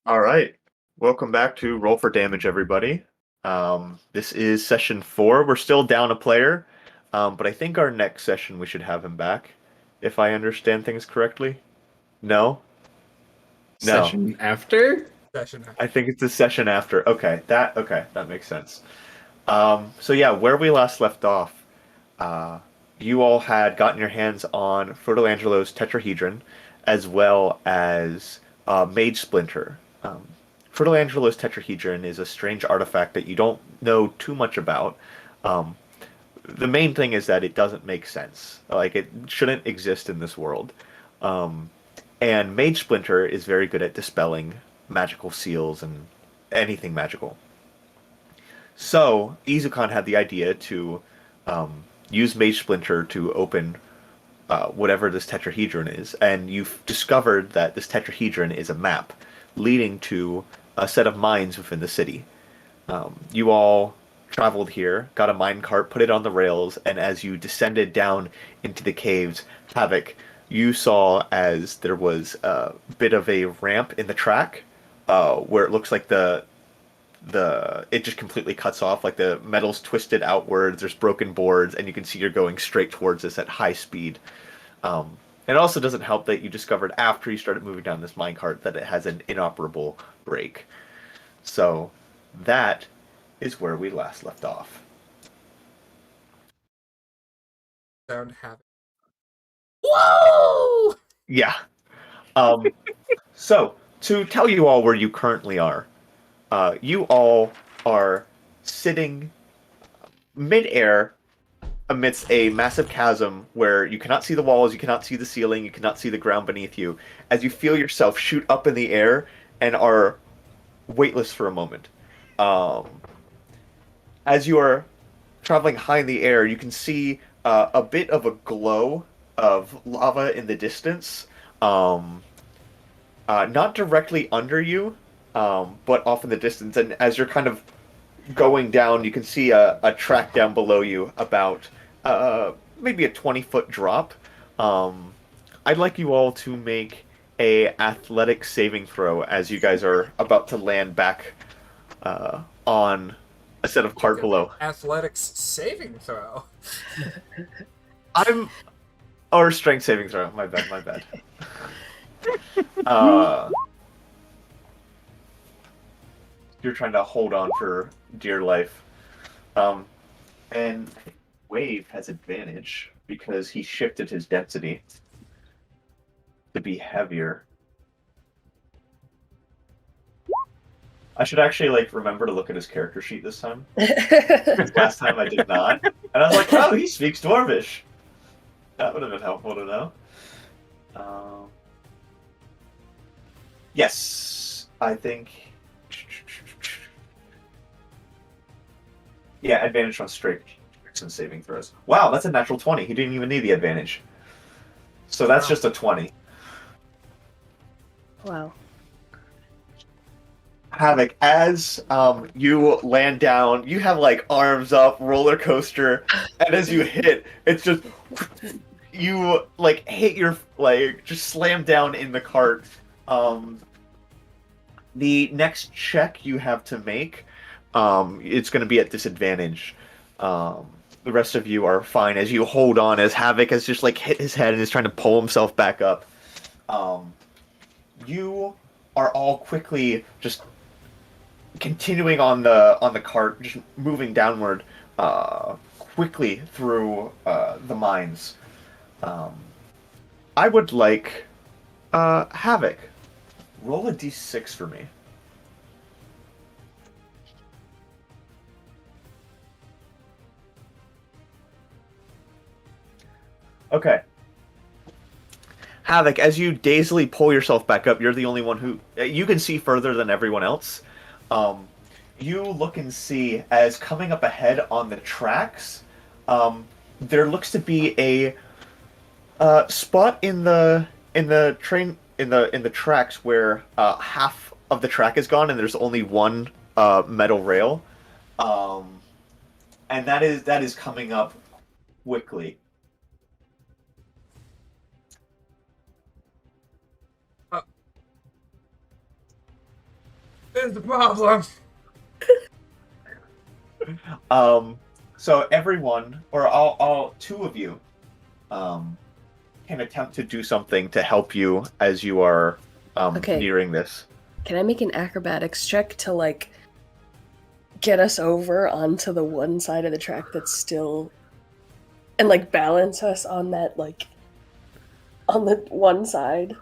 All right. Welcome back to Roll for Damage, everybody. This is session 4. We're still down a player, but I think our next session we should have him back, if I understand things correctly. No? No. Session after? Session. I think it's the session after. Okay, that makes sense. So yeah, where we last left off, uh, you all had gotten your hands on Frodo Angelo's Tetrahedron, as well as Mage Splinter. Frodo Angelo's Tetrahedron is a strange artifact that you don't know too much about. Um, the main thing is that it doesn't make sense. Like, it shouldn't exist in this world. Um, and Mage Splinter is very good at dispelling magical seals and anything magical. So Izukan had the idea to use Mage Splinter to open whatever this tetrahedron is, and you've discovered that this tetrahedron is a map leading to a set of mines within the city. You all traveled here, got a mine cart, put it on the rails, and as you descended down into the caves, Havoc, you saw as there was a bit of a ramp in the track, where it looks like the it just completely cuts off, like the metal's twisted outwards, there's broken boards, and you can see you're going straight towards this at high speed. It also doesn't help that you discovered after you started moving down this minecart that it has an inoperable brake. So that is where we last left off. Sound havoc. Whoa! Yeah. Um, so to tell you all where you currently are, you all are sitting midair amidst a massive chasm where you cannot see the walls, you cannot see the ceiling, you cannot see the ground beneath you, as you feel yourself shoot up in the air and are weightless for a moment. Um, as you are traveling high in the air, you can see a bit of a glow of lava in the distance, um, not directly under you, but off in the distance. And as you're kind of going down, you can see a track down below you about maybe a 20-foot drop. I'd like you all to make a athletic saving throw as you guys are about to land back on a set of cart below. Athletics saving throw. I'm or strength saving throw. My bad. My bad. uh, you're trying to hold on for dear life. Um, and Wave has advantage because he shifted his density to be heavier. I should actually remember to look at his character sheet this time. Last time I did not, and I was like, "Oh, he speaks Dwarvish." That would have been helpful to know. Yes, I think. Yeah, advantage on straight and saving throws. Wow, that's a natural 20. He didn't even need the advantage. So that's just a 20. Wow. Havoc, as you land down, you have arms up, roller coaster, and as you hit, it's just you hit your just slam down in the cart. The next check you have to make, it's going to be at disadvantage. The rest of you are fine as you hold on as Havoc has just hit his head and is trying to pull himself back up. You are all quickly just continuing on the cart, just moving downward quickly through the mines. I would like Havoc. Roll a d6 for me. Okay. Havoc, as you dazedly pull yourself back up, you're the only one who you can see further than everyone else. You look and see as coming up ahead on the tracks, there looks to be a spot in the train in the tracks where half of the track is gone and there's only one metal rail, and that is coming up quickly. There's the problem. So everyone, or all two of you, um, can attempt to do something to help you as you are Okay. nearing this. Can I make an acrobatics check to like get us over onto the one side of the track that's still and like balance us on that like on the one side?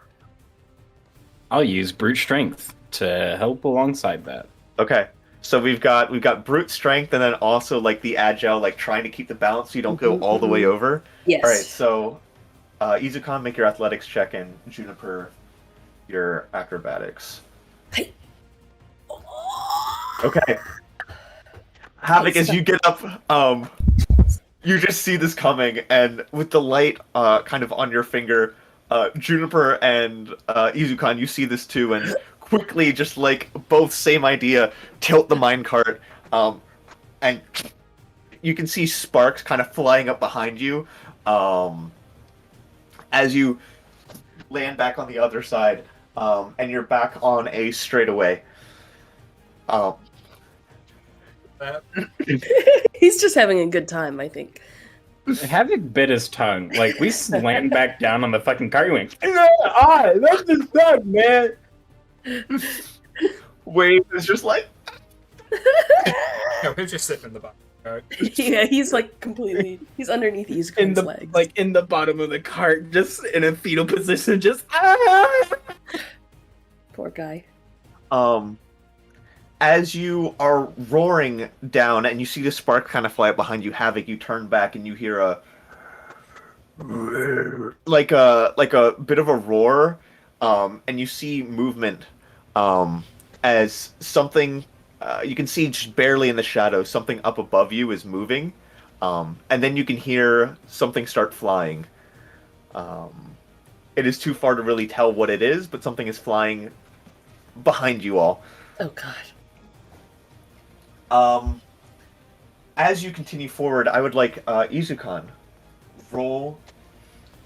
I'll use brute strength to help alongside that. Okay. So we've got brute strength and then also like the agile, like trying to keep the balance so you don't go Mhm, all the way mhm. over. Yes. All right. So Izukan, make your athletics check, and Juniper, your acrobatics. Hey. Okay. Havoc, Okay, as so- you get up, you just see this coming, and with the light kind of on your finger, Juniper and Izukan, you see this too, and quickly, just like both same idea, tilt the minecart, and you can see sparks kind of flying up behind you as you land back on the other side, and you're back on a straightaway. Um, That He's just having a good time, I think. Havoc bit his tongue. Like, we slammed back down on the fucking car. He went, that's the stuff, man. Wave is just like, no, he's just sitting in the bottom. Yeah, he's like completely. He's underneath Izukan's In the legs. in the bottom of the cart, just in a fetal position, just Poor guy. as you are roaring down and you see the spark kind of fly up behind you, Havoc, you turn back and you hear a like a bit of a roar, and you see movement, as something you can see just barely in the shadows, something up above you is moving, and then you can hear something start flying. It is too far to really tell what it is, but something is flying behind you all. Oh god. As you continue forward, I would like Izukan roll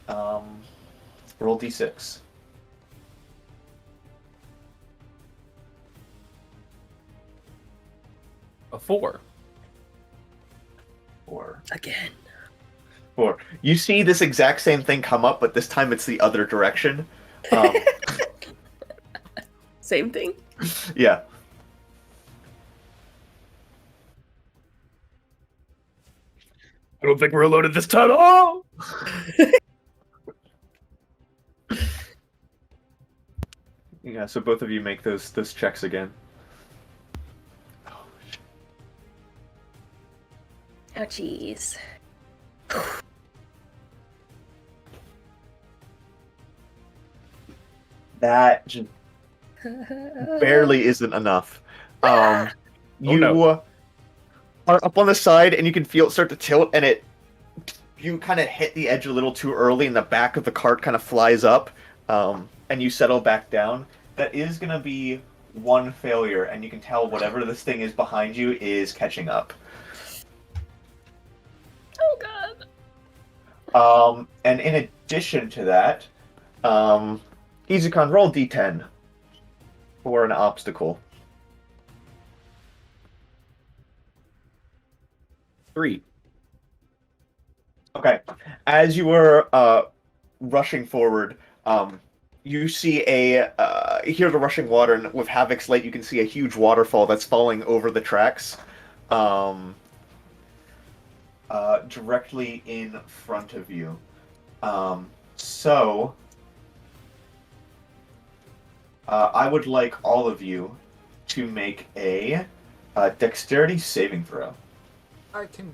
roll d6. a 4. Again. Or you see this exact same thing come up, but this time it's the other direction. Same thing. Yeah. I don't think we're loaded this time at all. Yeah, so both of you make those checks again. Ouchies. That just barely isn't enough. You are up on the side, and you can feel it start to tilt, and you kind of hit the edge a little too early, and the back of the cart kind of flies up, and you settle back down. That is going to be one failure, and you can tell whatever this thing is behind you is catching up. Oh god. And in addition to that, Izukan, roll d10 for an obstacle. 3. Okay. As you were rushing forward, you see hear the rushing water, and with Havoc's light, you can see a huge waterfall that's falling over the tracks, directly in front of you. So, I would like all of you to make a dexterity saving throw. I can.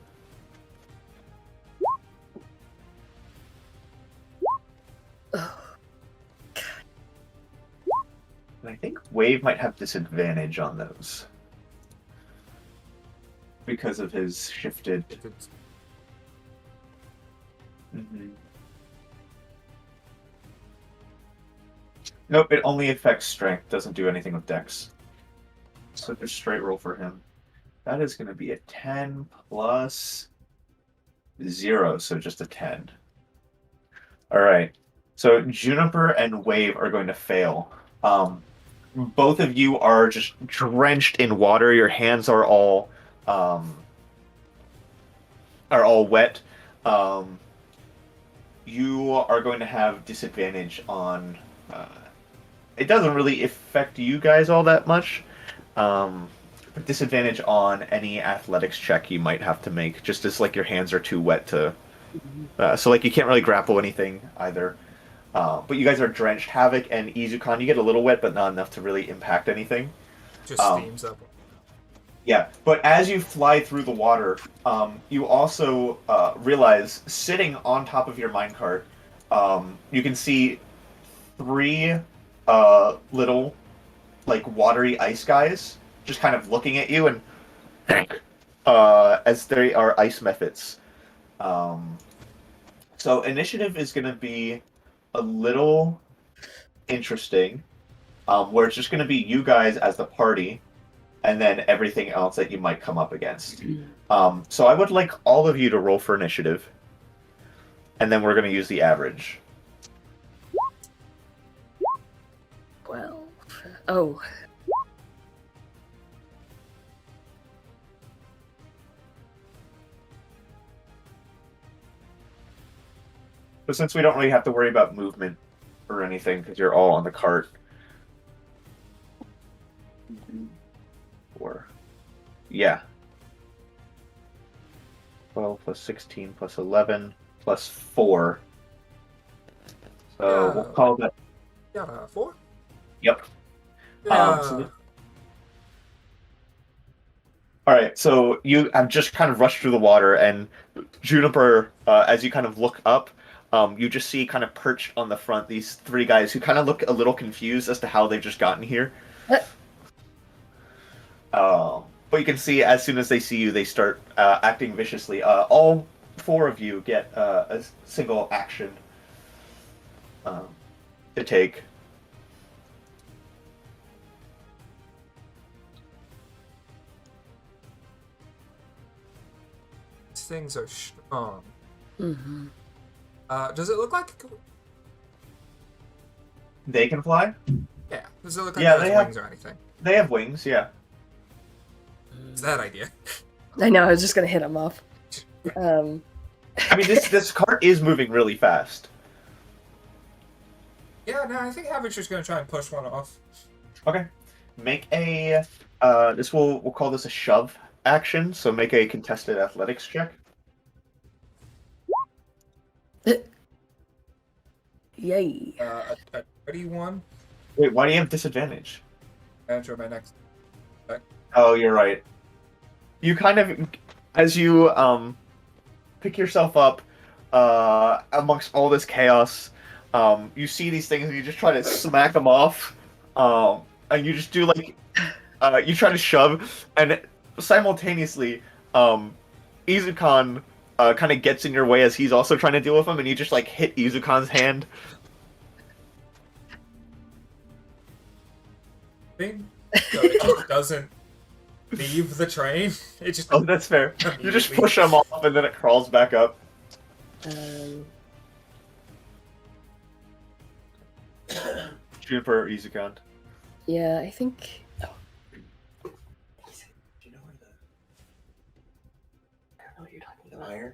And I think Wave might have disadvantage on those because of his shifted. If it's, Mhm. Nope, it only affects strength, doesn't do anything with dex. So just straight roll for him. That is going to be a 10 plus 0, so just a 10. All right. So Juniper and Wave are going to fail. both of you are just drenched in water. Your hands um, are all wet. Um, you are going to have disadvantage on. Uh, it doesn't really affect you guys all that much. But disadvantage on any athletics check you might have to make, just as like your hands are too wet to. So like you can't really grapple anything either. But you guys are drenched. Havoc and Izukan, you get a little wet, but not enough to really impact anything. Just Um, steams up. Yeah, but as you fly through the water, you also realize sitting on top of your minecart, you can see three little, like, watery ice guys just kind of looking at you and as they are ice methods. Um, so initiative is going to be a little interesting, where it's just going to be you guys as the party and then everything else that you might come up against. So I would like all of you to roll for initiative, and then we're going to use the average. 12. Oh. But since we don't really have to worry about movement or anything, because you're all on the cart. Or, yeah. 12 plus 16 plus 11 plus 4. So we'll call that. Yeah, 4? Yep. Yeah. All right, so you have just kind of rushed through the water, and Juniper, as you kind of look up, you just see kind of perched on the front these three guys who kind of look a little confused as to how they've just gotten here. But you can see as soon as they see you, they start acting viciously. All four of you get a single action to take. These things are strong. Mm-hmm. Does it look like... They can fly? Yeah. Does it look like Yeah, it they has have- wings or anything? They have wings, yeah. It's that idea. I know, I was just gonna hit him off. Um, I mean, this cart is moving really fast. Yeah, no, I think Havoc is going to try and push one off. Okay. Make a we'll call this a shove action, so make a contested athletics check. yay. A 31. Wait, why do you have disadvantage? Enter my next. Oh, you're right. You kind of, as you pick yourself up amongst all this chaos, you see these things and you just try to smack them off, and you just do like you try to shove, and simultaneously, Izukan kind of gets in your way as he's also trying to deal with him, and you just like hit Izukan's hand. Thing. So it just doesn't leave the train. It just. Oh, that's fair. You just Immediately. push him off, and then it crawls back up. Juniper or Izukan. Yeah, I think. Oh. Do you know where I don't know what you're talking the about. iron?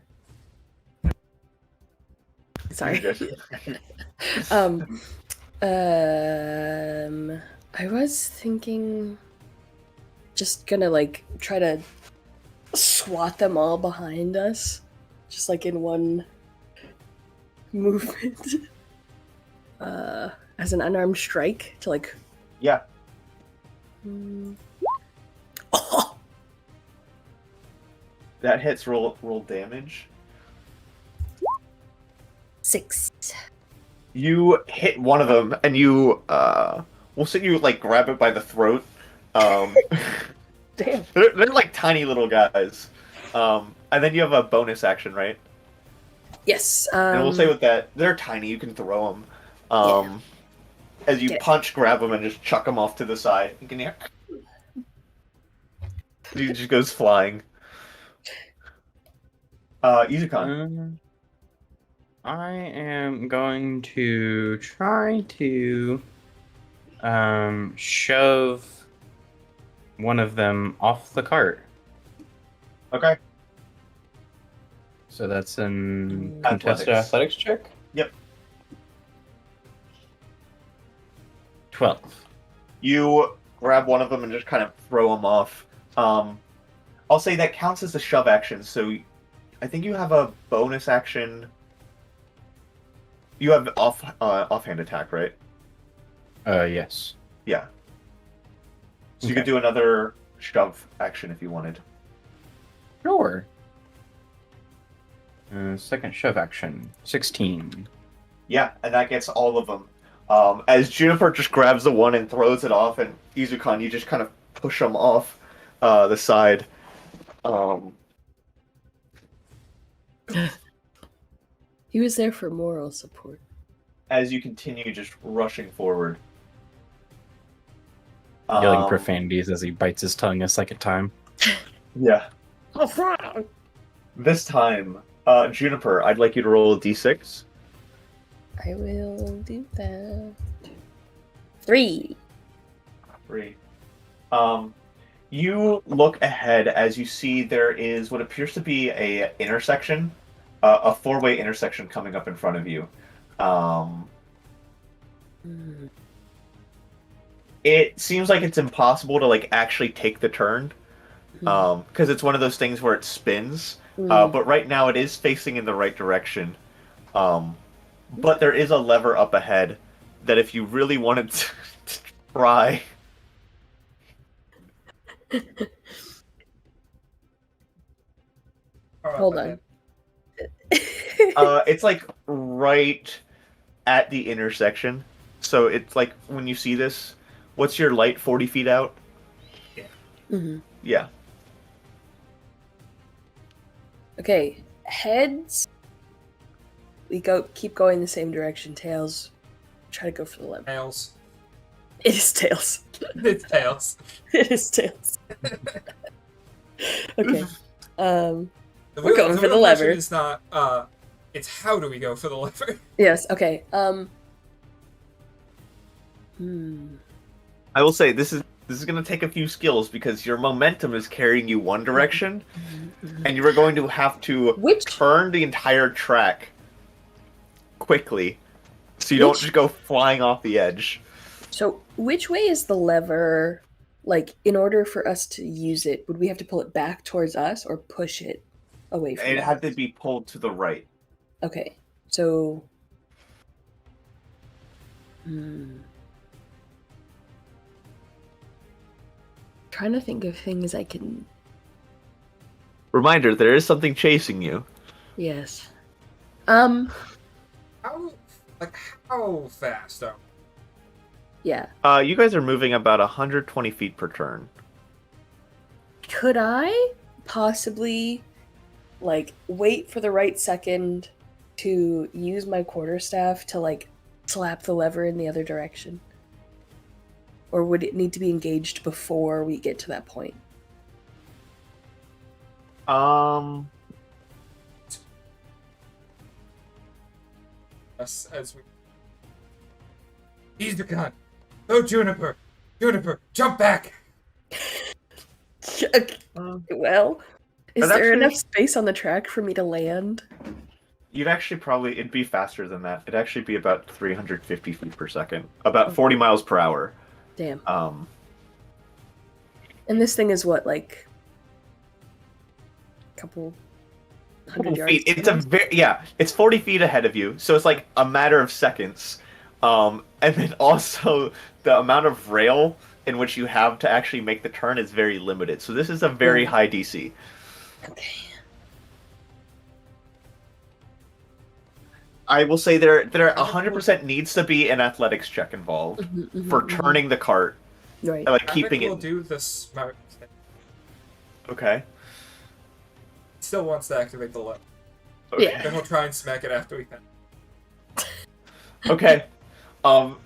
Sorry. Yes. I was thinking just gonna like try to swat them all behind us. Just like in one movement. As an unarmed strike to like Yeah. Oh! That hits roll damage. 6. You hit one of them, and you we'll say you like grab it by the throat. Damn. They're like tiny little guys. And then you have a bonus action, right? Yes. And we'll say with that, they're tiny. You can throw them. As you Yeah. punch, grab them, and just chuck them off to the side. You can hear. He just goes flying. Izukan. I am going to try to Shove one of them off the cart. Okay. So that's an Athletics. contested athletics check. Yep. 12. You grab one of them and just kind of throw them off. I'll say that counts as a shove action, so I think you have a bonus action. You have offhand attack, right? Yes. Yeah. So you Okay. could do another shove action if you wanted. Sure. Second shove action. 16. Yeah, and that gets all of them. As Juniper just grabs the one and throws it off, and Izukan, you just kind of push them off the side. He was there for moral support. As you continue just rushing forward. Yelling profanities as he bites his tongue a second time. Yeah. This time, Juniper, I'd like you to roll a d6. I will do that. 3. 3. You look ahead as you see there is what appears to be a intersection, a four-way intersection coming up in front of you. It seems like it's impossible to like actually take the turn, because it's one of those things where it spins. But right now it is facing in the right direction. But there is a lever up ahead that if you really wanted to try. Hold on. It's like right at the intersection. So it's like when you see this, what's your light 40 feet out? Mhm. Yeah. Okay, heads. We keep going the same direction. Tails, try to go for the lever. Tails. It is tails. It's tails. It is tails. Okay. The We're going for the real question lever. is not, it's how do we go for the lever? Yes. Okay. I will say this is going to take a few skills because your momentum is carrying you one direction, and you are going to have to turn the entire track quickly, so you don't just go flying off the edge. So, which way is the lever? Like, in order for us to use it, would we have to pull it back towards us or push it away from It us? had to be pulled to the right. Okay. So. Trying to think of things I can. Reminder: there is something chasing you. Yes. How fast are Yeah. You guys are moving about 120 feet per turn. Could I possibly, like, wait for the right second to use my quarterstaff to, like, slap the lever in the other direction? Or would it need to be engaged before we get to that point? us as we... Izukan! Go, Juniper! Juniper, jump back! Well, is But there actually- enough space on the track for me to land? You'd actually it'd be faster than that. It'd actually be about 350 feet per second. About 40 miles per hour. Damn. And this thing is what, like, a couple hundred yards? Feet. It's 40 feet ahead of you, so it's like a matter of seconds. And then also the amount of rail in which you have to actually make the turn is very limited. So this is a very high DC. Okay. I will say there 100% needs to be an athletics check involved for turning the cart, Right. like keeping We'll it. do the smart thing. Okay. Still wants to activate the lever. Okay. Yeah. Then we'll try and smack it after we can. Okay.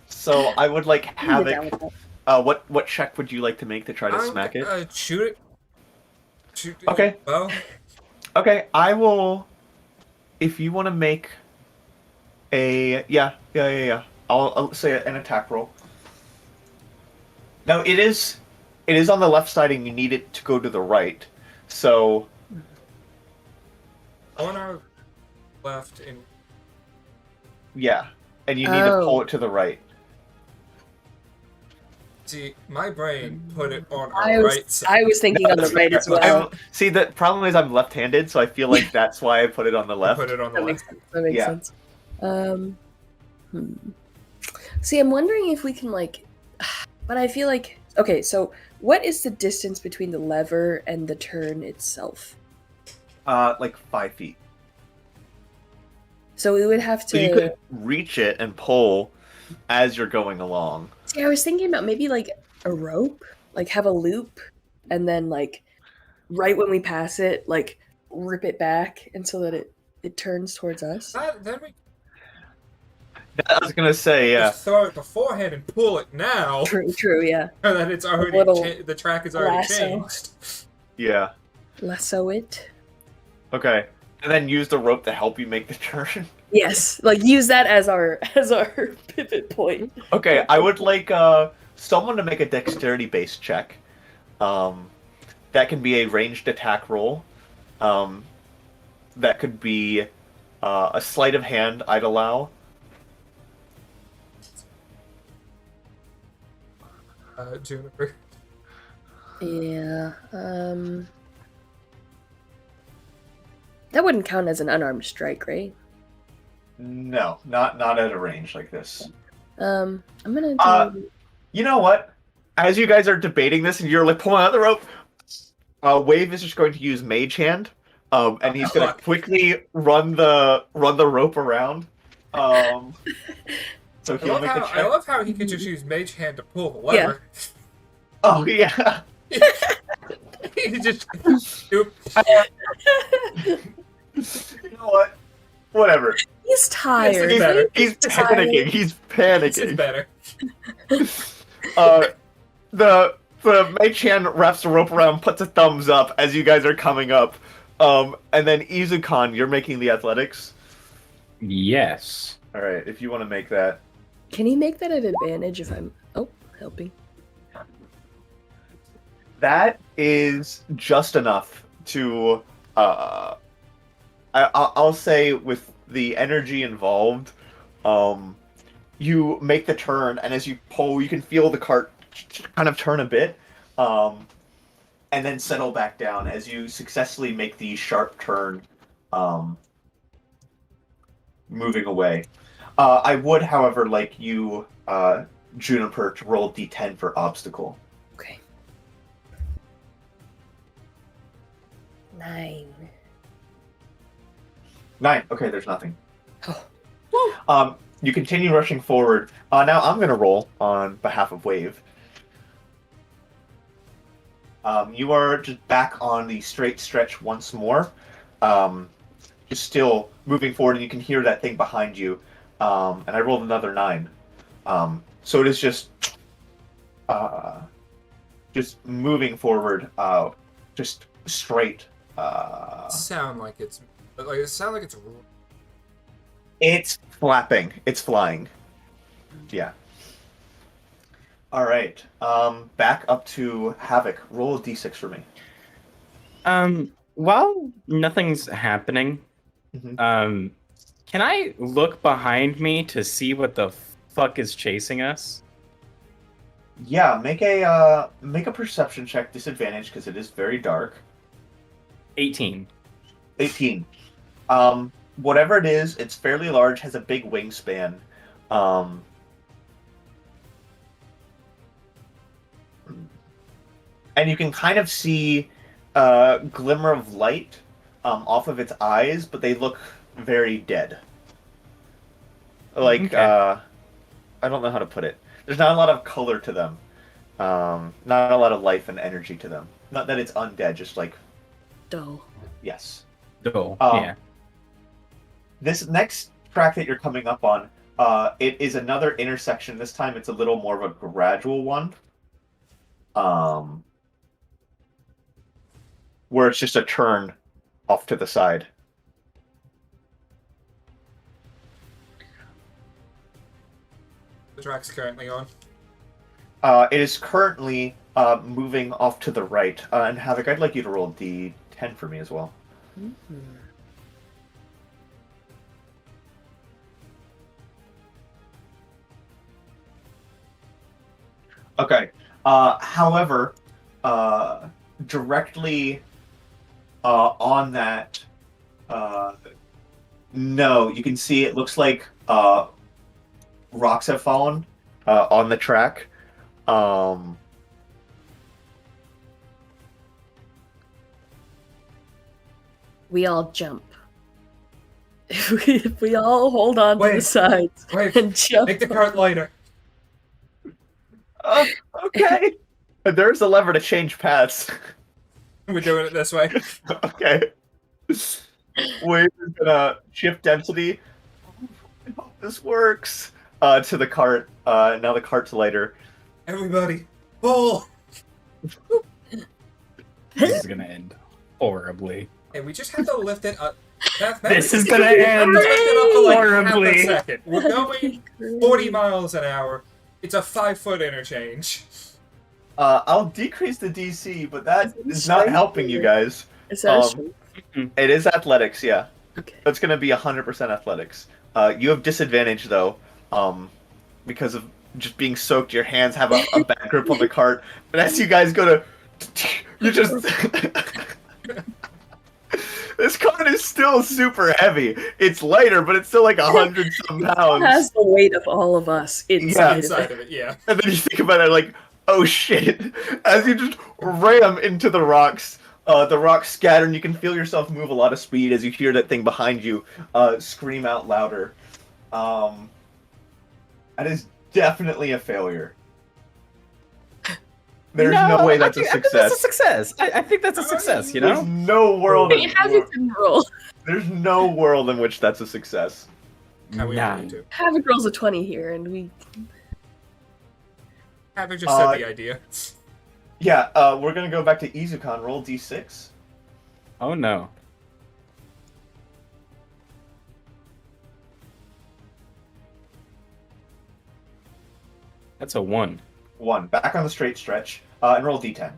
So I would like I'm down with Havoc. that. What check would you like to make to try to smack it? Shoot it. Shoot it. Okay. Well, Okay, I will. If you want to make a I'll say an attack roll. Now it is on the left side, and you need it to go to the right. So On our left and yeah, and you need to pull Oh. it to the right. see, my brain put it on I our was right side. I was thinking on the right as well. See, the problem is I'm left-handed, so I feel like that's why I put it on the You left. put it on the That makes left. sense. That makes Yeah. sense. Hmm. See, I'm wondering if we can like, but I feel like okay. So, what is the distance between the lever and the turn itself? Like 5 feet. So we would have So to. you could reach it and pull as you're going along. See, I was thinking about maybe like a rope, like have a loop, and then like right when we pass it, like rip it back, and so that it turns towards us. Then we I was gonna say, yeah. just throw it beforehand and pull it now, True, yeah. and then it's already little the track is already lasso. changed. Yeah. Lasso it. Okay. And then use the rope to help you make the turn. Yes, like use that as our pivot point. Okay, I would like someone to make a dexterity-based check. That can be a ranged attack roll. That could be a sleight of hand. I'd allow. Juniper. Yeah. That wouldn't count as an unarmed strike, right? No, not at a range like this. I'm gonna do. You know what? As you guys are debating this and you're like pulling out the rope, Wave is just going to use Mage Hand, and he's going to quickly run the rope around. So he'll make a check. I love how he could just use Mage Hand to pull the lever. Oh yeah. He just Oop. You know what? Whatever. He's tired. It's better. He's It's panicking. He's This is panicking. better. The Mage Hand wraps the rope around, puts a thumbs up as you guys are coming up. And then Izukan, you're making the athletics. Yes. All right, if you want to make that. Can he make that an advantage if I'm helping? That is just enough to, I'll say with the energy involved, you make the turn, and as you pull, you can feel the cart kind of turn a bit, and then settle back down as you successfully make the sharp turn, moving away. I would, however, like you, Juniper, to roll d10 for obstacle. Okay. 9. 9. Okay, there's nothing. Oh. You continue rushing forward. Now I'm going to roll on behalf of Wave. You are just back on the straight stretch once more. Just still moving forward, and you can hear that thing behind you. And I rolled another 9. So it is just moving forward, just straight. Sound like it's It's flapping. It's flying. Yeah. All right. Back up to Havoc. Roll a d6 for me. While nothing's happening, Mhm. can I look behind me to see what the fuck is chasing us? Yeah. Make a perception check. Disadvantage because it is very dark. 18. 18. Whatever it is, it's fairly large. Has a big wingspan. And you can kind of see a glimmer of light off of its eyes, but they look very dead. Like, Okay. I don't know how to put it. There's not a lot of color to them. Not a lot of life and energy to them. Not that it's undead, just like, Dull. Oh, yes. yeah. This next track that you're coming up on, it is another intersection. This time it's a little more of a gradual one. Where it's just a turn off to the side. the track's currently on. It is currently moving off to the right. And Havoc, I'd like you to roll D10 for me as well. Okay. However, directly on that, no, you can see it looks like rocks have fallen on the track. We all jump. If we all hold on to the Wait. sides Wait, and jump. make the cart lighter. Okay. There's a lever to change paths. We're doing it this way. Okay. We're gonna shift density. I hope this works. To the cart. Now the cart's lighter. Everybody, pull! This is gonna end horribly. Hey, we just have to lift it up. This is gonna We have to end lift it up for like half horribly. a second. We're going 40 miles an hour. It's a 5-foot interchange. I'll decrease the DC, but that is not helping you guys. Is that a strength? It is athletics, yeah. Okay. It's going to be 100% athletics. You have disadvantage, though, because of just being soaked. Your hands have a bad grip on the cart. And as you guys go to... You just... This cart is still super heavy. It's lighter, but it's still like 100-some It pounds. has the weight of all of us inside of Inside it. of it, yeah. And then you think about it like, oh shit. As you just ram into the rocks scatter, and you can feel yourself move a lot of speed as you hear that thing behind you scream out louder. That is definitely a failure. There's no way that's a I think that's a success. success. I think that's a success, you There's know? no world. Wait, Havoc didn't roll. There's no world in which that's a success. How we Nah. need to. Havoc rolls a 20 here, and we... Havoc just said the idea. Yeah, we're gonna go back to Izukan. Roll D6. Oh no. That's a 1. 1. Back on the straight stretch. And roll D10.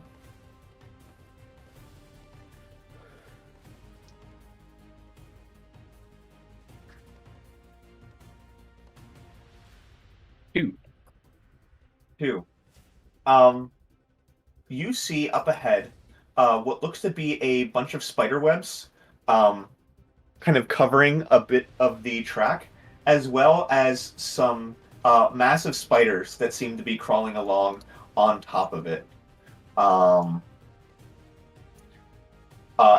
Two. 2. You see up ahead what looks to be a bunch of spider webs kind of covering a bit of the track, as well as some massive spiders that seem to be crawling along on top of it.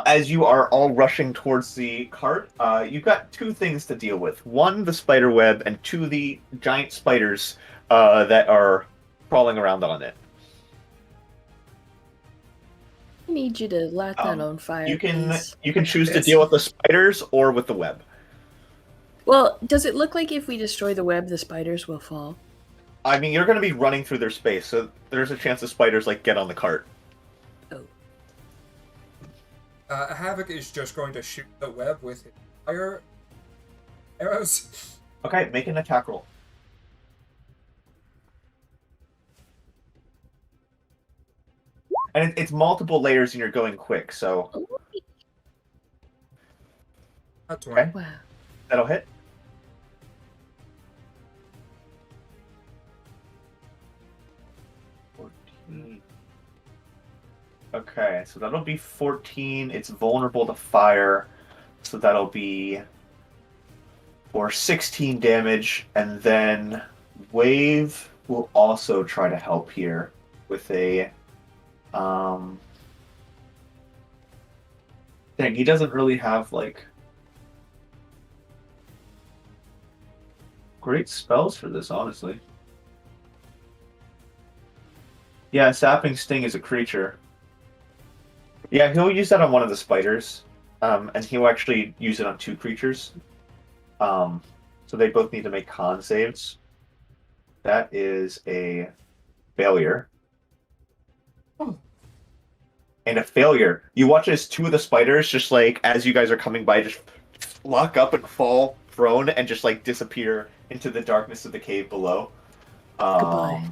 As you are all rushing towards the cart, you've got two things to deal with. One, the spider web, and two, the giant spiders that are crawling around on it. I need you to light that Um, on fire, You can please. choose to Yes. deal with the spiders or with the web. Well, does it look like if we destroy the web, the spiders will fall? I mean, you're going to be running through their space, so there's a chance the spiders like get on the cart. Havoc is just going to shoot the web with his fire arrows. Okay, make an attack roll. And it's multiple layers, and you're going quick, so That's one. Okay. Wow. that'll hit. Okay, so that'll be 14. It's vulnerable to fire, so that'll be for 16 damage, and then Wave will also try to help here with a dang, he doesn't really have like great spells for this, honestly. Yeah, Sapping Sting is a creature. Yeah, he'll use that on one of the spiders, and he'll actually use it on two creatures. So they both need to make con saves. That is a failure. And a failure. You watch as two of the spiders, just like as you guys are coming by, just lock up and fall prone and just like disappear into the darkness of the cave below. Goodbye.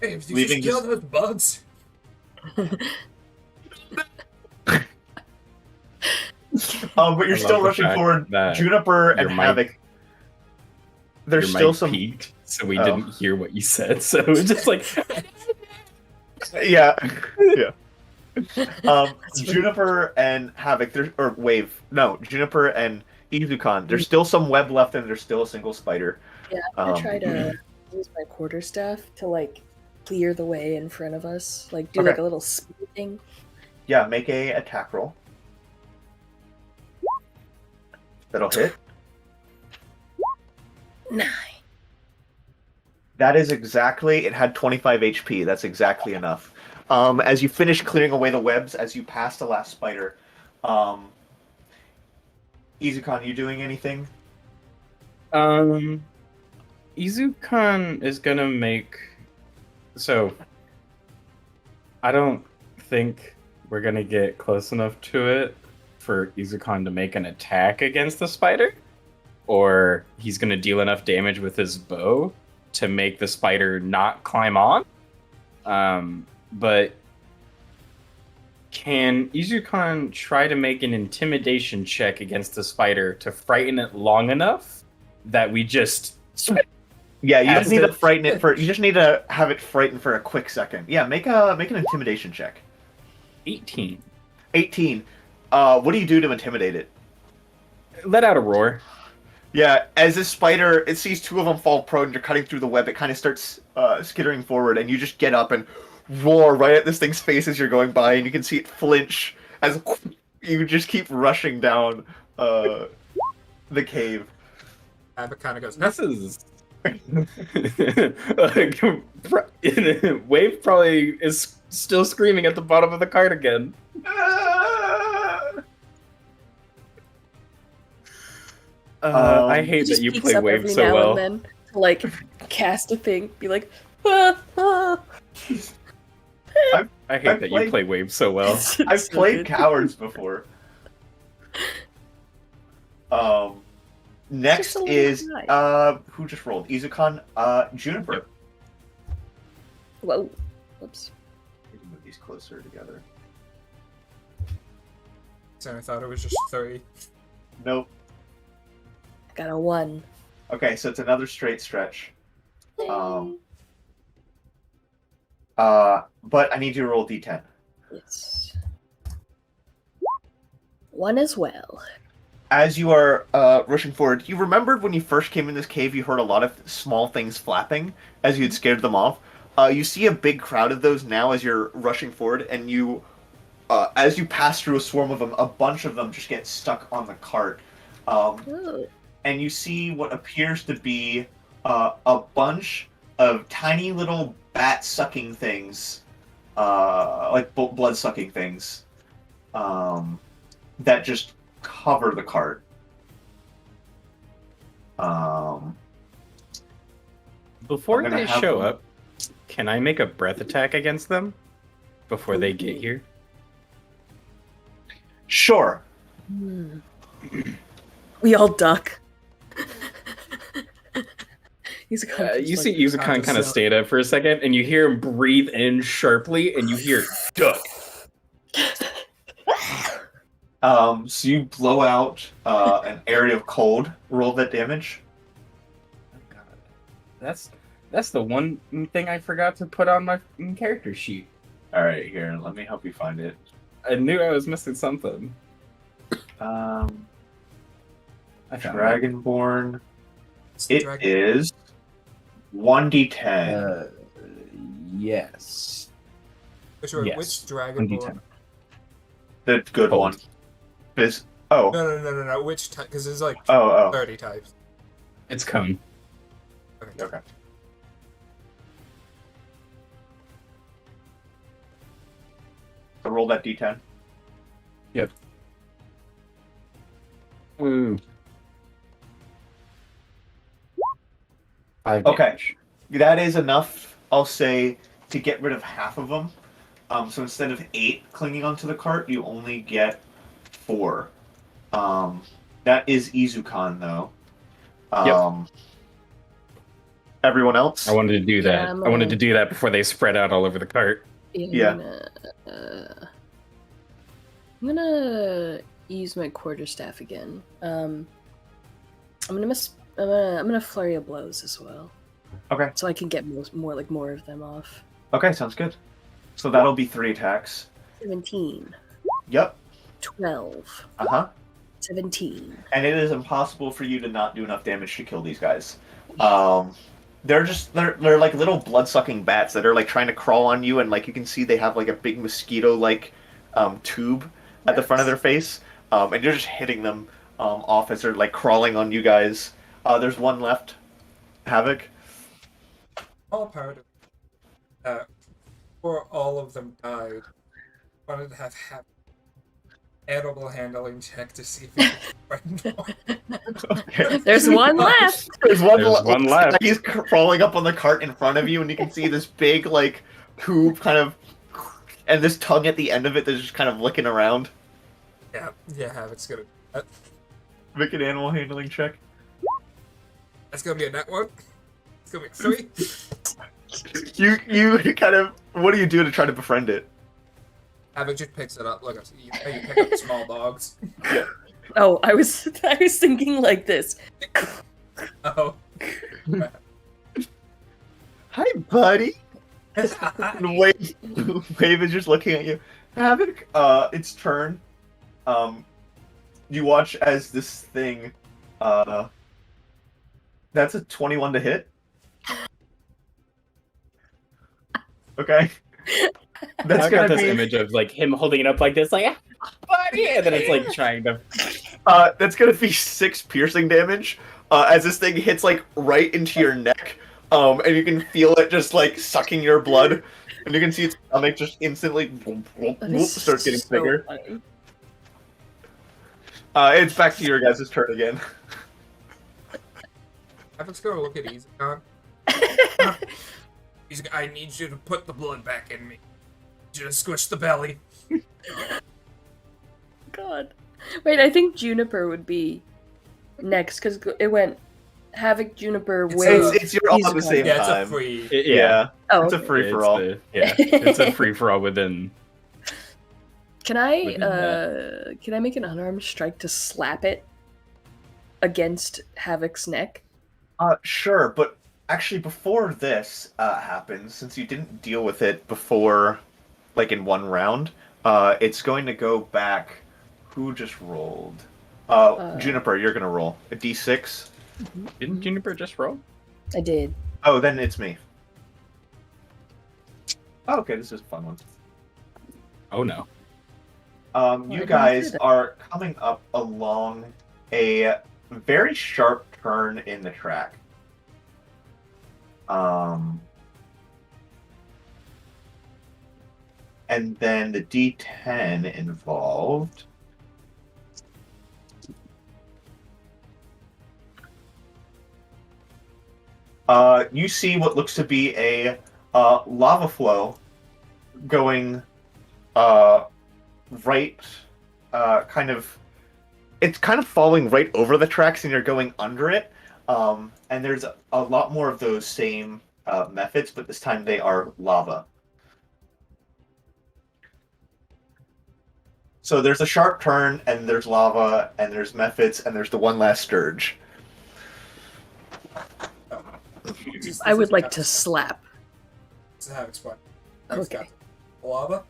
Hey, did you Leaving just kill this- those bugs? But you're I still love the rushing fact forward. that Juniper and your mic- Havoc. There's Your still mic some. peaked, so we Oh. didn't hear what you said. So it was just like, Yeah, yeah. Juniper and Havoc, or Wave. No, Juniper and Izukan. There's still some web left, and there's still a single spider. Yeah, I'm gonna Um, try to use my quarterstaff to like clear the way in front of us. Like do Okay. like a little speed thing. Yeah, make a attack roll. That'll hit. 9. That is exactly. It had 25 HP. That's exactly enough. As you finish clearing away the webs, as you pass the last spider, Izukan, you doing anything? Izukan is gonna make. So, I don't think we're gonna get close enough to it for Izukan to make an attack against the spider, or he's gonna deal enough damage with his bow to make the spider not climb on. But can Izukan try to make an intimidation check against the spider to frighten it long enough that we just Yeah, you As just need to it- frighten it for. You just need to have it frightened for a quick second. Yeah, make an intimidation check. 18 18. What do you do to intimidate it? let out a roar. Yeah, as this spider, it sees two of them fall prone, and you're cutting through the web. It kind of starts skittering forward, and you just get up and roar right at this thing's face as you're going by, and you can see it flinch as you just keep rushing down the cave. And it kind of goes, This is Wave probably is still screaming at the bottom of the cart again. I hate Just that you peeks play up Wave every so now well. and then to like cast a thing, be like, ah, ah. I hate I've that played- you play Wave so well. I've So played good. cowards before. Next Just a little is guy. who just rolled? Izukan, Juniper. Yep. Whoa. Whoops. Move these closer together. so I thought it was just 3. Nope. Got a 1. Okay, so it's another straight stretch. But I need you to roll d10. Yes. 1 as well. As you are rushing forward, you remembered when you first came in this cave, you heard a lot of small things flapping as you had scared them off. You see a big crowd of those now as you're rushing forward, and you, as you pass through a swarm of them, a bunch of them just get stuck on the cart. Oh. And you see what appears to be a bunch of tiny little bat-sucking things, like blood-sucking things, that just cover the cart. Before I'm gonna they have show them- up, can I make a breath attack against them before they get here? Sure. Hmm. We all duck. He's You see I Izukan just kind of saw- stay there for a second, and you hear him breathe in sharply, and you hear duck. So you blow out an area of cold. Roll that damage. That's the one thing I forgot to put on my character sheet. All right, here. Let me help you find it. I knew I was missing something. Um, I found it. Dragonborn. It's the It dragon. is 1d10. Yes. Which yes. dragon 1d10. born? The good Cold. one. Is oh No. Which type? Because there's like oh 30 types. It's Cone. Okay. okay. So roll that d10. Ooh. 5 Okay. damage. That is enough, I'll say, to get rid of half of them. So instead of 8 clinging onto the cart, you only get 4. That is Izukan, though. Yep. Everyone else? I wanted to do that. Yeah, I'm I wanted gonna- to do that before they spread out all over the cart. Yeah. I'm gonna use my quarterstaff again. I'm gonna flurry of blows as well. Okay. So I can get more of them off. Okay, sounds good. So that'll be 3 attacks. 17, Yep. 12, Uh-huh. 17. And it is impossible for you to not do enough damage to kill these guys. They're like little blood-sucking bats that are like trying to crawl on you, and like you can see they have like a big mosquito-like tube at the front of their face, and you're just hitting them off as they're like crawling on you guys. There's one left. Havoc. All part of before all of them died, I wanted to have animal handling check to see if he could find more. Okay. There's one left. There's one left. He's crawling up on the cart in front of you, and you can see this big like tube kind of, and this tongue at the end of it that's just kind of licking around. Yeah, Havoc's gonna. Make an animal handling check. That's gonna be a net one. It's gonna be 3. You kind of, what do you do to try to befriend it? Havoc just picks it up. Look, you pick up small dogs. Oh, I was thinking like this. Oh. Hi, buddy. And Wave is just looking at you. Havoc, its turn. You watch as this thing, that's a 21 to hit. Okay. That's I got gonna this be, image of like him holding it up like this, like "Ah, buddy," and then it's like trying to. that's gonna be 6 piercing damage, as this thing hits like right into your neck, and you can feel it just like sucking your blood, and you can see its stomach just instantly That is starts getting so bigger. funny. It's back to your guys' turn again. Havoc's gonna look at Izakon. I need you to put the blood back in me. I need you to squish the belly. God. Wait, I think Juniper would be next because it went Havoc, Juniper, It's Wave. It's your all at the Izakon. same Yeah, it's a time. free. Yeah, Oh, it's a okay. free for all. It's a free for all within. Can I Within can I make an unarmed strike to slap it against Havoc's neck? Sure, but actually, before this happens, since you didn't deal with it before, like in one round, it's going to go back. Who just rolled? Juniper, you're gonna roll a d6. Didn't Juniper just roll? I did. Oh, then it's me. Oh, okay, this is a fun one. Oh no. You didn't guys do that. are coming up along a very sharp turn in the track. And then the D10 involved. You see what looks to be a lava flow going right, kind of. It's kind of falling right over the tracks, and you're going under it. And there's a lot more of those same methods, but this time they are lava. So there's a sharp turn, and there's lava, and there's methods, and there's the one last scourge. I would like to slap. It's a Havoc's fun. Okay. Lava?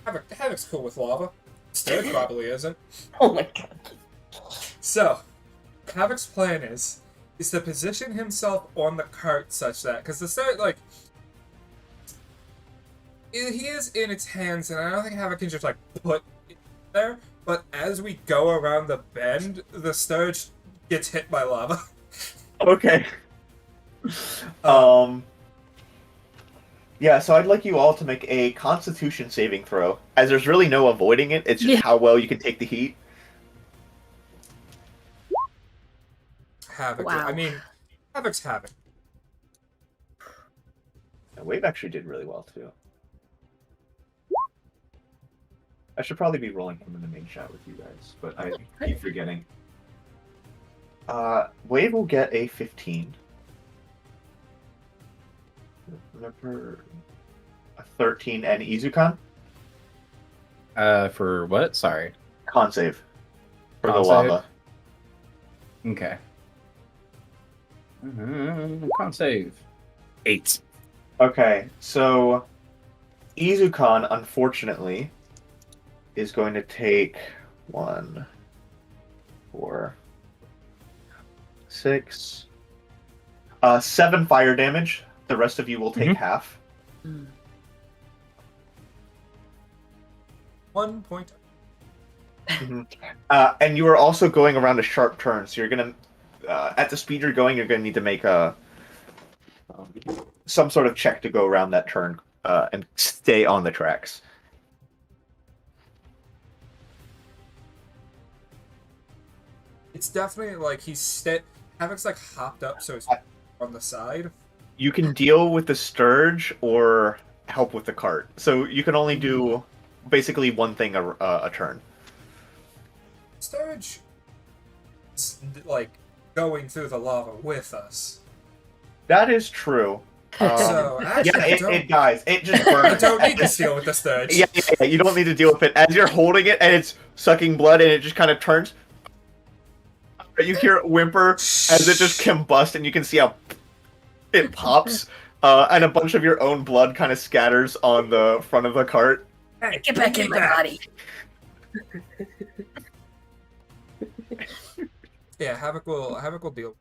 Havoc's cool with lava. Sturge probably isn't. Oh my god. So, Havoc's plan is to position himself on the cart such that, because the Sturge, like, he is in its hands, and I don't think Havoc can just, like, put it there, but as we go around the bend, the Sturge gets hit by lava. Okay. Yeah, so I'd like you all to make a Constitution saving throw, as there's really no avoiding it. It's just Yeah. how well you can take the heat. Havoc. Wow. I mean, Havoc's Havoc. And Wave actually did really well too. I should probably be rolling him in the main chat with you guys, but I keep forgetting. Wave will get a 15. Whimper, a 13, and Izukan? For what? Sorry. Con save. For the Con save? lava. Okay. Con save. 8. Okay, so Izukan, unfortunately, is going to take 1, 4, 6, 7 fire damage. The rest of you will take half. Mm. 1 point. And you are also going around a sharp turn, so you're gonna, at the speed you're going, you're gonna need to make some sort of check to go around that turn and stay on the tracks. It's definitely like Havoc's like hopped up, so it's on the side. You can deal with the Sturge or help with the cart, so you can only do basically one thing a turn. Sturge is like going through the lava with us. That is true. So actually, Yeah, it dies. It just burns. I don't need to deal with the Sturge. Yeah, you don't need to deal with it. As you're holding it and it's sucking blood and it just kind of turns, you hear it whimper as it just combusts and you can see how it pops and a bunch of your own blood kind of scatters on the front of the cart. Hey, Get back in my body. Yeah, Havoc will deal.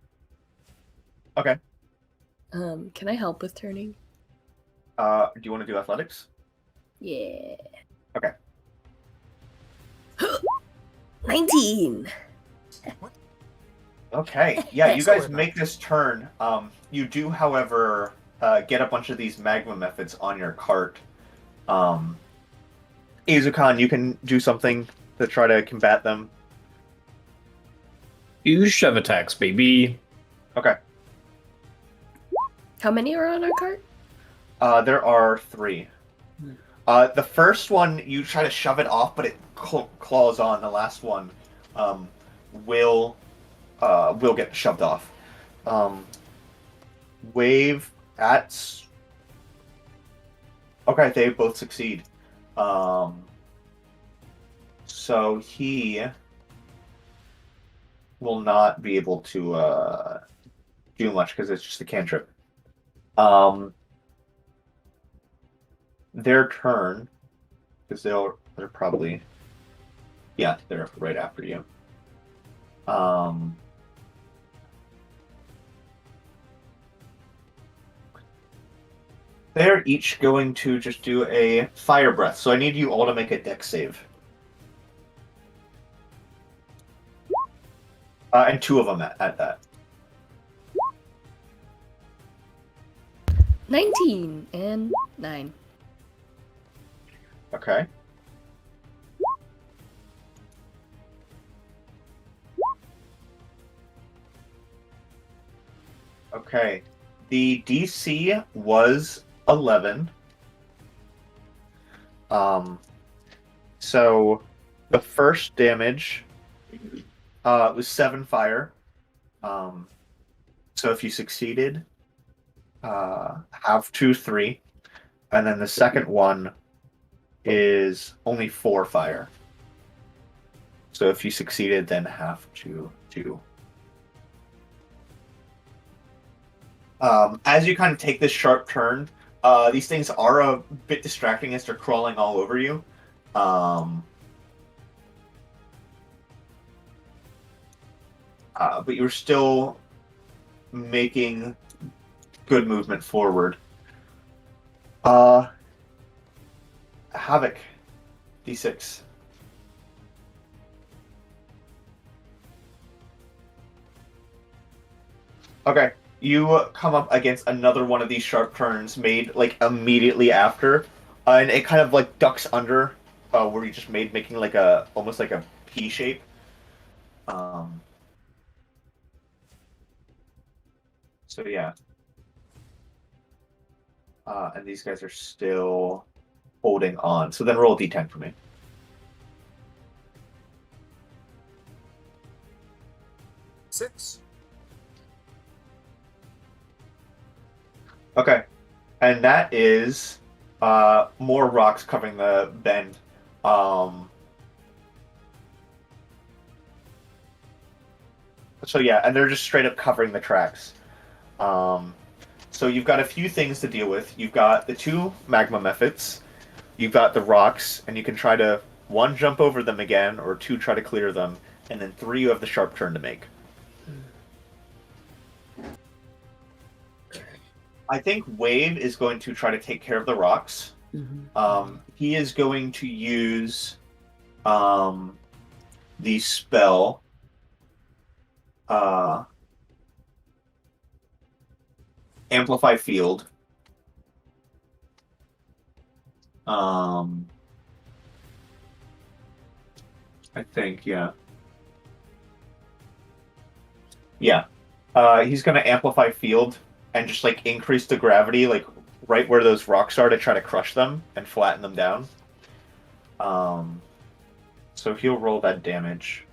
Okay. Can I help with turning? Do you want to do athletics? Yeah. Okay. 19. Okay. Yeah, you guys Excellent. make this turn. You do, however, get a bunch of these magma methods on your cart. Izukan, you can do something to try to combat them. Use shove attacks, baby. Okay. How many are on our cart? There are 3. The first one, you try to shove it off, but it claws on. The last one will get shoved off. Wave at... Okay, they both succeed. So he will not be able to do much because it's just a cantrip. Their turn, because they're probably, yeah, they're right after you. They're each going to just do a fire breath, so I need you all to make a dex save. And 2 of them at that. 19 and 9. Okay. Okay. The DC was 11. So the first damage was 7 fire. So if you succeeded, have 2, 3. And then the second one is only 4 fire. So if you succeeded, then have 2, 2. As you kind of take this sharp turn, these things are a bit distracting as they're crawling all over you. But you're still making good movement forward. Havoc, D6. Okay, you come up against another one of these sharp turns made like immediately after, and it kind of like ducks under where you just made, making like almost like a P shape. So yeah. And these guys are still holding on. So then roll a d10 for me. Six. Okay. and that is more rocks covering the bend. So yeah, and they're just straight up covering the tracks. So you've got a few things to deal with. You've got the two magma methods. You've got the rocks, and you can try to one jump over them again, or two try to clear them, and then three you have the sharp turn to make. I think Wave is going to try to take care of the rocks. He is going to use the spell. Amplify Field. I think, yeah. Yeah. He's going to Amplify Field and just, like, increase the gravity, like, right where those rocks are to try to crush them and flatten them down. So he'll roll that damage.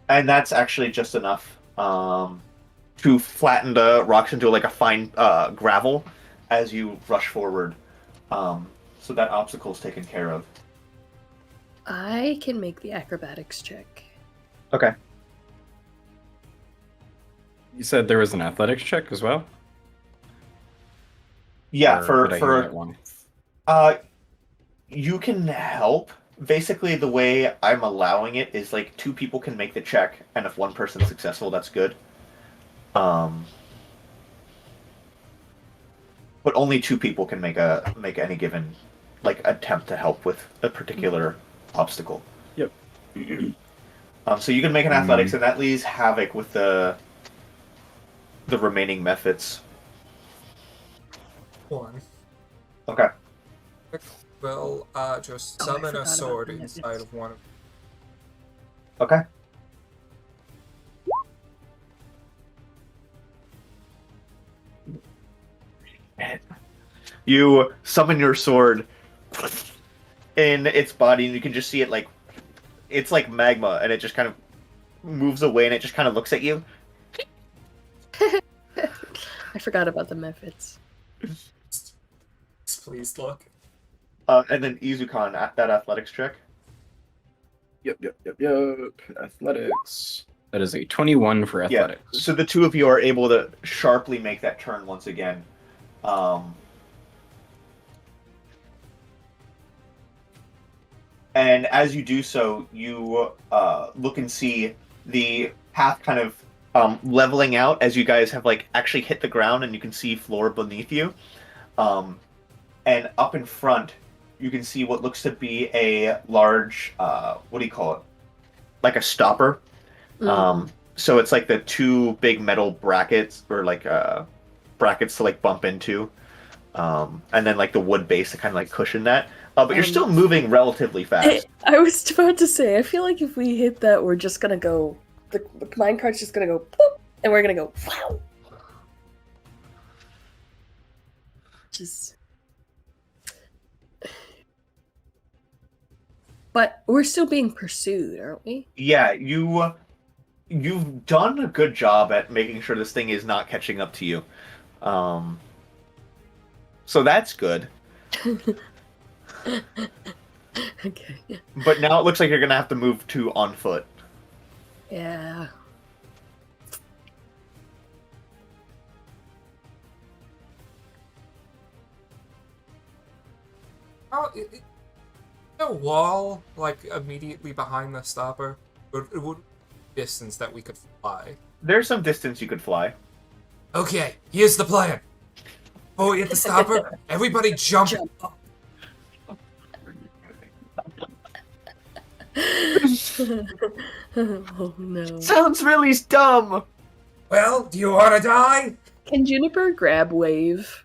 And that's actually just enough to flatten the rocks into like a fine gravel as you rush forward. So that obstacle is taken care of. I can make the acrobatics check. Okay. You said there was an athletics check as well? Yeah, Or did I hear that for one? you can help. Basically, the way I'm allowing it is like two people can make the check, and if one person's successful, that's good. But only two people can make any given like attempt to help with a particular obstacle. Yep. So you can make an athletics, and that leaves Havoc with the remaining methods. 1. Okay. Will just Oh, I summon forgot a about sword the methods. inside of one of Okay. You summon your sword in its body, and you can just see it like it's like magma, and it just kind of moves away, and it just kind of looks at you. I forgot about the methods. Please look. And then Izukan at that athletics check. Yep. Athletics. That is a 21 for athletics. Yeah. So the two of you are able to sharply make that turn once again. And as you do so, you look and see the path kind of leveling out as you guys have like actually hit the ground, and you can see floor beneath you. And up in front, you can see what looks to be a large, what do you call it? Like a stopper. So it's like the two big metal brackets, or like brackets to like bump into, and then like the wood base to kind of like cushion that. But you're still moving relatively fast. I was about to say, I feel like if we hit that, we're just gonna go. The minecart's just gonna go boop, and we're gonna go wow. Just. But we're still being pursued, aren't we? Yeah, you've done a good job at making sure this thing is not catching up to you. So that's good. Okay. But now it looks like you're gonna have to move to on foot. Yeah. Oh, the wall, like immediately behind the stopper, it would distance that we could fly. There's some distance you could fly. Okay, here's the plan. Before we hit the stopper, everybody jump. Jump up. Oh no. Sounds really dumb. Well, do you want to die? Can Juniper grab Wave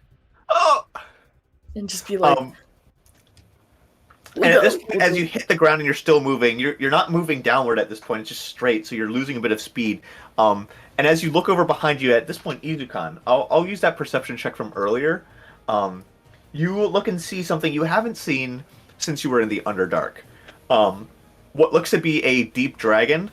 Oh. and just be like, And at this point, as you hit the ground and you're still moving, you're not moving downward at this point. It's just straight, so you're losing a bit of speed. And as you look over behind you at this point, Izukan, I'll use that perception check from earlier. You look and see something you haven't seen since you were in the Underdark. what looks to be a deep dragon.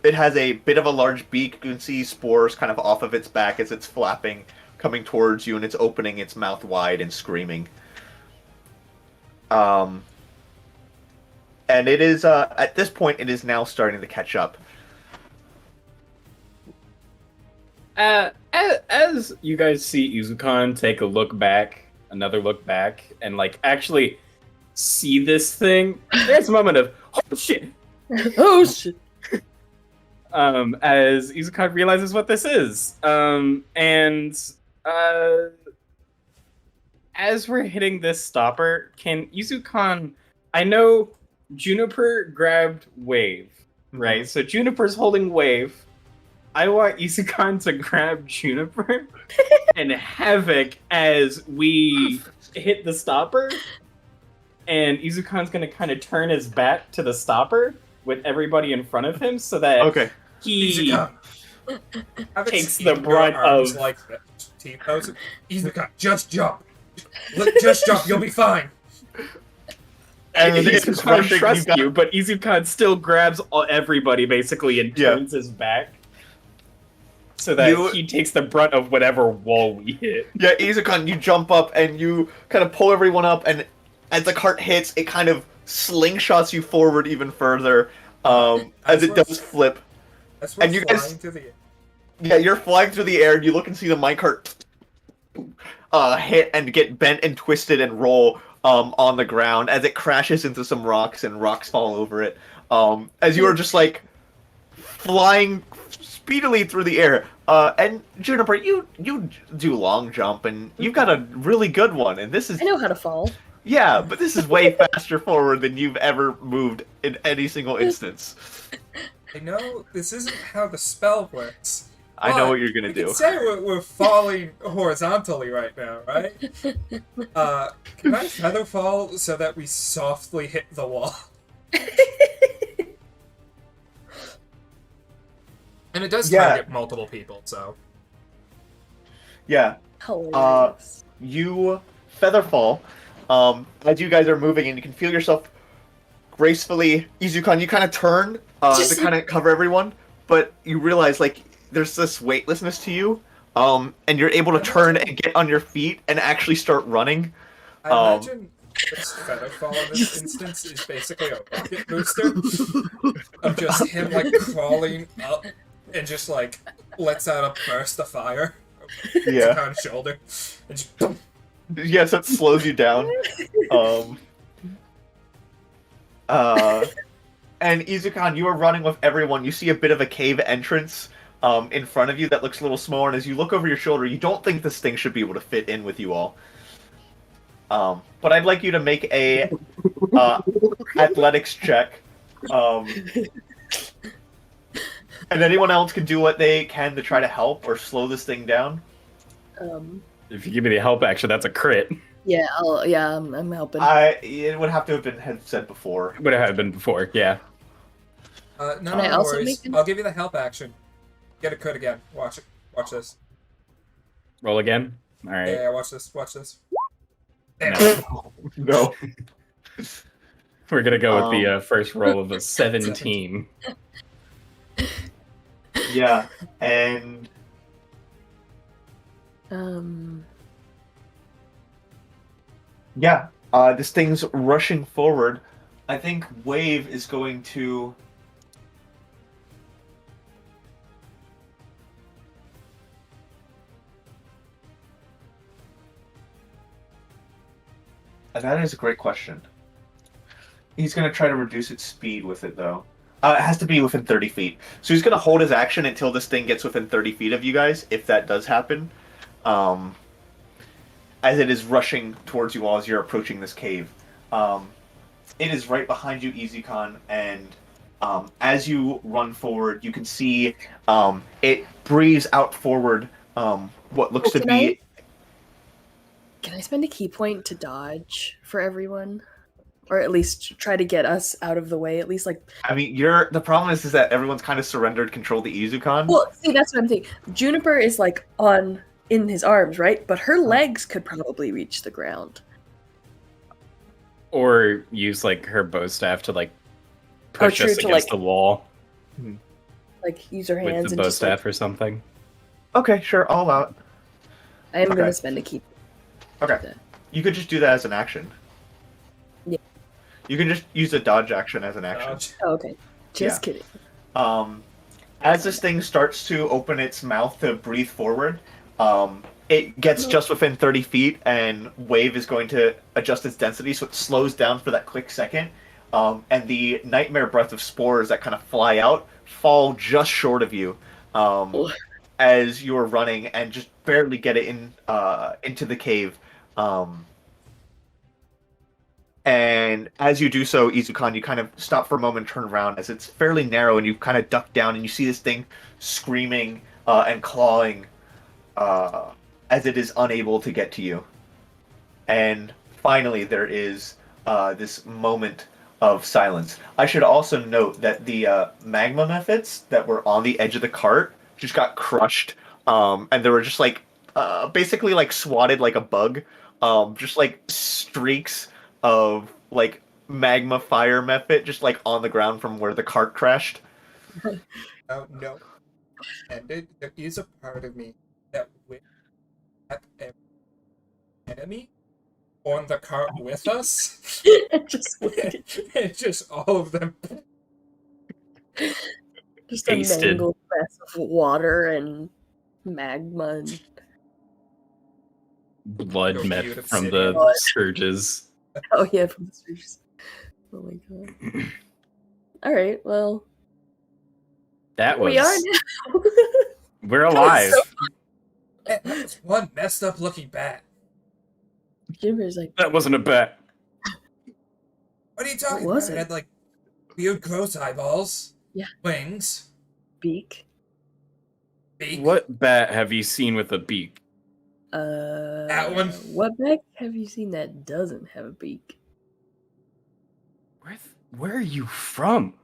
It has a bit of a large beak. You can see spores kind of off of its back as it's flapping, coming towards you, and it's opening its mouth wide and screaming. And it is, at this point, it is now starting to catch up. As you guys see Izukan take another look back, and like actually see this thing, there's a moment of oh shit. Oh shit! As Izukan realizes what this is, as we're hitting this stopper, can Izukan? I know Juniper grabbed Wave, right? So Juniper's holding Wave. I want Izukan to grab Juniper and Havoc as we hit the stopper. And Izukan's going to kind of turn his back to the stopper with everybody in front of him so that Okay. he Izukan. takes the brunt of... like this. T-pose. Izukan, just jump. Just jump, you'll be fine. And it's Izukan rushing, trusts got- you, but Izukan still grabs everybody basically and Yeah. turns his back so that You- he takes the brunt of whatever wall we hit. Yeah, Izukan, you jump up and you kind of pull everyone up, and as the cart hits, it kind of slingshots you forward even further, as it does flip. That's And what you flying guys- through the air. Yeah, you're flying through the air, and you look and see the minecart hit and get bent and twisted and roll on the ground as it crashes into some rocks, and rocks fall over it. As you are just like flying speedily through the air. And Juniper, you do long jump, and you've got a really good one. And this is I know how to fall. yeah, but this is way faster forward than you've ever moved in any single instance. I know this isn't how the spell works. I know what you're gonna We do. can say we're falling horizontally right now, right? Can I feather fall so that we softly hit the wall? And it does Yeah. target multiple people, so. Yeah, Hilarious. you feather fall. As you guys are moving, and you can feel yourself gracefully. Izukan, you kind of turn Just- to kind of cover everyone, but you realize like there's this weightlessness to you, and you're able to turn and get on your feet and actually start running. I imagine this feather fall in this instance is basically a rocket booster of just him like crawling up and just like lets out a burst of fire. Yeah. On his shoulder. And just, Yeah, so it slows you down. And Izukan, you are running with everyone. You see a bit of a cave entrance in front of you that looks a little smaller, and as you look over your shoulder, you don't think this thing should be able to fit in with you all. But I'd like you to make a athletics check. And anyone else can do what they can to try to help or slow this thing down. If you give me the help action, that's a crit. Yeah, I'm helping. It would have to have been said before. Would have been before, yeah. no, Can I no also worries. make an- I'll give you the help action. Get a crit again. Watch it. Watch this. Roll again. All right. Yeah, watch this. Watch this. No. No. We're gonna go with the first roll of a 17. Yeah, and yeah, this thing's rushing forward. I think Wave is going to. That is a great question. He's going to try to reduce its speed with it, though. It has to be within 30 feet. So he's going to hold his action until this thing gets within 30 feet of you guys, if that does happen. As it is rushing towards you all as you're approaching this cave. It is right behind you, Izukan, and as you run forward, you can see it breathes out forward what looks to be... Can I spend a key point to dodge for everyone? Or at least try to get us out of the way, at least like... I mean, the problem is that everyone's kind of surrendered control to Izukan. Well, see, that's what I'm thinking. Juniper is like in his arms, right? But her legs could probably reach the ground. Or use like her bow staff to like push true, us to, against like, the wall Like, use her with hands the and bow just staff like, or something. Okay, sure, I'll allow it. I am Okay. gonna spend a key. Okay. that. You could just do that as an action. Yeah. You can just use a dodge action as an action. Dodge. Oh, okay. Just kidding. As this thing starts to open its mouth to breathe forward, it gets just within 30 feet, and Wave is going to adjust its density, so it slows down for that quick second. And the nightmare breath of spores that kind of fly out fall just short of you as you're running and just barely get it into the cave. And as you do so, Izukan, you kind of stop for a moment, turn around as it's fairly narrow, and you kind of duck down, and you see this thing screaming and clawing as it is unable to get to you. And finally, there is this moment of silence. I should also note that the magma methods that were on the edge of the cart just got crushed, and they were just like basically like swatted like a bug, just like streaks of like magma fire method just like on the ground from where the cart crashed. Oh no. And there is a part of me that with that enemy on the cart with us. Just waited. It's just all of them. Just Tasted. a mangled mess of water and magma and Blood Go met cute from obsidian. the surges. oh yeah, from the streets. Oh my god. All right, well, That was. we are now. We're alive. so- And that was one messed up looking bat. Jimmer's like, That wasn't a bet. What are you talking What was about? It it? had like weird gross eyeballs. Yeah. Wings. beak. Beak. What bat have you seen with a beak? That one. What bag have you seen that doesn't have a beak? Where are you from?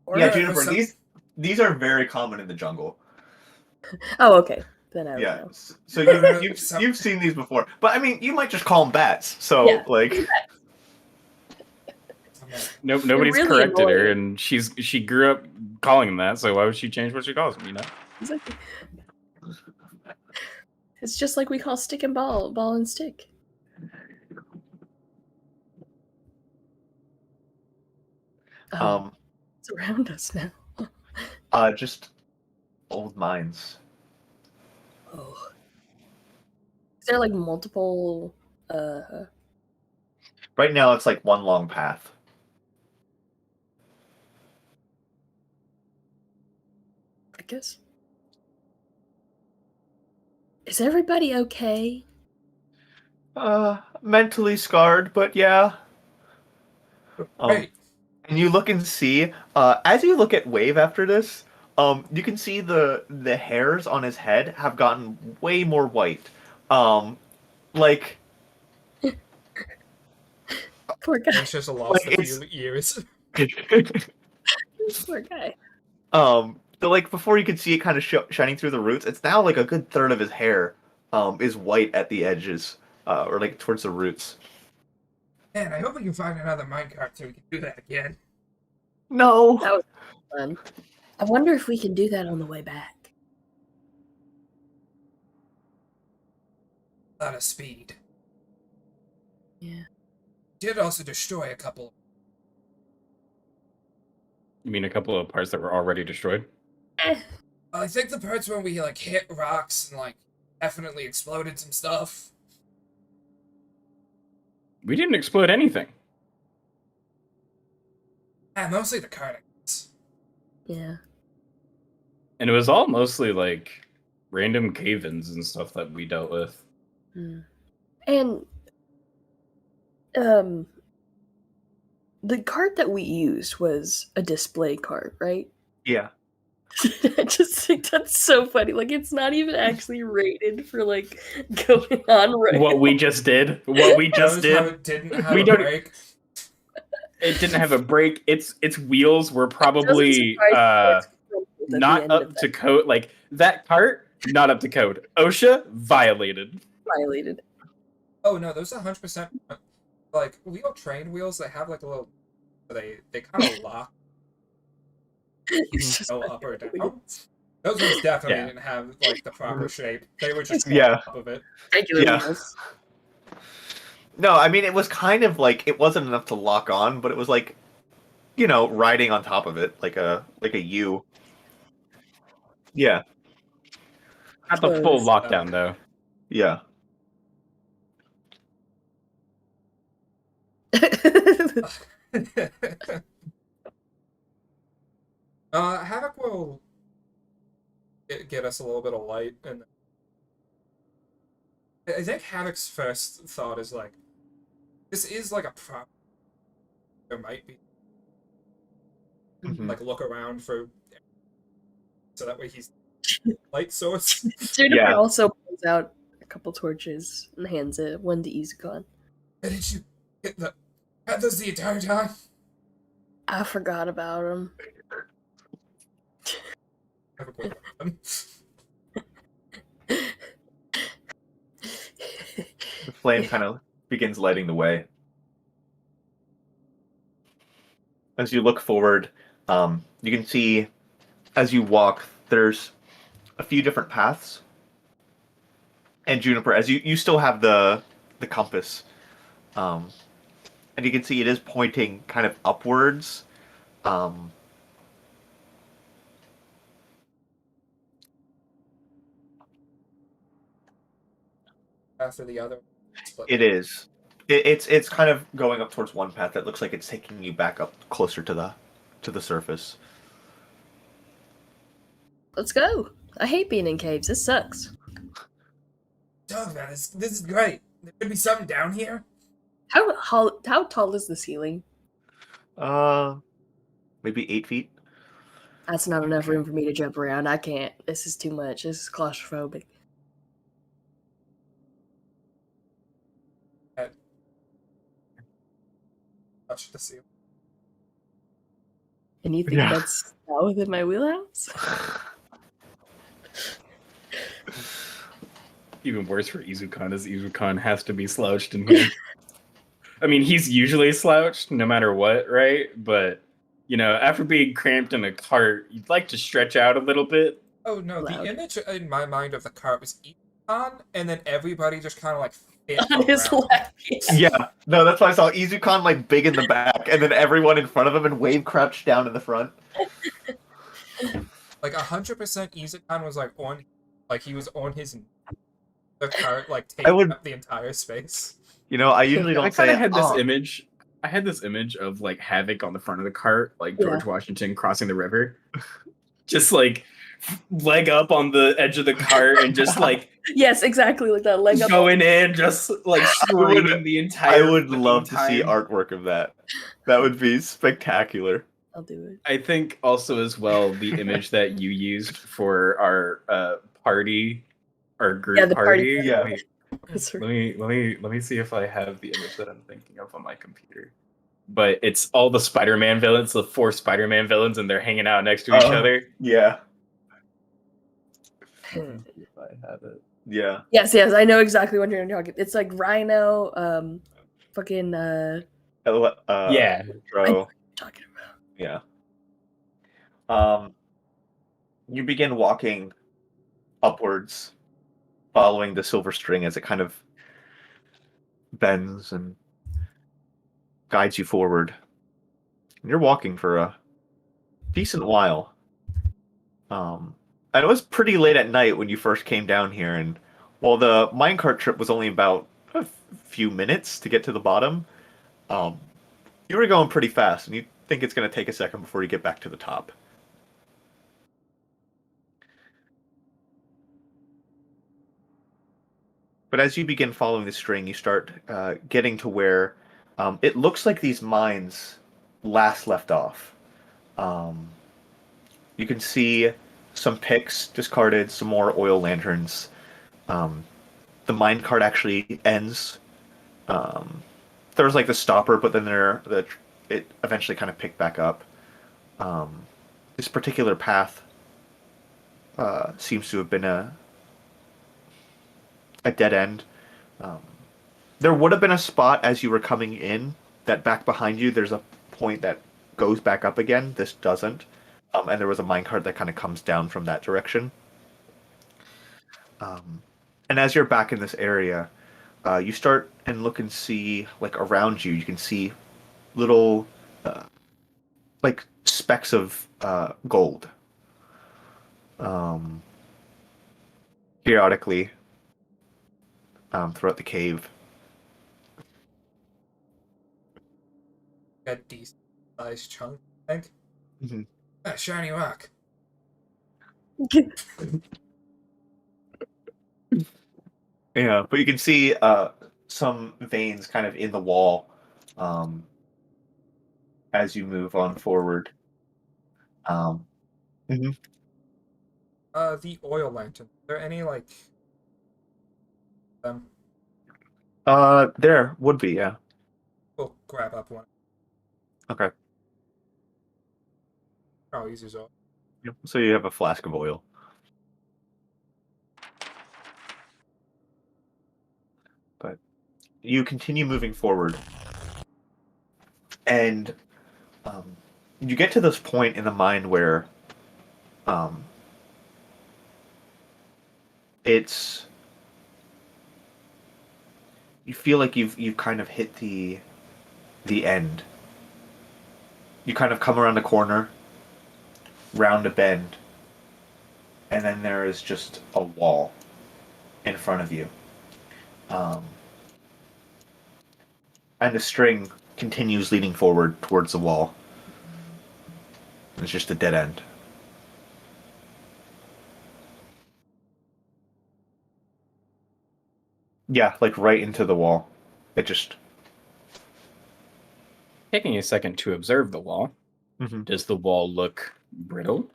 Or Yeah, there Juniper, was some- these are very common in the jungle. Oh, okay. Then I would Yeah, know. so Or you've some- you've seen these before, but I mean, you might just call them bats. So Yeah. like, No, nobody's really corrected her, annoying. and she grew up calling them that. So why would she change what she calls them? You know. Exactly. It's just like we call stick and ball and stick. It's around us now. just old mines. Oh. Is there like multiple Right now, it's like one long path. I guess. Is everybody okay? Mentally scarred, but yeah. Right. And you look and see, as you look at Wave after this, you can see the hairs on his head have gotten way more white. Like, Poor guy. It's just lost Like, a few years. Poor guy. so like before you could see it kind of shining through the roots, it's now like a good third of his hair, is white at the edges, or like towards the roots. Man, I hope we can find another minecart so we can do that again. No. That was fun. I wonder if we can do that on the way back. A lot of speed. Yeah. Did also destroy a couple. You mean a couple of parts that were already destroyed? I think the parts when we like hit rocks and like definitely exploded some stuff. We didn't explode anything. Yeah, mostly the cart. I guess. Yeah. And it was all mostly like random cave-ins and stuff that we dealt with. Hmm. And the cart that we used was a display cart, right? Yeah. I just think that's so funny. Like, it's not even actually rated for like going on rails. What we just did. What we just Those how did. it didn't have We a don't- break. It didn't have a brake. Its wheels were probably Doesn't surprise me it's crumpled at the not end up of to that. code. Like that cart, not up to code. OSHA violated. Violated. Oh no, those are 100% like wheel train wheels. They have like a little. They kind of lock. It's just Go up or down. Those ones definitely Yeah. didn't have like the proper shape. They were just Yeah. on top of it. regular Yeah. wheels. No, I mean it was kind of like it wasn't enough to lock on, but it was like, riding on top of it like a U. Yeah, Not the full Close. lockdown though. yeah. Havoc will get us a little bit of light, and I think Havoc's first thought is like, this is like a prop. There might be Mhm. like look around for, so that way he's light source. Juniper Yeah. also pulls out a couple torches and hands it one to Izukon. Didn't you had those the entire time? I forgot about him. Havoc will them. The flame kind of begins lighting the way. As you look forward, you can see as you walk, there's a few different paths. And Juniper, as you still have the compass, and you can see it is pointing kind of upwards. After the other. Split. It is. It's kind of going up towards one path that looks like it's taking you back up closer to the surface. Let's go. I hate being in caves. This sucks. Oh man, this is great. There could be something down here. How tall is the ceiling? Maybe 8 feet. That's not enough room for me to jump around. I can't. This is too much. This is claustrophobic. Touch the ceiling. And you think Yeah. that's not within my wheelhouse? Even worse for Izukon is Izukon has to be slouched in here. I mean, he's usually slouched no matter what, right? But after being cramped in a cart, you'd like to stretch out a little bit. Oh no, Loud. the image in my mind of the cart was Econ, and then everybody just kind of like fit On his around. left. Yeah, no, that's why I saw Izukon like big in the back, and then everyone in front of him and Wave crouched down in the front. Like 100% Econ was like he was on his the cart like taking would- up the entire space. I usually I don't kind say of had this "Oh." image. I had this image of like Havoc on the front of the cart, like George Washington crossing the river, just like leg up on the edge of the cart and just like Yes, exactly like that. Leg up. going in, just like screaming the entire. I would fucking love to see time. artwork of that. That would be spectacular. I'll do it. I think also as well the image that you used for our party, our group Yeah, the party. Yeah. Wait, let me see if I have the image that I'm thinking of on my computer. But it's all the Spider-Man villains, the 4 Spider-Man villains, and they're hanging out next to each other. Yeah, If I have it. yeah. Yes, I know exactly what you're talking. It's like Rhino, fucking Yeah. talking about. Yeah. You begin walking upwards, following the silver string as it kind of bends and guides you forward. And you're walking for a decent while. And it was pretty late at night when you first came down here, and while the minecart trip was only about a few minutes to get to the bottom, you were going pretty fast, and you think it's going to take a second before you get back to the top. But as you begin following the string, you start getting to where it looks like these mines last left off. You can see some picks discarded, some more oil lanterns. The mine cart actually ends. There's like the stopper, but then it eventually kind of picked back up. This particular path seems to have been a dead end. There would have been a spot as you were coming in that back behind you. There's a point that goes back up again. This doesn't. And there was a minecart that kind of comes down from that direction. Um, and as you're back in this area, you start and look and see like around you. You can see little like specks of gold periodically throughout the cave. A decent sized chunk, I think. Mm-hmm. A shiny rock. Yeah, but you can see some veins kind of in the wall um, as you move on forward. Um, mhm. The oil lantern. Are there any like them? There would be, yeah. We'll grab up one. Okay. Oh, use his oil. Yep. So you have a flask of oil. But you continue moving forward, and you get to this point in the mine where um, it's you feel like you've kind of hit the end. You kind of come around the corner, round a bend, and then there is just a wall in front of you. And the string continues leading forward towards the wall. It's just a dead end. Yeah, like right into the wall. It just. Taking a second to observe the wall, Mhm. does the wall look brittle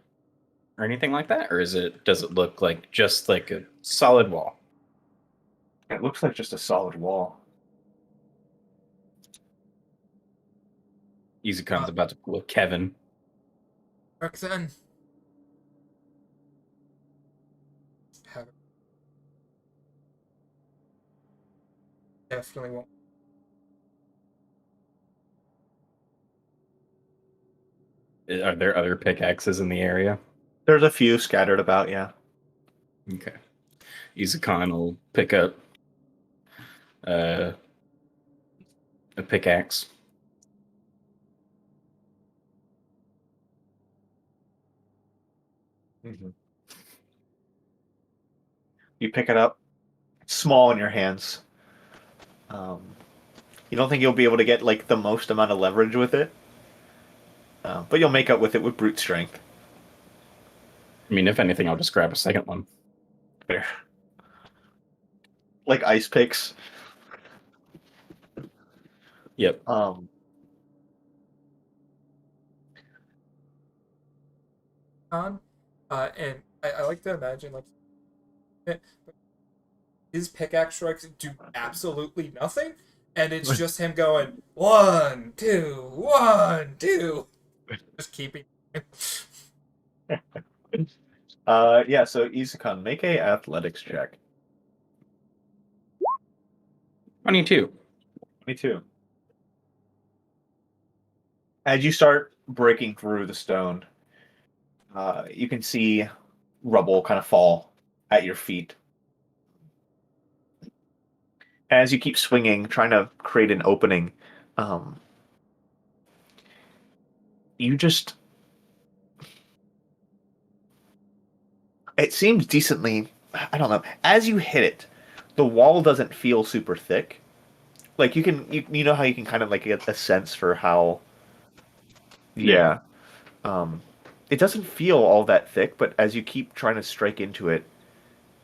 or anything like that? Or does it look like just like a solid wall? It looks like just a solid wall. Izukan's about to pull a Kevin. Back then. Have it. Definitely won't. Are there other pickaxes in the area? There's a few scattered about, yeah. Okay. Izukan will pick up a pickaxe. Mm-hmm. You pick it up. It's small in your hands. You don't think you'll be able to get like the most amount of leverage with it, but you'll make up with it with brute strength. I mean, if anything, I'll just grab a second one. Fair. Like ice picks. Yep. On. And I like to imagine like his pickaxe strikes do absolutely nothing, and it's just him going 1, 2, 1, 2, just keeping. Yeah. So Izukan, make a athletics check. 22. Me too. As you start breaking through the stone, you can see rubble kind of fall at your feet. As you keep swinging, trying to create an opening, you just. It seems decently. I don't know. As you hit it, the wall doesn't feel super thick. Like you know how you can kind of like get a sense for how. Yeah. It doesn't feel all that thick, but as you keep trying to strike into it,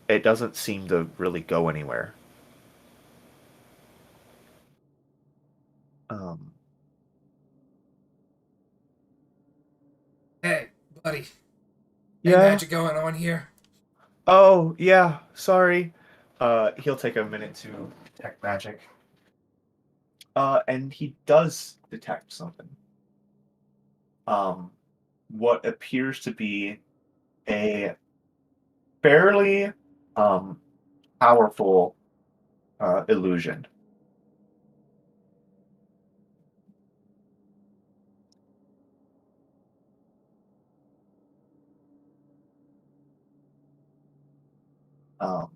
it doesn't seem to really go anywhere. Hey, buddy. Any Yeah. magic going on here? Oh, yeah. Sorry. He'll take a minute to detect magic. And he does detect something. What appears to be a fairly powerful illusion. Um,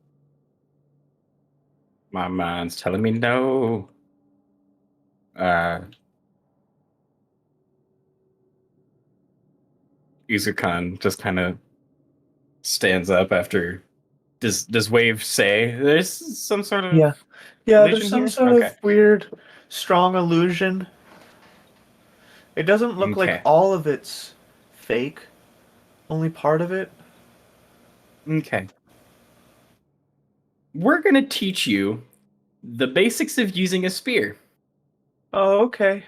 My mind's telling me no. Izukan just kind of stands up after. Does Wave say there's some sort of yeah, yeah. There's illusion some here? sort Okay. of weird, strong illusion. It doesn't look like Okay. all of it's fake. Only part of it. Okay. We're gonna teach you the basics of using a spear. Oh, okay.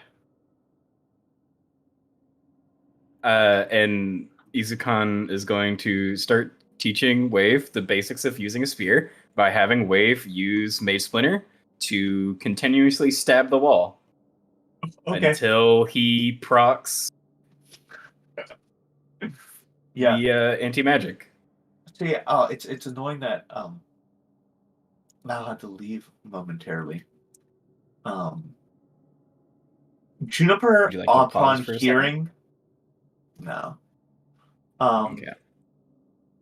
And Izukan is going to start teaching Wave the basics of using a spear by having Wave use Mage Splinter to continuously stab the wall Okay. until he procs Yeah. the anti-magic. So yeah, it's annoying that Mal had to leave momentarily. Um, Juniper, Would you like to pause upon for a second? hearing, no. Okay.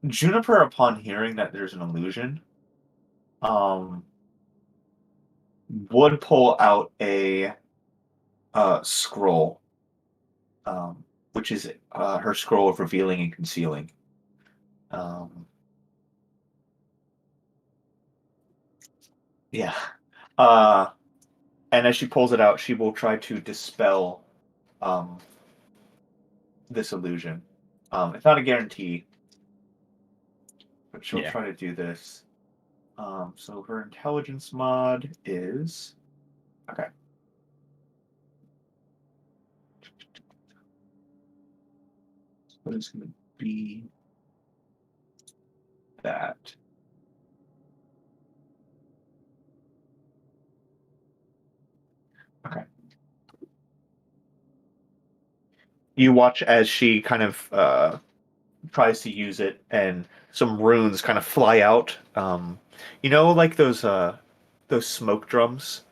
Juniper, upon hearing that there's an illusion, um, would pull out a scroll, which is her scroll of revealing and concealing. Um, yeah. Uh, and as she pulls it out, she will try to dispel um, this illusion. It's not a guarantee, but she'll Yeah. try to do this. So her intelligence mod is okay. So it's going to be that. Okay. You watch as she kind of tries to use it, and some runes kind of fly out. Like those smoke drums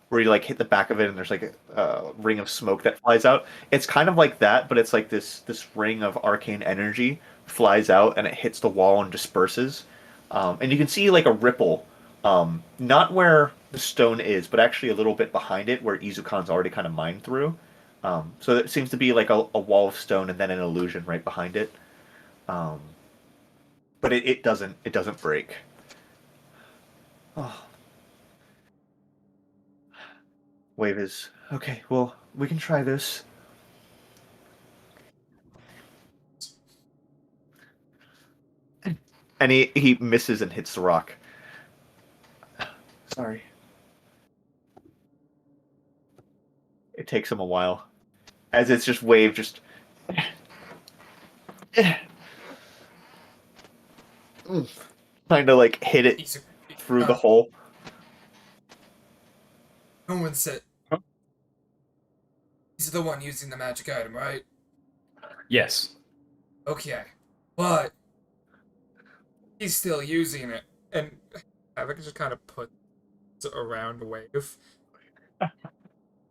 where you like hit the back of it, and there's like a ring of smoke that flies out. It's kind of like that, but it's like this ring of arcane energy flies out, and it hits the wall and disperses. And you can see like a ripple, not where the stone is, but actually a little bit behind it, where Izukan's already kind of mined through. So it seems to be like a wall of stone and then an illusion right behind it. Um, but it doesn't break. Oh. Wave is okay. Well, we can try this. And he misses and hits the rock. Sorry. It takes him a while, as it's just Wave just trying to like hit it Izu- through the hole. No one said. Huh? He's the one using the magic item, right? Yes. Okay. But he's still using it. And Havoc just kind of puts it around Wave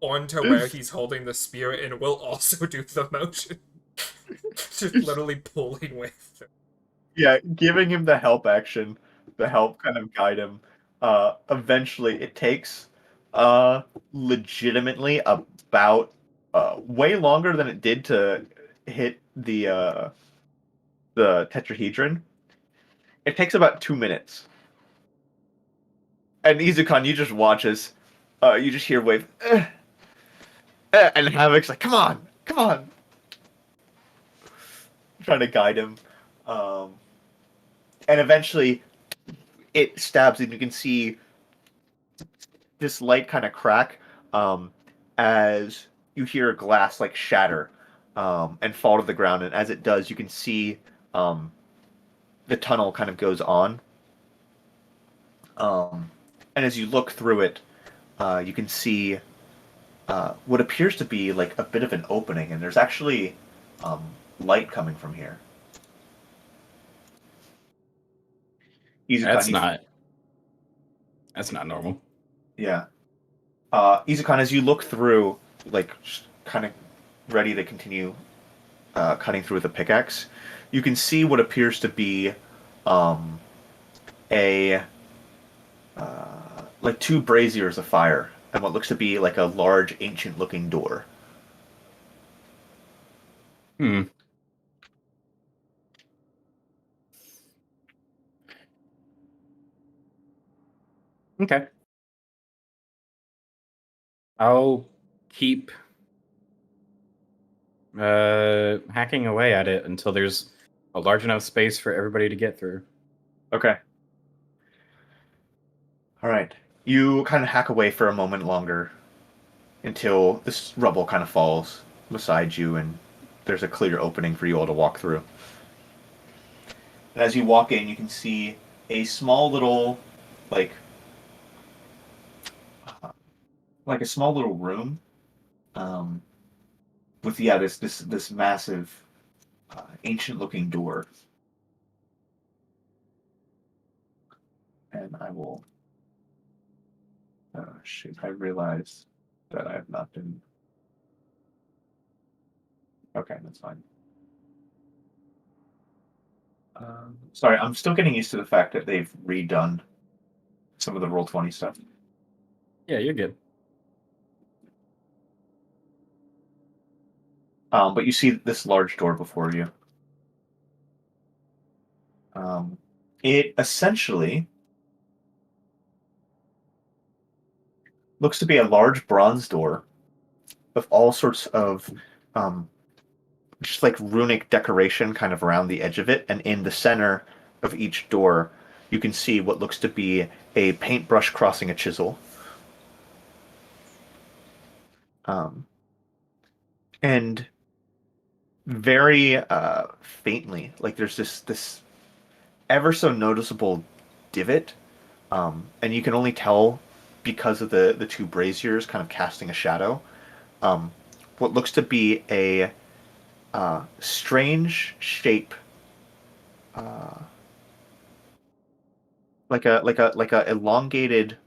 onto where he's holding the spear and will also do the motion. Just literally pulling Wave through. Yeah, giving him the help action, the help kind of guide him. Eventually, it takes legitimately about way longer than it did to hit the tetrahedron. It takes about 2 minutes. And Izukan, you just watch as you just hear Wave, and Havoc's like, come on, trying to guide him. And eventually, it stabs him. You can see this light kind of crack as you hear a glass like shatter and fall to the ground. And as it does, you can see the tunnel kind of goes on. And as you look through it, you can see what appears to be like a bit of an opening, and there's actually light coming from here. Izukan, That's not normal. yeah. Izukan, as you look through, like, kind of ready to continue cutting through with the pickaxe, you can see what appears to be a like two braziers of fire and what looks to be like a large ancient looking door. Hmm. Okay. I'll keep hacking away at it until there's a large enough space for everybody to get through. Okay. All right. You kind of hack away for a moment longer until this rubble kind of falls beside you and there's a clear opening for you all to walk through. And as you walk in, you can see a small little, like, like a small little room, um, with this massive, ancient-looking door. And I will. Oh shoot! I realized that I have not been. Okay, that's fine. Sorry, I'm still getting used to the fact that they've redone some of the Roll20 stuff. Yeah, you're good. But you see this large door before you. Um, it essentially looks to be a large bronze door with all sorts of um, just like runic decoration kind of around the edge of it. And in the center of each door, you can see what looks to be a paintbrush crossing a chisel. Um, and very faintly, like there's this ever so noticeable divot, and you can only tell because of the two braziers kind of casting a shadow. Um, what looks to be a strange shape, uh, like a elongated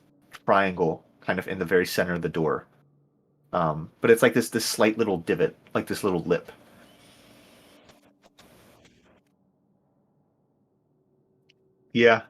triangle, kind of in the very center of the door. But it's like this slight little divot, like this little lip. Yeah.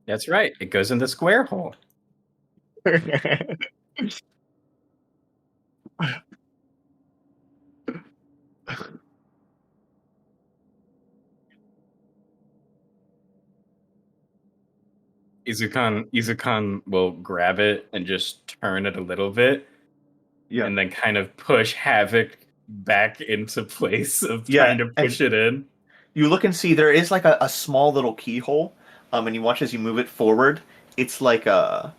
That's right. It goes in the square hole. Izukan will grab it and just turn it a little bit Yeah. and then kind of push Havoc back into place of Yeah, trying to and push it in. you look and see there is like a small little keyhole, and you watch as you move it forward. It's like the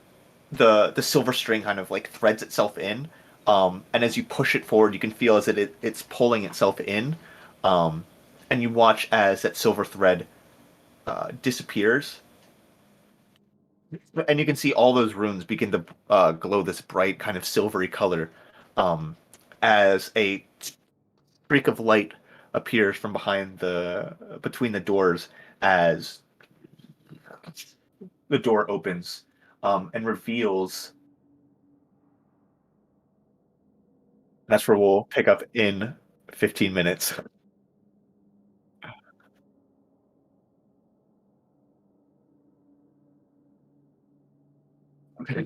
silver string kind of like threads itself in, and as you push it forward, you can feel as it's pulling itself in, um, and you watch as that silver thread disappears, and you can see all those runes begin to glow this bright kind of silvery color, um, as a streak of light appears from behind the between the doors as the door opens, and reveals. That's where we'll pick up in 15 minutes. Okay.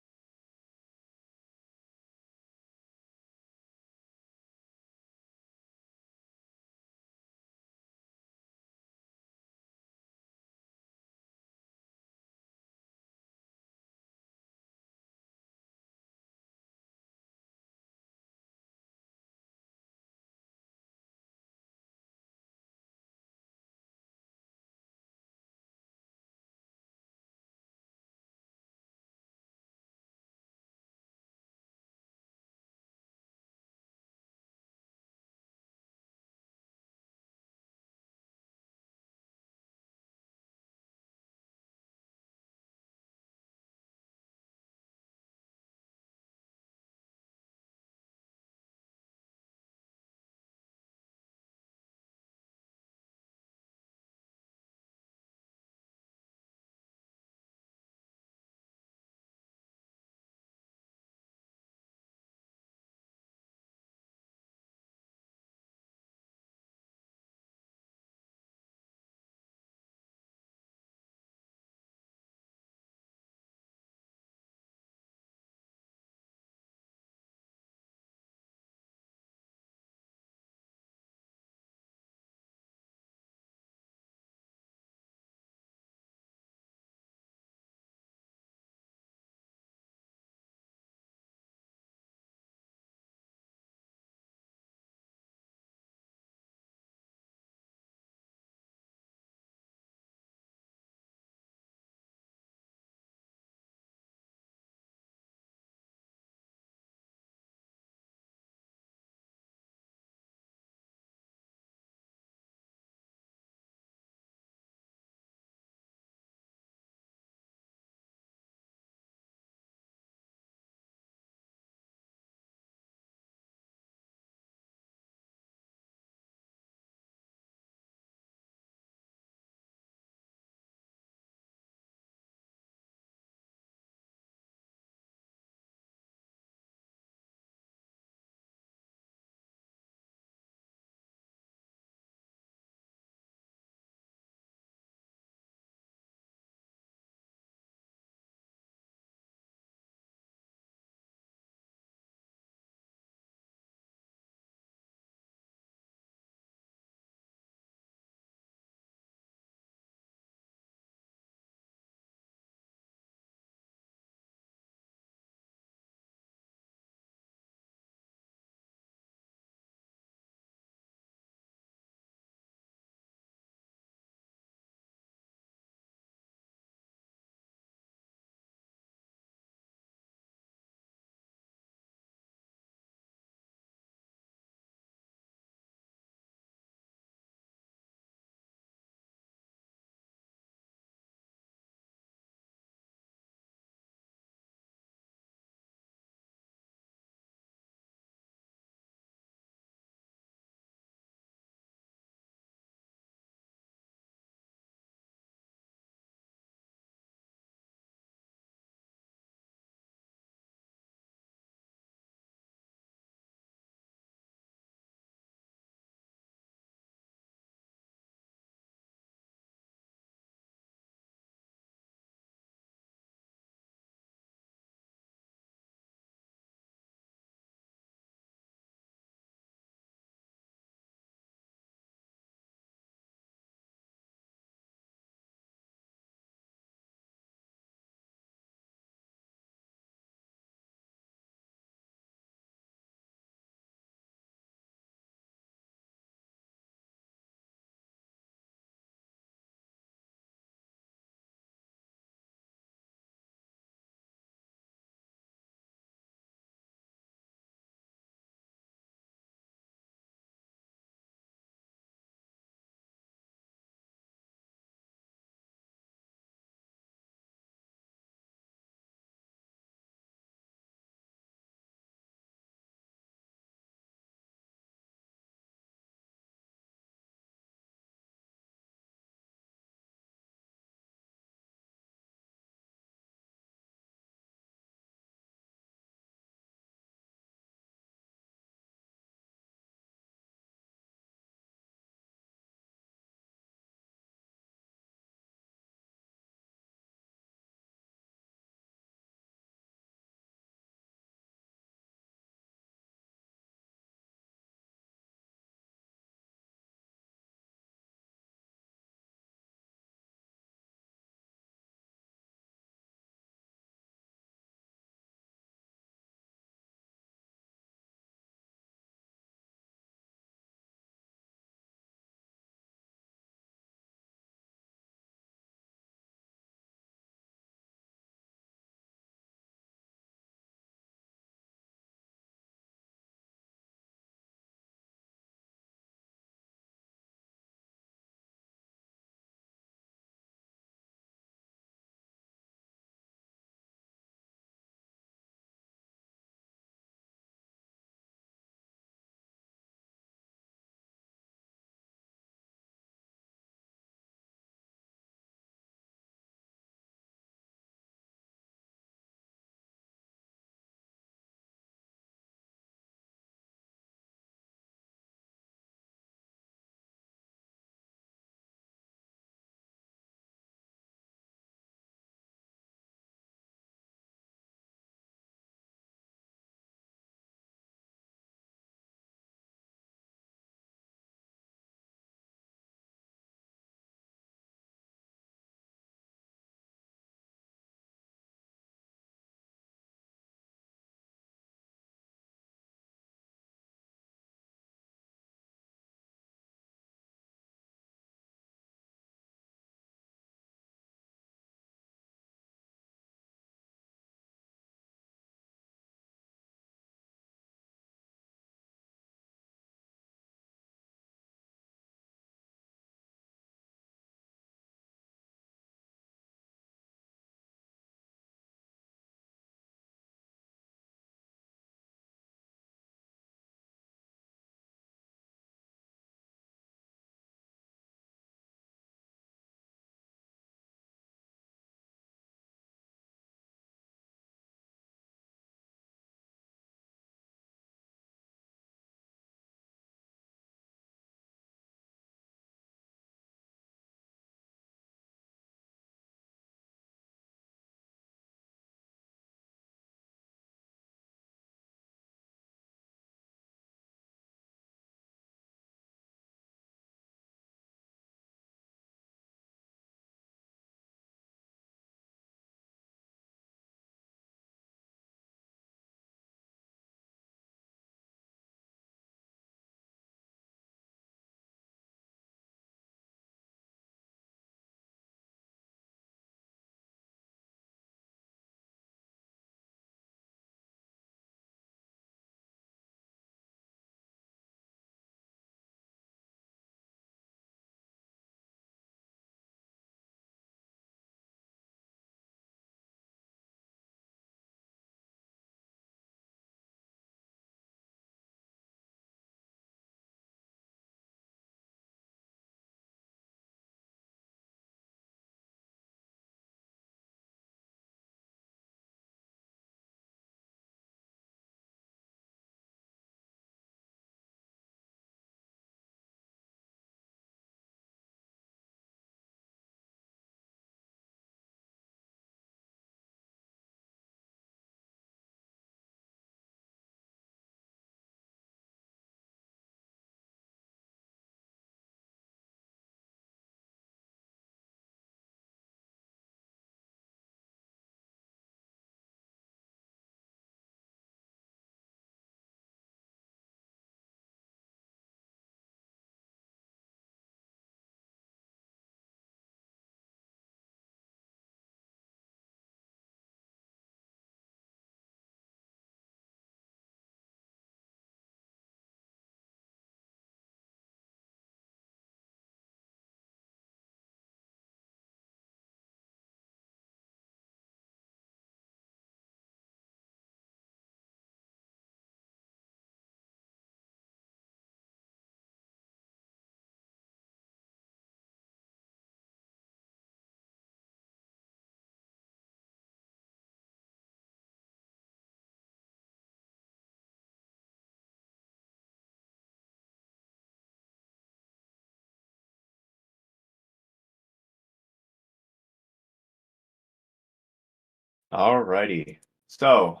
Alrighty. So,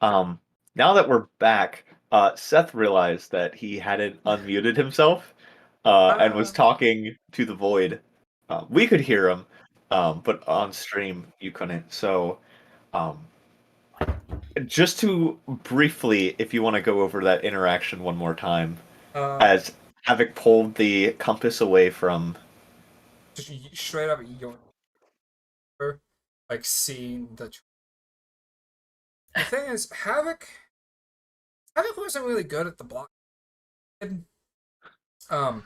um, now that we're back, Seth realized that he hadn't unmuted himself, and was Ah. talking to the void. We could hear him, but on stream you couldn't. So, um, just to briefly, if you want to go over that interaction one more time, Uh, as Havoc pulled the compass away from. just straight up your like seeing the thing is Havoc wasn't really good at the block. So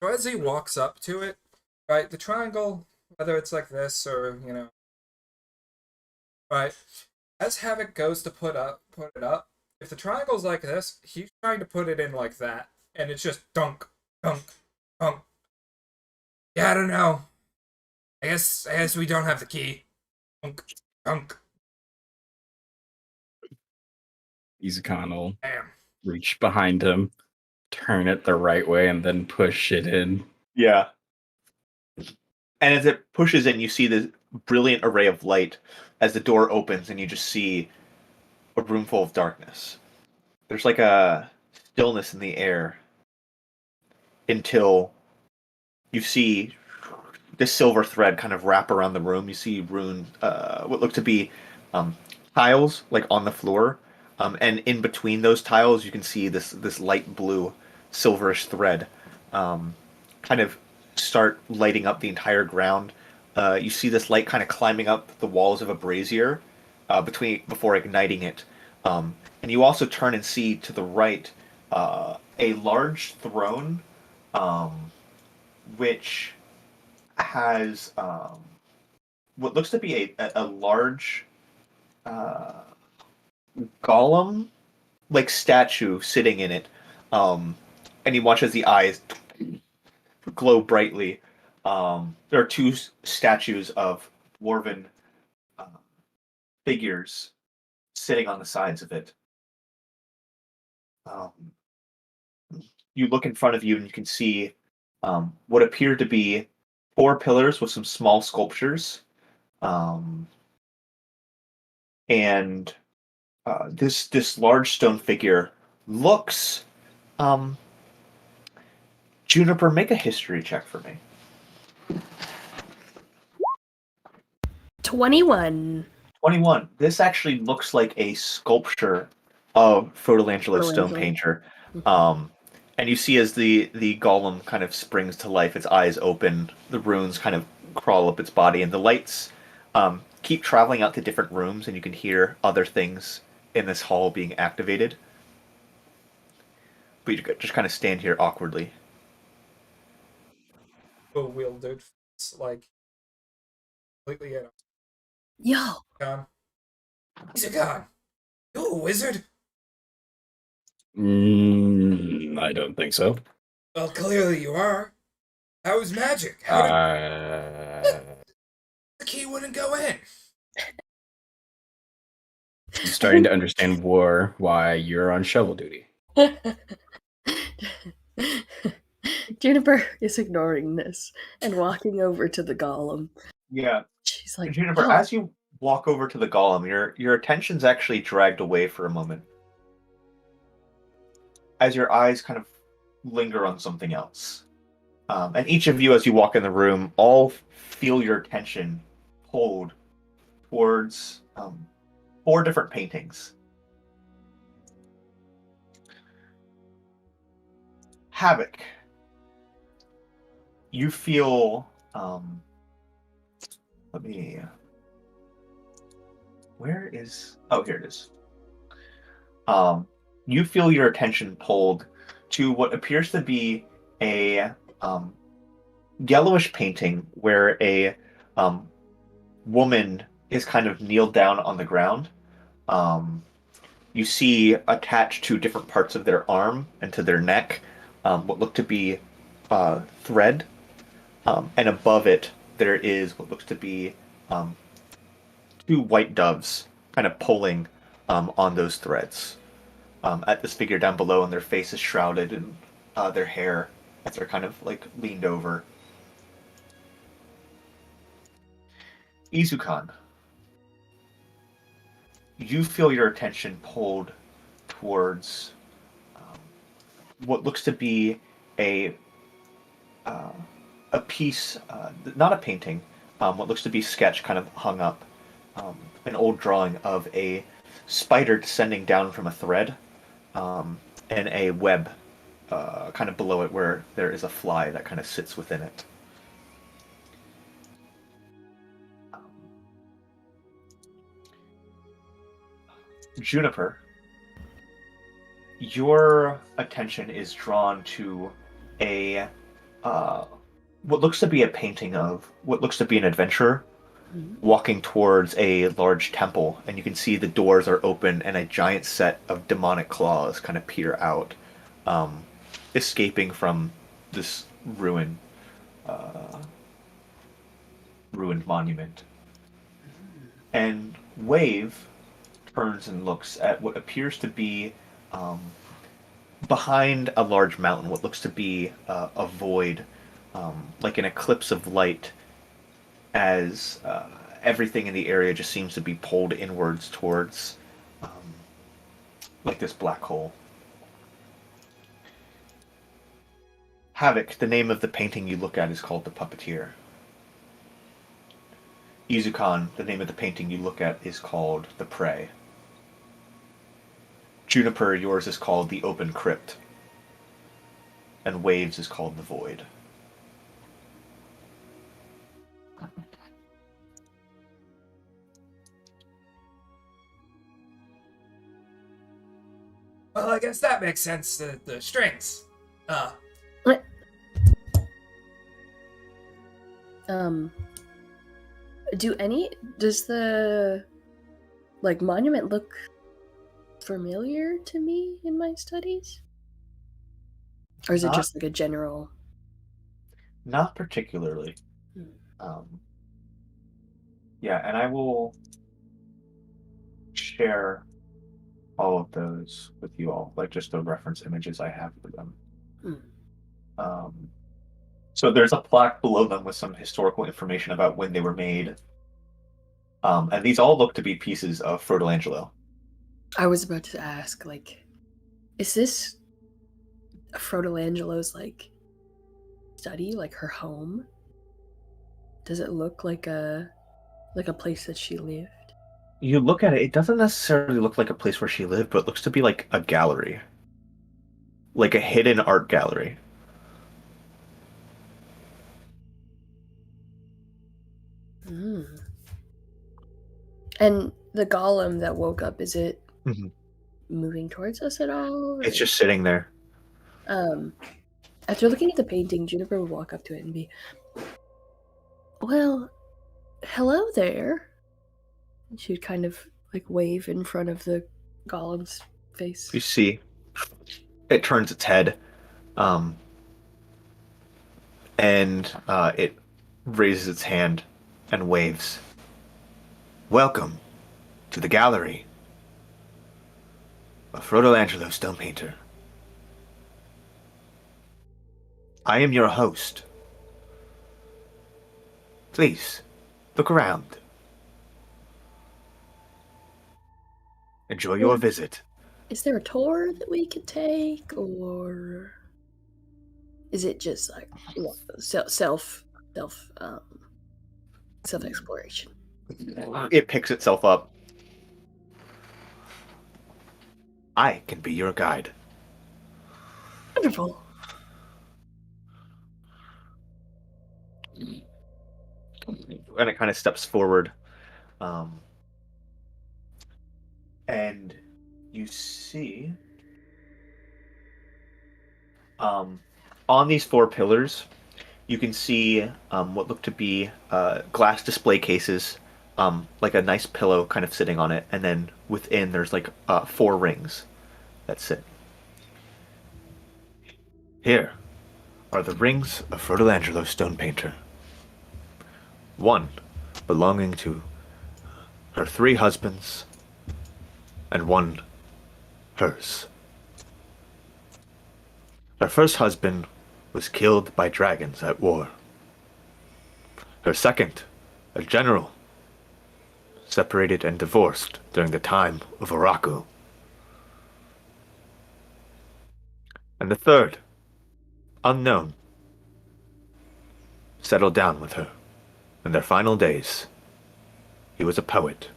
as he walks up to it, right, the triangle, whether it's like this or right, as Havoc goes to put it up, if the triangle's like this, he's trying to put it in like that, and it's just dunk, dunk, dunk. Yeah, I don't know. I guess we don't have the key. Dunk, dunk. Izukon will Damn. reach behind him, turn it the right way, and then push it in. Yeah. And as it pushes in, you see this brilliant array of light as the door opens, and you just see a room full of darkness. There's like a stillness in the air until you see this silver thread kind of wrap around the room. You see what look to be tiles like on the floor, and in between those tiles, you can see this light blue, silverish thread, kind of start lighting up the entire ground. You see this light kind of climbing up the walls of a brazier, before igniting it. And you also turn and see to the right a large throne, which has what looks to be a large uh, golem like statue sitting in it, and you watch as the eyes glow brightly. There are two statues of dwarven uh, figures sitting on the sides of it. Um, you look in front of you and you can see what appear to be four pillars with some small sculptures. Um, and this large stone figure looks. Um, Juniper, make a history check for me. 21. 21. This actually looks like a sculpture of Frodolangelo's stone Michelangelo. painter. And you see as the golem kind of springs to life, its eyes open, the runes kind of crawl up its body, and the lights keep traveling out to different rooms, and you can hear other things in this hall being activated. But you just kind of stand here awkwardly. Bewildered, like completely at Yo, a He's a god. You a wizard? I don't think so. Well, clearly you are. How is magic? How did the key wouldn't go in? I'm starting to understand why you're on shovel duty. Juniper is ignoring this and walking over to the golem. Yeah. She's like, Juniper, "Yo." as you walk over to the golem, your attention's actually dragged away for a moment. As your eyes kind of linger on something else. And each of you, as you walk in the room, all feel your attention pulled towards four different paintings. Havoc, you feel. Let me. Where is. Oh, here it is. You feel your attention pulled to what appears to be a yellowish painting where a woman is kind of kneeled down on the ground. You see attached to different parts of their arm and to their neck what look to be thread, and above it there is what looks to be two white doves kind of pulling on those threads. At this figure down below, and their face is shrouded in their hair as they're kind of like leaned over. Izukan, you feel your attention pulled towards what looks to be a a piece, not a painting, what looks to be sketch kind of hung up, an old drawing of a spider descending down from a thread, and a web kind of below it where there is a fly that kind of sits within it. Juniper, your attention is drawn to a what looks to be a painting of what looks to be an adventurer walking towards a large temple, and you can see the doors are open and a giant set of demonic claws kind of peer out, escaping from this ruined monument. And Wave turns and looks at what appears to be behind a large mountain, what looks to be a void, like an eclipse of light, as everything in the area just seems to be pulled inwards towards like this black hole. Havoc, the name of the painting you look at is called The Puppeteer. Izukan, the name of the painting you look at is called The Prey. Juniper, yours is called The Open Crypt. And Waves is called The Void. Well, I guess that makes sense. The strings. What? Does the monument look familiar to me in my studies? Or is it just like a general? Not particularly. Yeah, and I will share all of those with you all, like just the reference images I have for them. So there's a plaque below them with some historical information about when they were made. And these all look to be pieces of Frotolangelo. I was about to ask, is this Frotolangelo's study, her home? Does it look like a place that she lived? You look at it, it doesn't necessarily look like a place where she lived, but it looks to be like a gallery. Like a hidden art gallery. And the golem that woke up, is it Mhm. moving towards us at all? It's just sitting there. After looking at the painting, Juniper would walk up to it and be, well, hello there. And she would kind of wave in front of the golem's face. You see, it turns its head, and it raises its hand and waves. Welcome to the gallery of Frotolangelo Stone Painter. I am your host. Please, look around. Enjoy your visit. Is there a tour that we could take, or is it just self-exploration? It picks itself up. I can be your guide. Wonderful. And it kind of steps forward. And you see on these 4 pillars, you can see what look to be glass display cases, like a nice pillow kind of sitting on it, and then within there's 4 rings that sit. Here are the rings of Frotolangelo Stone Painter. One belonging to her 3 husbands, and one hers. Her first husband was killed by dragons at war. Her second, a general, separated and divorced during the time of Araku. And the third, unknown, settled down with her. In their final days, he was a poet.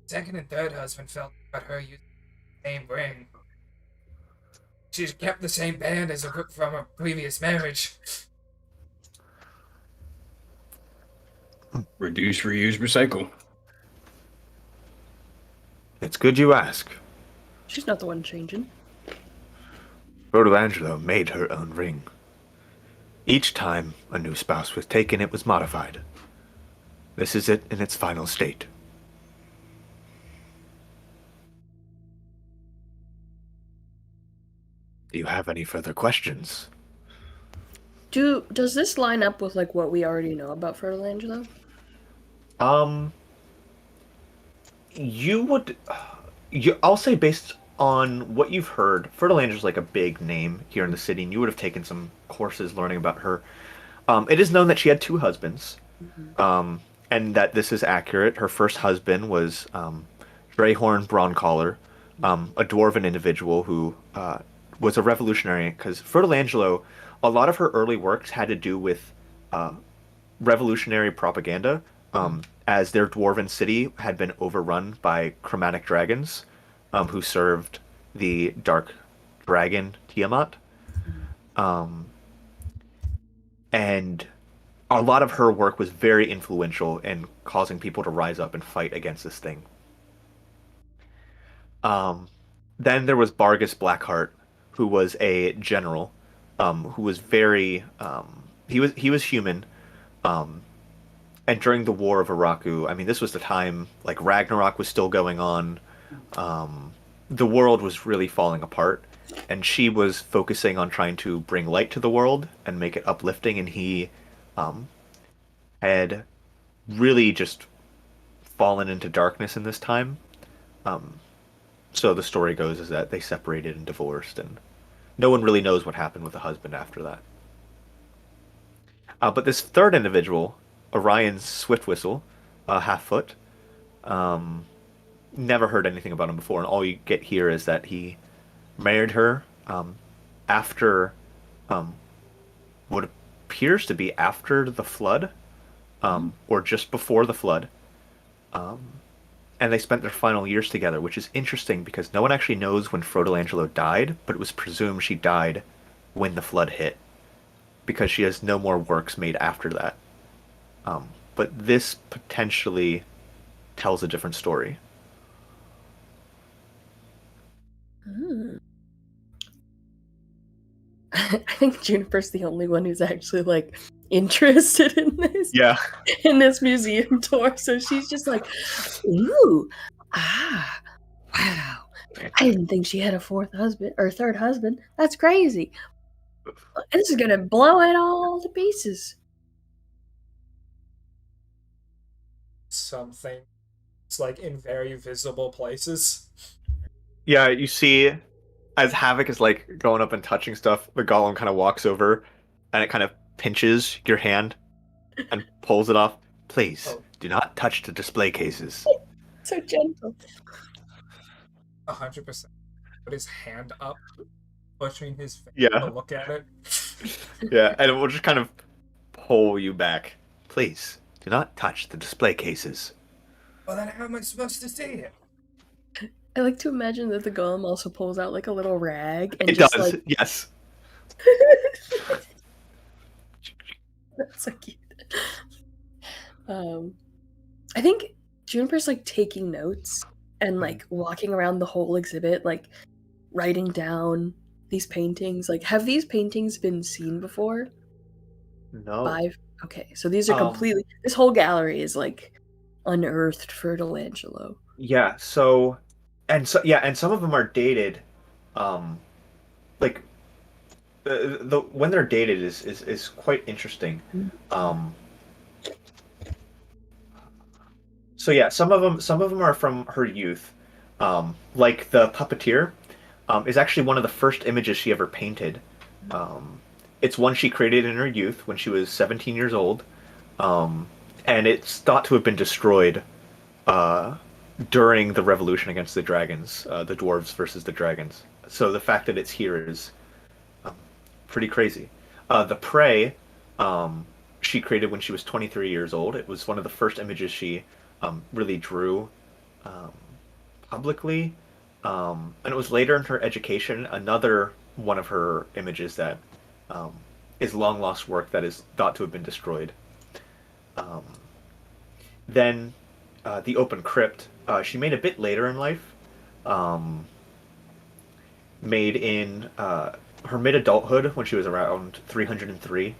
Second and third husband felt about her using the same ring. She's kept the same band as from a previous marriage. Reduce, reuse, recycle. It's good you ask. She's not the one changing. Angelo made her own ring. Each time a new spouse was taken, it was modified. This is it in its final state. Do you have any further questions? Does this line up with like what we already know about Fertile Angelo? You would, I'll say based on what you've heard, Fertile Angel's like a big name here in the city, and you would have taken some courses learning about her. It is known that she had two husbands, and that this is accurate. Her first husband was Drehorn Brauncaller, a dwarven individual who was a revolutionary, because Fertile Angelo, a lot of her early works had to do with revolutionary propaganda, as their dwarven city had been overrun by chromatic dragons, who served the dark dragon Tiamat. And a lot of her work was very influential in causing people to rise up and fight against this thing. Then there was Bargus Blackheart, who was a general, who was very he was human, and during the War of Araku, I mean, this was the time like Ragnarok was still going on. The world was really falling apart, and she was focusing on trying to bring light to the world and make it uplifting, and he had really just fallen into darkness in this time. So the story goes is that they separated and divorced, and no one really knows what happened with the husband after that. But this third individual, Orion's Swiftwhistle, Halffoot, never heard anything about him before, and all you get here is that he married her after what appears to be after the flood, or just before the flood. And they spent their final years together, which is interesting because no one actually knows when Fertile Angelo died, but it was presumed she died when the flood hit, because she has no more works made after that. But this potentially tells a different story. I think Juniper's the only one who's actually like interested in this. Yeah. In this museum tour, so she's just like, ooh, wow, I didn't think she had a fourth husband or third husband. That's crazy. This is gonna blow it all to pieces. Something. It's like in very visible places. Yeah, you see, as Havoc is like going up and touching stuff, the golem kind of walks over, and it kind of pinches your hand and pulls it off. Please, do not touch the display cases. So gentle. 100%. Put his hand up, pushing his face Yeah. to look at it. Yeah, and it will just kind of pull you back. Please, do not touch the display cases. Well, then how am I supposed to see it? I like to imagine that the golem also pulls out like a little rag and It just does, like yes. that's so cute. I think Juniper's like taking notes and like walking around the whole exhibit, like writing down these paintings. Like, have these paintings been seen before? No. Okay, so these are completely. This whole gallery is like unearthed Fertile Angelo. Yeah, and some of them are dated, like the when they're dated is quite interesting. So yeah, some of them are from her youth, like the puppeteer. is actually one of the first images she ever painted. It's one she created in her youth when she was 17 years old, um, and it's thought to have been destroyed uh, during the revolution against the dragons, the dwarves versus the dragons. So the fact that it's here is pretty crazy. The prey she created when she was 23 years old. It was one of the first images she really drew um, publicly. And it was later in her education, another one of her images that um, is long lost work that is thought to have been destroyed. Um, then the open crypt she made a bit later in life, um, made in her mid adulthood when she was around 303.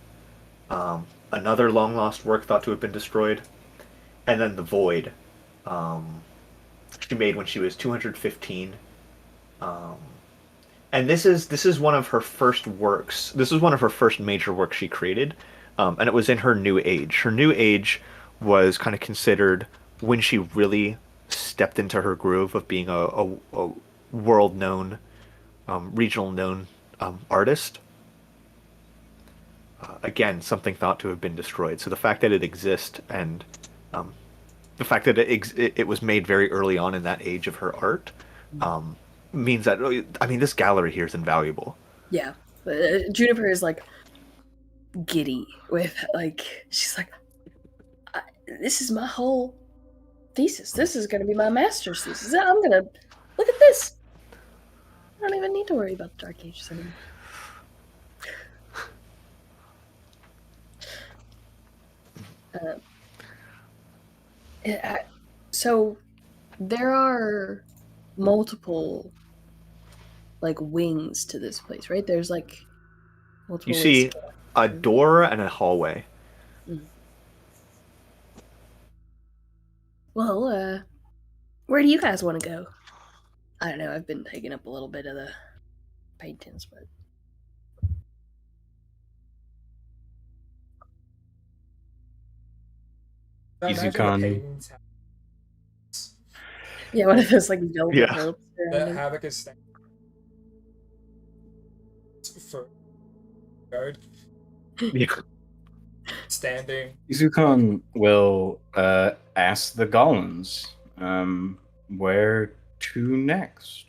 Another long lost work thought to have been destroyed, and then the void um, she made when she was 215. Um, and this is one of her first works. This is one of her first major works she created, and it was in her new age. Her new age was kind of considered when she really stepped into her groove of being a world known, regional known artist. Again, something thought to have been destroyed. So the fact that it exists and um, the fact that it was made very early on in that age of her art um, means that I mean this gallery here is invaluable. Yeah. Juniper is like giddy with like she's like, this is my whole thesis. This is going to be my master's thesis. I'm going to look at this. I don't even need to worry about the Dark Ages anymore. So there are multiple like wings to this place, right? There's like multiple You ways see to- a door and a hallway. Well, where do you guys want to go? I don't know. I've been taking up a little bit of the paintings, but I imagine the Izukan. paintings yeah, one of those like velvet Yeah. ropes that surrounding. Havoc is for guard Yeah. standing. Izukan will ask the golems where to next.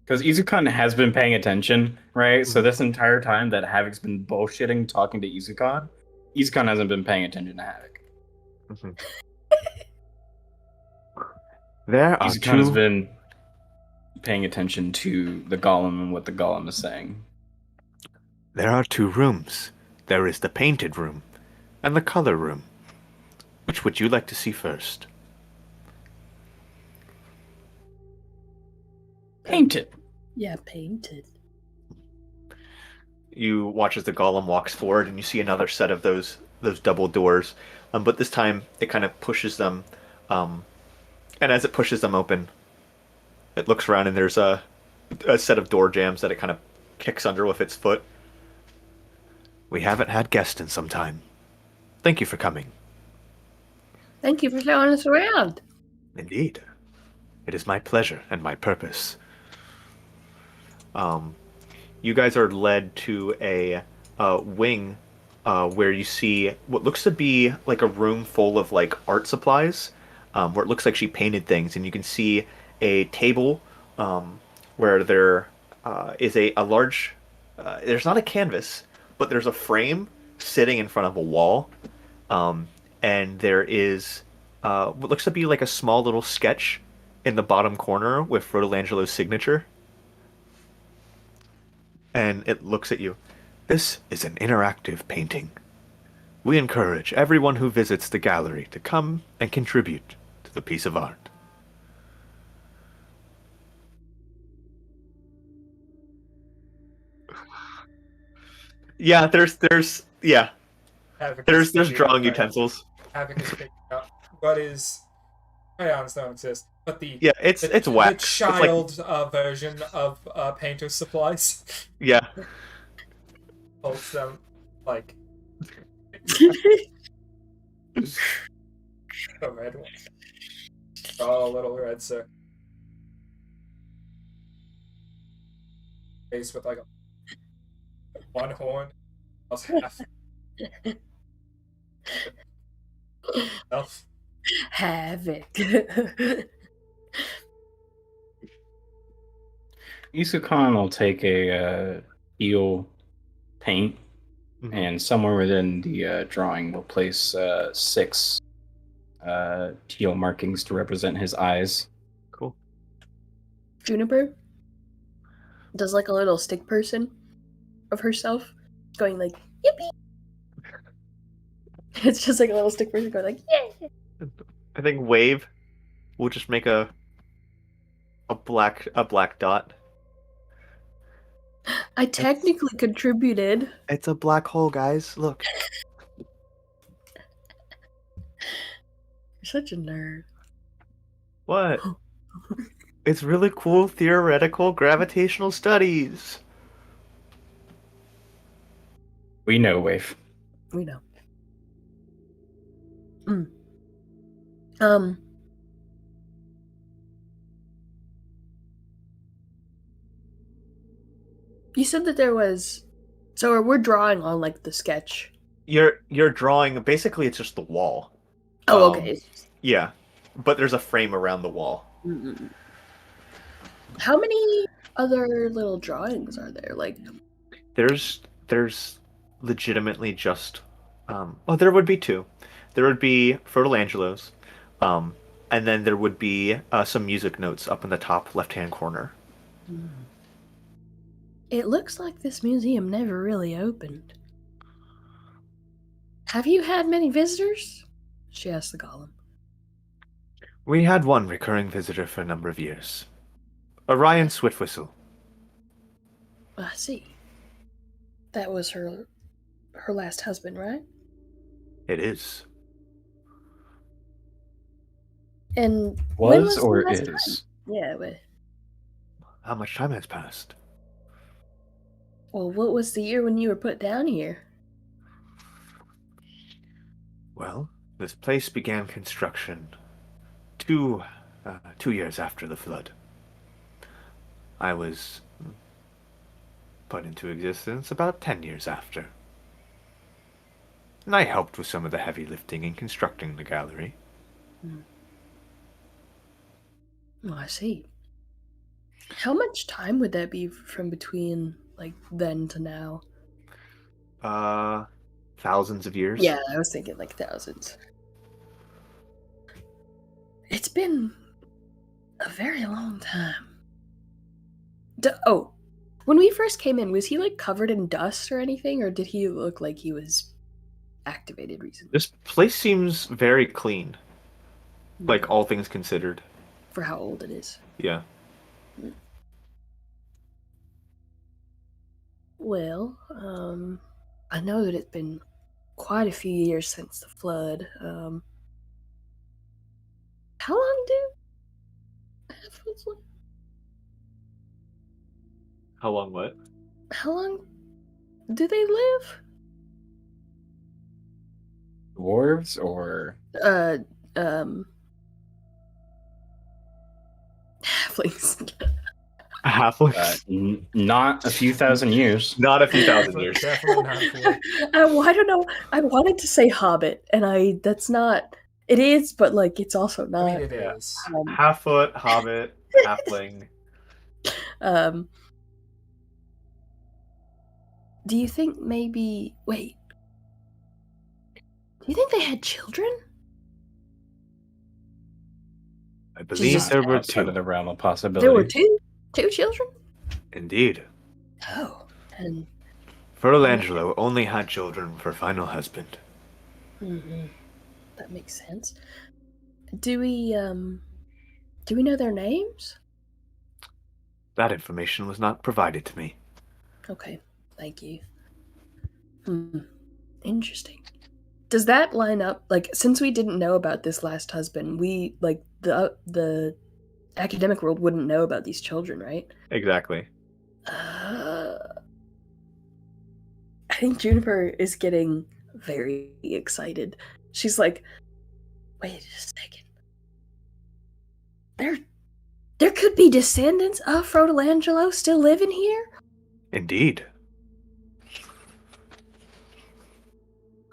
Because Izukan has been paying attention, right? So this entire time that Havoc's been bullshitting, talking to Izukan, Izukan hasn't been paying attention to Havoc. There are Izukan has two. been paying attention to the golem and what the golem is saying. There are two rooms. There is the painted room and the color room. Which would you like to see first? Painted. Yeah, painted. You watch as the golem walks forward, and you see another set of those double doors, but this time it kind of pushes them, and as it pushes them open, it looks around, and there's a set of door jams that it kind of kicks under with its foot. We haven't had guests in some time. Thank you for coming. Thank you for showing us around. Indeed. It is my pleasure and my purpose. You guys are led to a wing where you see what looks to be like a room full of like art supplies, where it looks like she painted things, and you can see a table where there is a large. There's not a canvas, but there's a frame sitting in front of a wall, and there is what looks to be like a small little sketch in the bottom corner with Frodolangelo's signature. And it looks at you. This is an interactive painting. We encourage everyone who visits the gallery to come and contribute to the piece of art. Yeah, there's yeah, Havoc there's is picking drawing up, utensils. Havoc is picking up what is crayons don't exist, but the Yeah, it's the wax. It's like- child version of painter's supplies. yeah, Holds them like a red one. Oh, a little red, sir. face with like a one horn. I was half elf. Havoc. Isukon will take a eel paint, Mhm. and somewhere within the drawing will place 6 teal markings to represent his eyes. Cool. Juniper does like a little stick person of herself, going like yippee. It's just like a little stick person going like yeah. I think Wave will just make a black dot. I technically contributed. It's a black hole, guys. Look. You're such a nerd. What? It's really cool theoretical gravitational studies. We know, Wave. We know. Um. You said that there was, so we're drawing on like the sketch. You're drawing basically it's just the wall. Oh, Um, okay. Yeah. But there's a frame around the wall. Mm-mm. How many other little drawings are there? Like, There's legitimately just well there would be 2. There would be Frodolangelo's, and then there would be some music notes up in the top left-hand corner. it looks like this museum never really opened. Have you had many visitors? She asked the golem. We had one recurring visitor for a number of years. Orion Swiftwhistle. I see. That was her last husband, right? It is. And when Was the or last is? time? Yeah, but How much time has passed? well, what was the year when you were put down here? Well, this place began construction 2 years after the flood. I was put into existence about 10 years after. And I helped with some of the heavy lifting in constructing the gallery. Oh, I see. How much time would that be from between like then to now? Thousands of years. Yeah, I was thinking like thousands. It's been a very long time. Oh, when we first came in, was he like covered in dust or anything, or did he look like he was activated recently? This place seems very clean, like all things considered. For how old it is. Yeah. Well, I know that it's been quite a few years since the flood. How long do half-elves live? How long what? How long do they live? Dwarves or Halflings. Halflings? Not a few thousand years. Not a few thousand years. Definitely not cool. I don't know. I wanted to say Hobbit, and that's not. It is, but like it's also I not. mean, it is. Half-foot, hobbit, halfling. Um. Do you think maybe? Wait. Do you think they had children? I believe Jesus. there were Outside 2. of the realm of possibility. There were two children. Indeed. Oh, and Frodelangelo only had children for final husband. that makes sense. Do we know their names? That information was not provided to me. Okay, thank you. Interesting. Does that line up, like, since we didn't know about this last husband, we, like, the academic world wouldn't know about these children, right? Exactly. I think Juniper is getting very excited. She's like, wait a second. There could be descendants of Frodelangelo still living here? Indeed.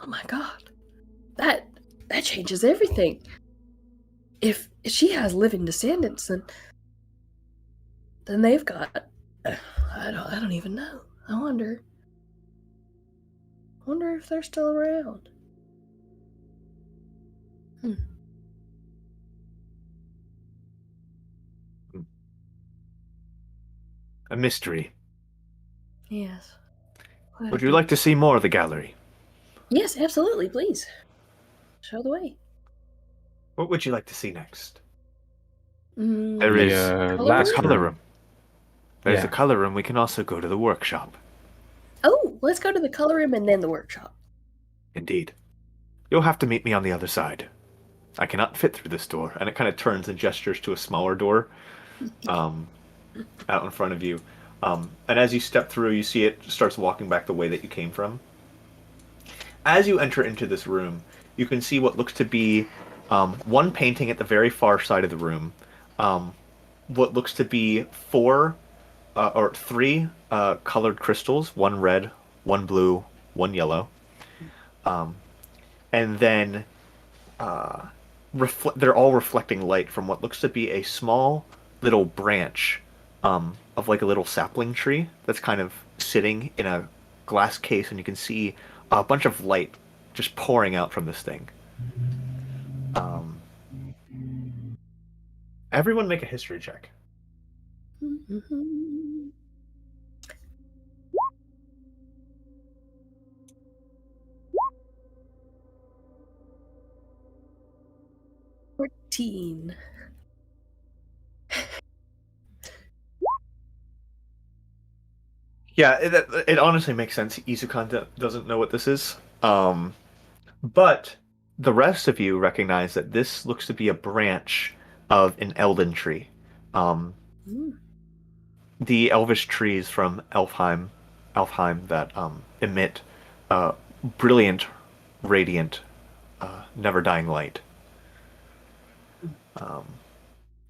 Oh my god. That changes everything. If she has living descendants, then they've got I don't even know. I wonder if they're still around. A mystery. Yes. Would you like to see more of the gallery? Yes, absolutely, please. Show the way. What would you like to see next? Mm, There is The color last room? color room. room. There's Yeah. a color room. We can also go to the workshop. Oh, let's go to the color room and then the workshop. Indeed. You'll have to meet me on the other side. I cannot fit through this door. And it kind of turns and gestures to a smaller door out in front of you. And as you step through, you see it starts walking back the way that you came from. As you enter into this room, you can see what looks to be one painting at the very far side of the room. What looks to be three colored crystals, one red, one blue, one yellow. And then they're all reflecting light from what looks to be a small little branch of like a little sapling tree that's kind of sitting in a glass case, and you can see a bunch of light just pouring out from this thing. Everyone make a history check. Mm-hmm. $14. Yeah, it honestly makes sense. Izukan doesn't know what this is. But the rest of you recognize that this looks to be a branch of an Elden tree. Um, Mm. the elvish trees from Elfheim that emit brilliant, radiant, never-dying light.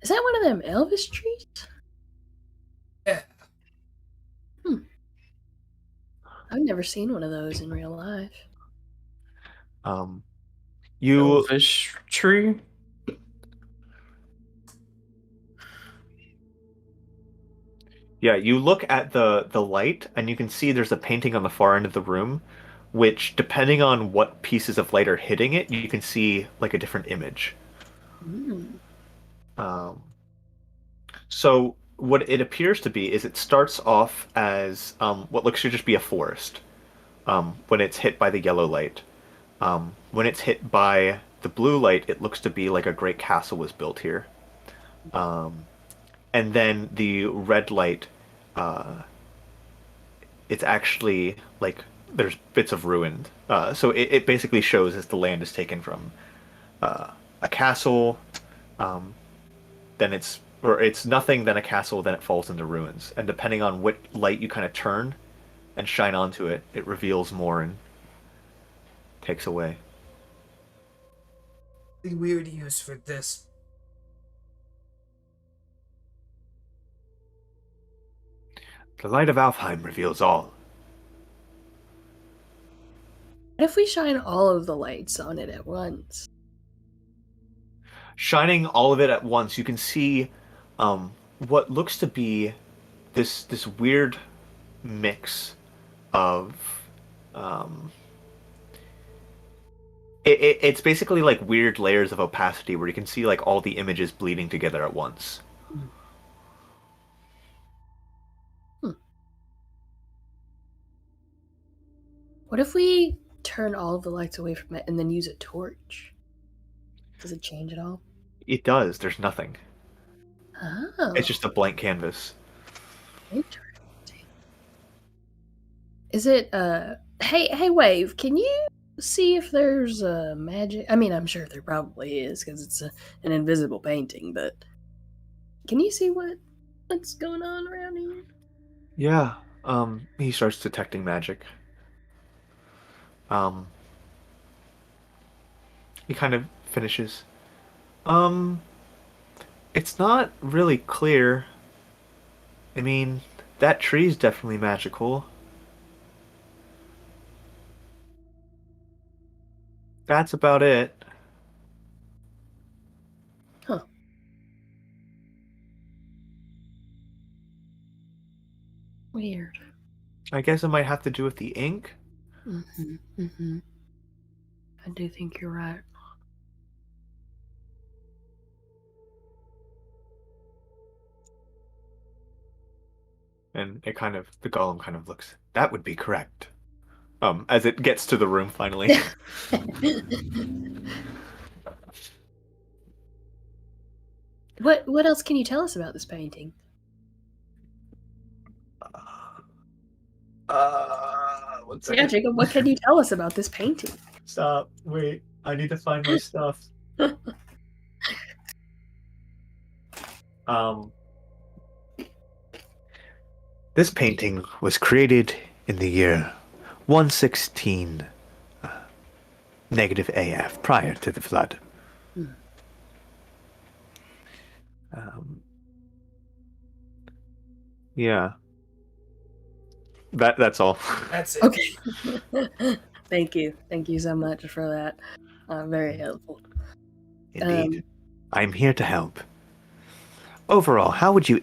Is that one of them Elvis trees? Yeah. I've never seen one of those in real life. You Elvish tree? Yeah, you look at the light and you can see there's a painting on the far end of the room, which depending on what pieces of light are hitting it, you can see like a different image. Mm. Um, so what it appears to be is it starts off as what looks to just be a forest when it's hit by the yellow light. When it's hit by the blue light, it looks to be like a great castle was built here. And then the red light, it's actually like there's bits of ruin. So it basically shows as the land is taken from a castle, then it's nothing, then a castle, then it falls into ruins. And depending on what light you kind of turn and shine onto it, it reveals more and takes away. The weird use for this. The light of Alfheim reveals all. What if we shine all of the lights on it at once? Shining all of it at once, you can see what looks to be this weird mix of it's basically like weird layers of opacity where you can see like all the images bleeding together at once. What if we turn all of the lights away from it and then use a torch? Does it change at all? It does. There's nothing. Oh, It's just a blank canvas. interesting. Is it hey Wave, can you see if there's magic? I mean, I'm sure there probably is because it's an invisible painting, but can you see what's going on around here? Yeah. He starts detecting magic. He kind of finishes. It's not really clear. I mean, that tree's definitely magical. That's about it. Huh. Weird. I guess it might have to do with the ink. Mm-hmm. Mm-hmm. I do think you're right. And the golem kind of looks. That would be correct. As it gets to the room finally. What else can you tell us about this painting? One Yeah, second. Jacob, what can you tell us about this painting? Stop. Wait. I need to find my stuff. Um, this painting was created in the year 116 negative AF, prior to the flood. Hmm. Yeah. That's all. That's it. Okay. Thank you. Thank you so much for that. Very helpful. Indeed. I'm here to help. Overall, how would you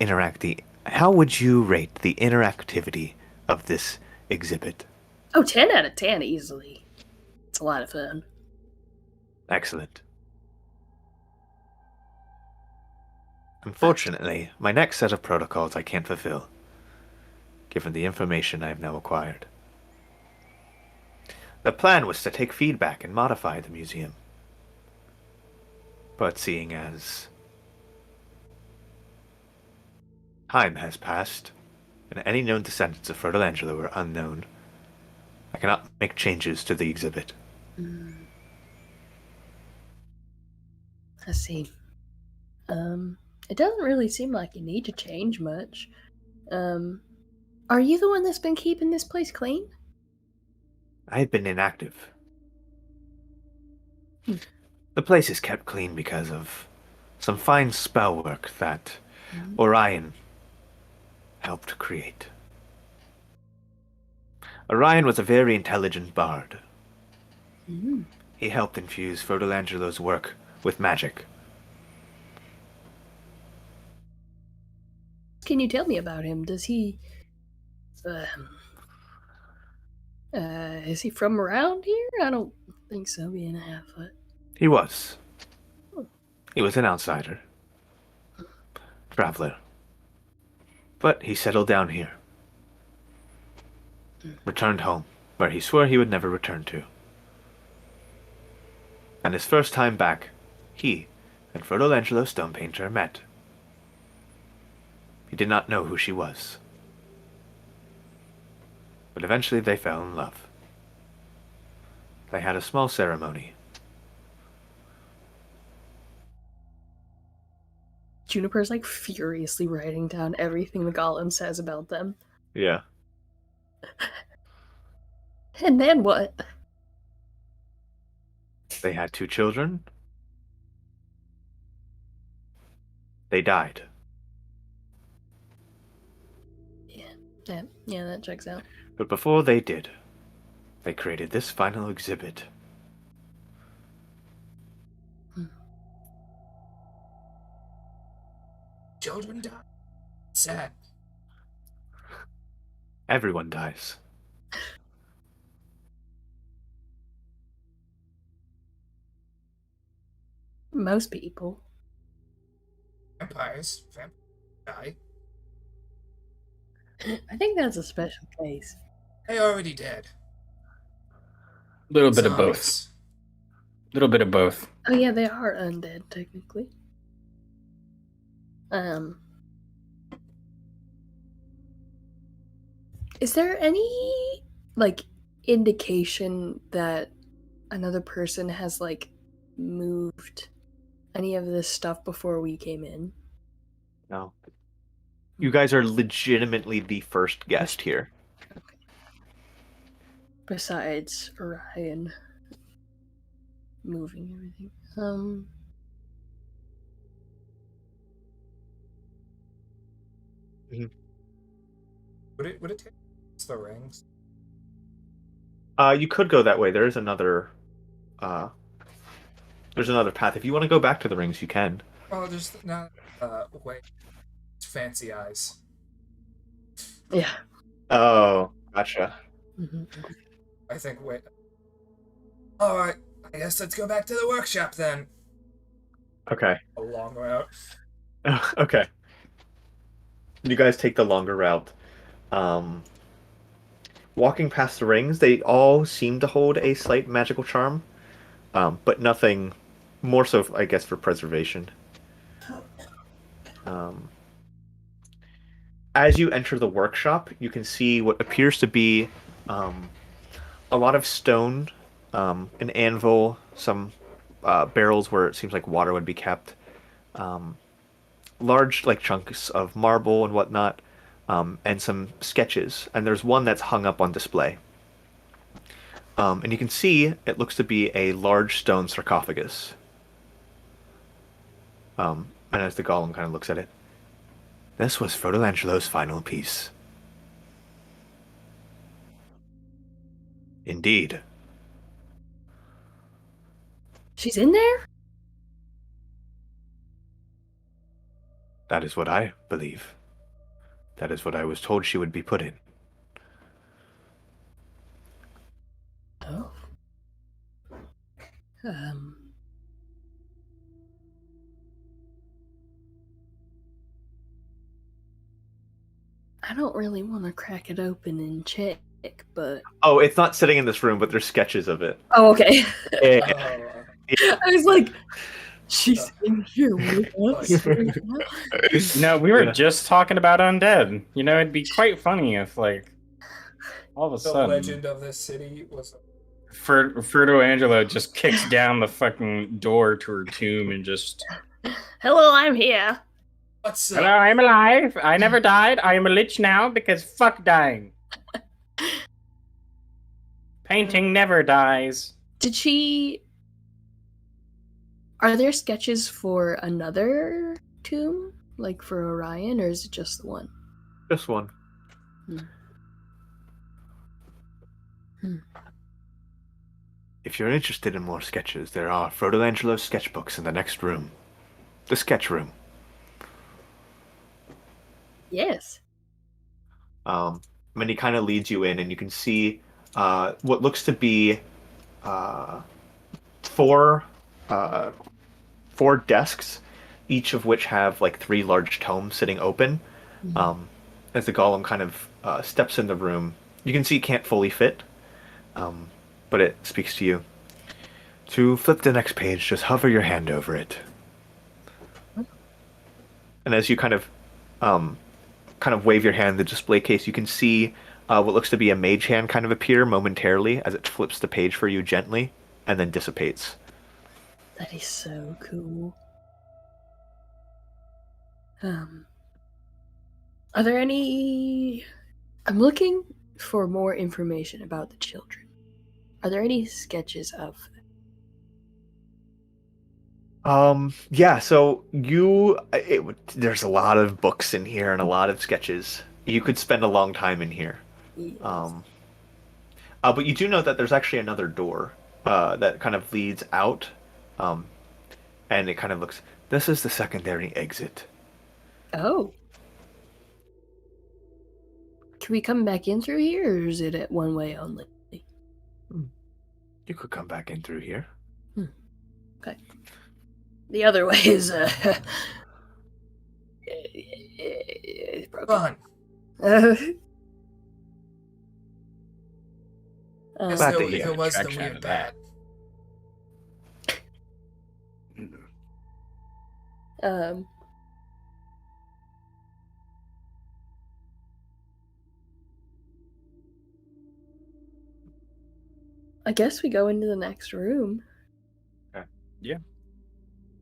rate the interactivity of this exhibit? Oh, 10 out of 10 easily. It's a lot of fun. Excellent. Unfortunately, my next set of protocols I can't fulfill, given the information I have now acquired. The plan was to take feedback and modify the museum. But seeing as time has passed, and any known descendants of Frodelangelo are unknown, I cannot make changes to the exhibit. I see. It doesn't really seem like you need to change much. Are you the one that's been keeping this place clean? I have been inactive. The place is kept clean because of some fine spell work that Orion helped create. Orion was a very intelligent bard. He helped infuse Frodelangelo's work with magic. Can you tell me about him? Does he... is he from around here? I don't think so, being a half-foot. He was. He was an outsider. Traveler. But he settled down here. Returned home, where he swore he would never return to. And his first time back, he and Frodolangelo Stonepainter met. He did not know who she was. But eventually they fell in love. They had a small ceremony. Juniper's like furiously writing down everything the golem says about them. Yeah. And then what? They had 2 children. They died. Yeah, that checks out. But before they did, they created this final exhibit. Children die. Sad. Everyone dies. Most people. Vampires die. I think that's a special case. They already dead. Little bit of both. Zombies. Little bit of both. Oh yeah, they are undead, technically. Is there any, like, indication that another person has, like, moved any of this stuff before we came in? No. You guys are legitimately the first guest here. Okay. Besides Orion moving everything. Would it take us the rings? You could go that way. There's another path. If you want to go back to the rings, you can. Oh, there's not wait. Fancy eyes. Yeah. Oh, gotcha. Mhm. I think wait. Alright, I guess let's go back to the workshop then. Okay. A long route. Okay. You guys take the longer route. Um, Walking past the rings, they all seem to hold a slight magical charm, but nothing more so, I guess, for preservation. As you enter the workshop, you can see what appears to be a lot of stone, an anvil, some barrels where it seems like water would be kept, large like chunks of marble and whatnot, and some sketches. And there's one that's hung up on display. And you can see it looks to be a large stone sarcophagus. And as the golem kind of looks at it, this was Frodo Angelo's final piece. Indeed. She's in there? That is what I believe. That is what I was told she would be put in. Oh. I don't really want to crack it open and check, but... Oh, it's not sitting in this room, but there's sketches of it. Oh, okay. Yeah. I was like, she's in here with us right now? No, we were Yeah. just talking about undead. You know, it'd be quite funny if, like, all of a The sudden, legend of this city was Frodo Angelo just kicks down the fucking door to her tomb and just, Hello, I'm here. what's hello, up? I'm alive. I never died. I am a lich now because fuck dying. Painting never dies. Did she... Are there sketches for another tomb? Like for Orion, or is it just the one? Just one. If you're interested in more sketches, there are Frodo Angelo's sketchbooks in the next room. The sketch room. Yes. And he kind of leads you in, and you can see what looks to be four desks, each of which have like three large tomes sitting open. As the golem kind of steps in the room, you can see it can't fully fit, but it speaks to you. To flip the next page, just hover your hand over it. And as you kind of wave your hand in the display case, you can see what looks to be a mage hand kind of appear momentarily as it flips the page for you gently and then dissipates. That is so cool. Are there any... I'm looking for more information about the children. Are there any sketches of them? Yeah, so there's a lot of books in here and a lot of sketches. You could spend a long time in here. Yes. But you do know that there's actually another door that kind of leads out, and it kind of looks. This is the secondary exit. Oh. Can we come back in through here, or is it at one way only? You could come back in through here. Okay. The other way is broken. Fun. Guess Glad no, to if hear it was the attraction out weird of that. um. I guess we go into the next room. Yeah.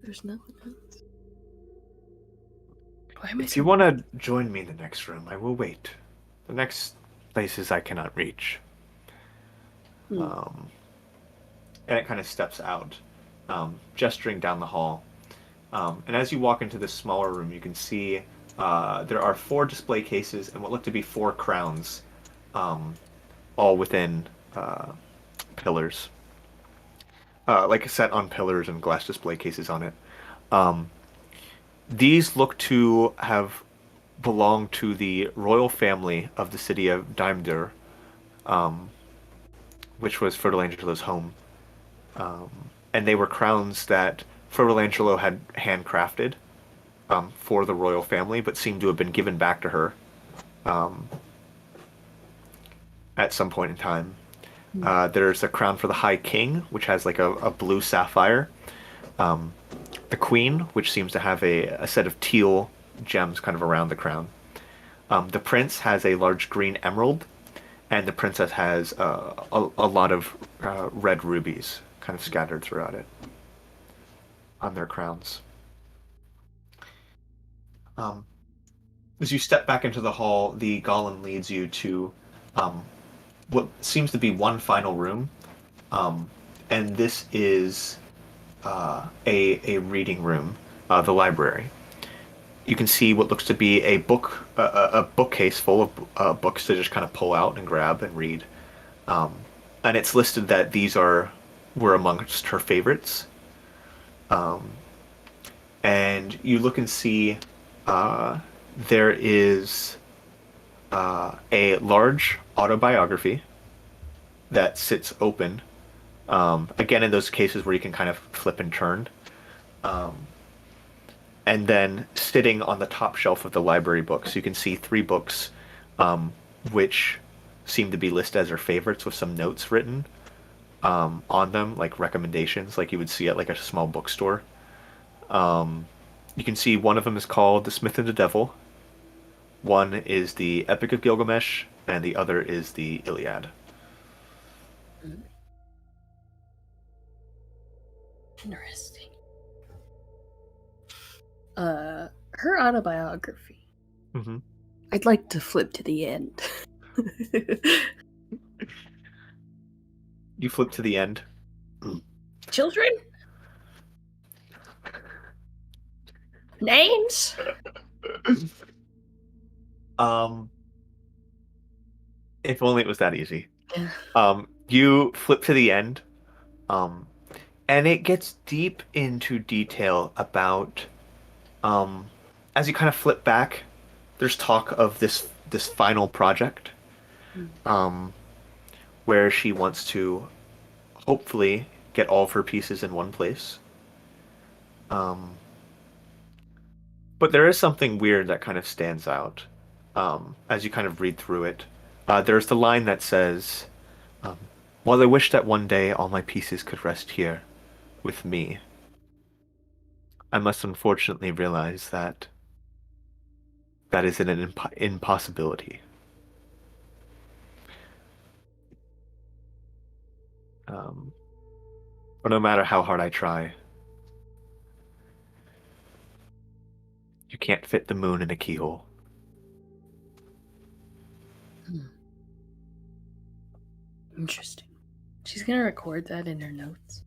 There's nothing else. Why am I If you want to join me in the next room, I will wait. The next places I cannot reach. And it kind of steps out, gesturing down the hall. And as you walk into this smaller room, you can see there are 4 display cases and what look to be 4 crowns, all within pillars, like set on pillars and glass display cases on it. Um, these look to have belonged to the royal family of the city of Daimdur, um, which was Fertalangelo's home. Um, and they were crowns that Fertalangelo had handcrafted for the royal family, but seemed to have been given back to her um, at some point in time. There's a crown for the High King, which has like a blue sapphire. Um, the Queen, which seems to have a set of teal gems kind of around the crown. The Prince has a large green emerald, and the Princess has a lot of red rubies kind of scattered throughout it on their crowns. As you step back into the hall, the golem leads you to what seems to be one final room, and this is a reading room, the library. You can see what looks to be a bookcase full of books to just kind of pull out and grab and read, and it's listed that these were amongst her favorites. And you look and see there is a large autobiography that sits open. Again, in those cases where you can kind of flip and turn. And then sitting on the top shelf of the library books, you can see 3 books which seem to be listed as her favorites with some notes written on them, like recommendations, like you would see at like a small bookstore. You can see one of them is called The Smith and the Devil. One is the Epic of Gilgamesh, and the other is the Iliad. Interesting. Her autobiography. Mm-hmm. I'd like to flip to the end. You flip to the end. Children? Names? If only it was that easy. Yeah. You flip to the end, and it gets deep into detail about, as you kind of flip back, there's talk of this final project, where she wants to hopefully get all of her pieces in one place. But there is something weird that kind of stands out as you kind of read through it. There's the line that says, "While I wish that one day all my pieces could rest here with me, I must unfortunately realize that that is an impossibility." But no matter how hard I try, you can't fit the moon in a keyhole. Interesting. She's gonna record that in her notes.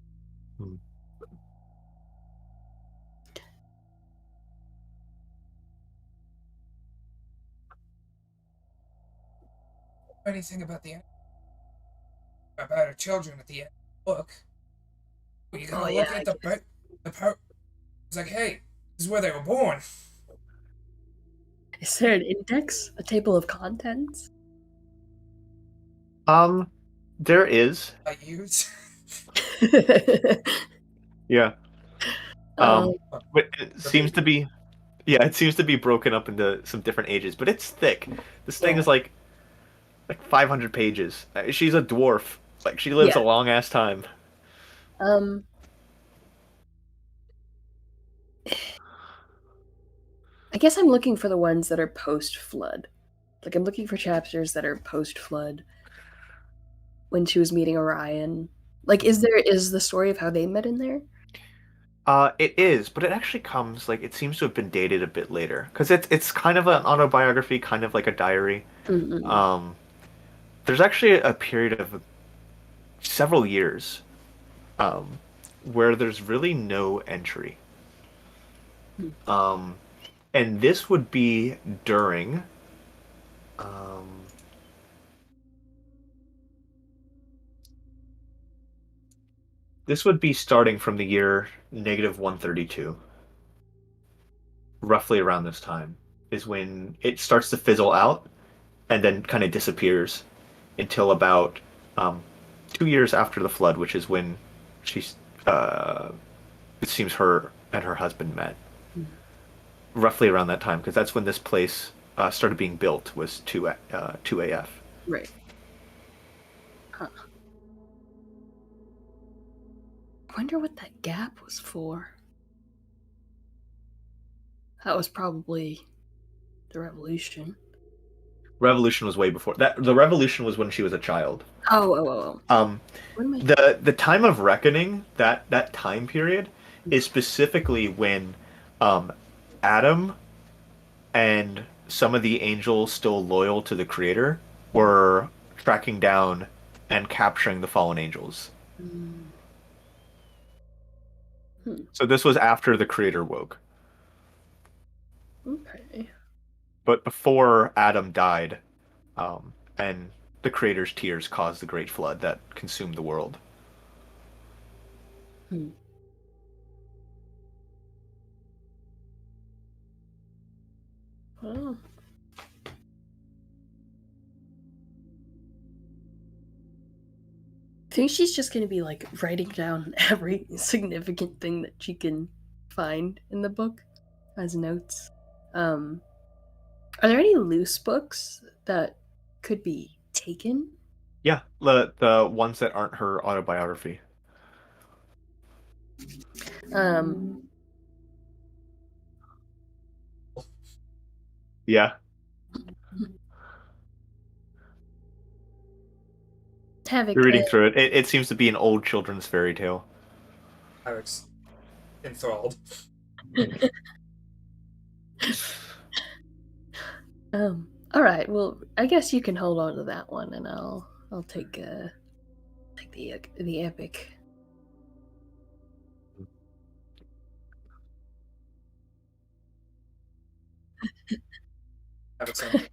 Anything about her children at the end of the book? Well, you gotta look at the part. It's like, hey, this is where they were born. Is there an index? A table of contents? There is. I use. Yeah. Um, But it seems to be, yeah, it seems to be broken up into some different ages, but it's thick. This thing is like 500 pages. She's a dwarf. Like she lives a Yeah. long ass time. I guess I'm looking for the ones that are post-flood. Like I'm looking for chapters that are post-flood. When she was meeting Orion. Like is the story of how they met in there? It is, but it actually comes like it seems to have been dated a bit later because it's kind of an autobiography, kind of like a diary. Mm-mm. There's actually a period of several years, where there's really no entry. And this would be during. Um, this would be starting from the year -132. Roughly around this time is when it starts to fizzle out and then kind of disappears until about 2 years after the flood, which is when she's it seems her and her husband met. Roughly around that time, because that's when this place started being built, was 2 AF. Right. Huh. I wonder what that gap was for. That was probably the revolution. Revolution was way before that. The revolution was when she was a child. Oh. What am I? The time of reckoning, that time period, is specifically when Adam and some of the angels still loyal to the creator were tracking down and capturing the fallen angels. Hmm. So this was after the creator woke, Okay. but before Adam died, and the creator's tears caused the great flood that consumed the world. Hmm. Oh. I think she's just gonna be like writing down every significant thing that she can find in the book as notes. Are there any loose books that could be taken? Yeah, the ones that aren't her autobiography. Um, Yeah. Havoc. You're reading through it. It seems to be an old children's fairy tale. Eric's enthralled. All right. Well, I guess you can hold on to that one, and I'll take the epic. Eric's on.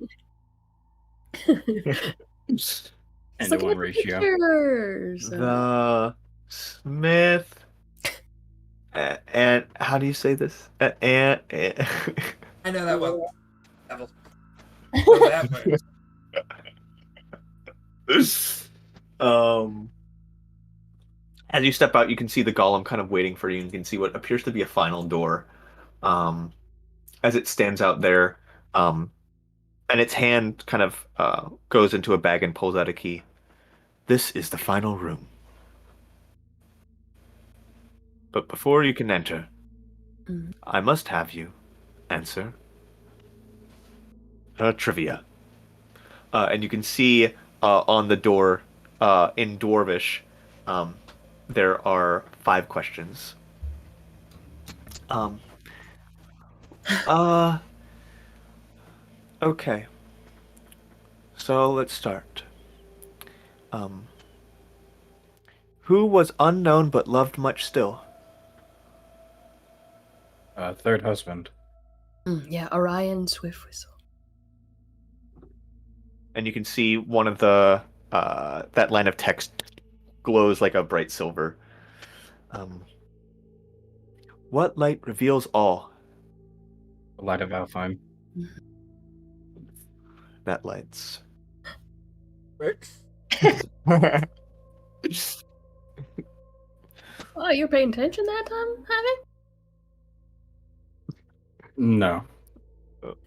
Just And looking one at the ratio. pictures. The Smith. And how do you say this? And I know that one. Neville. Oh, that one. um, as you step out, you can see the golem kind of waiting for you. And you can see what appears to be a final door, as it stands out there. And its hand kind of goes into a bag and pulls out a key. This is the final room. But before you can enter, I must have you answer trivia. And you can see on the door in Dwarvish, there are 5 questions. Okay. So let's start. Who was unknown but loved much still? Third husband. Yeah, Orion Swiftwhistle. And you can see one of the that line of text glows like a bright silver. What light reveals all? The light of Alfheim. That lights. Rick? Oh, you're paying attention that time, Havoc? No.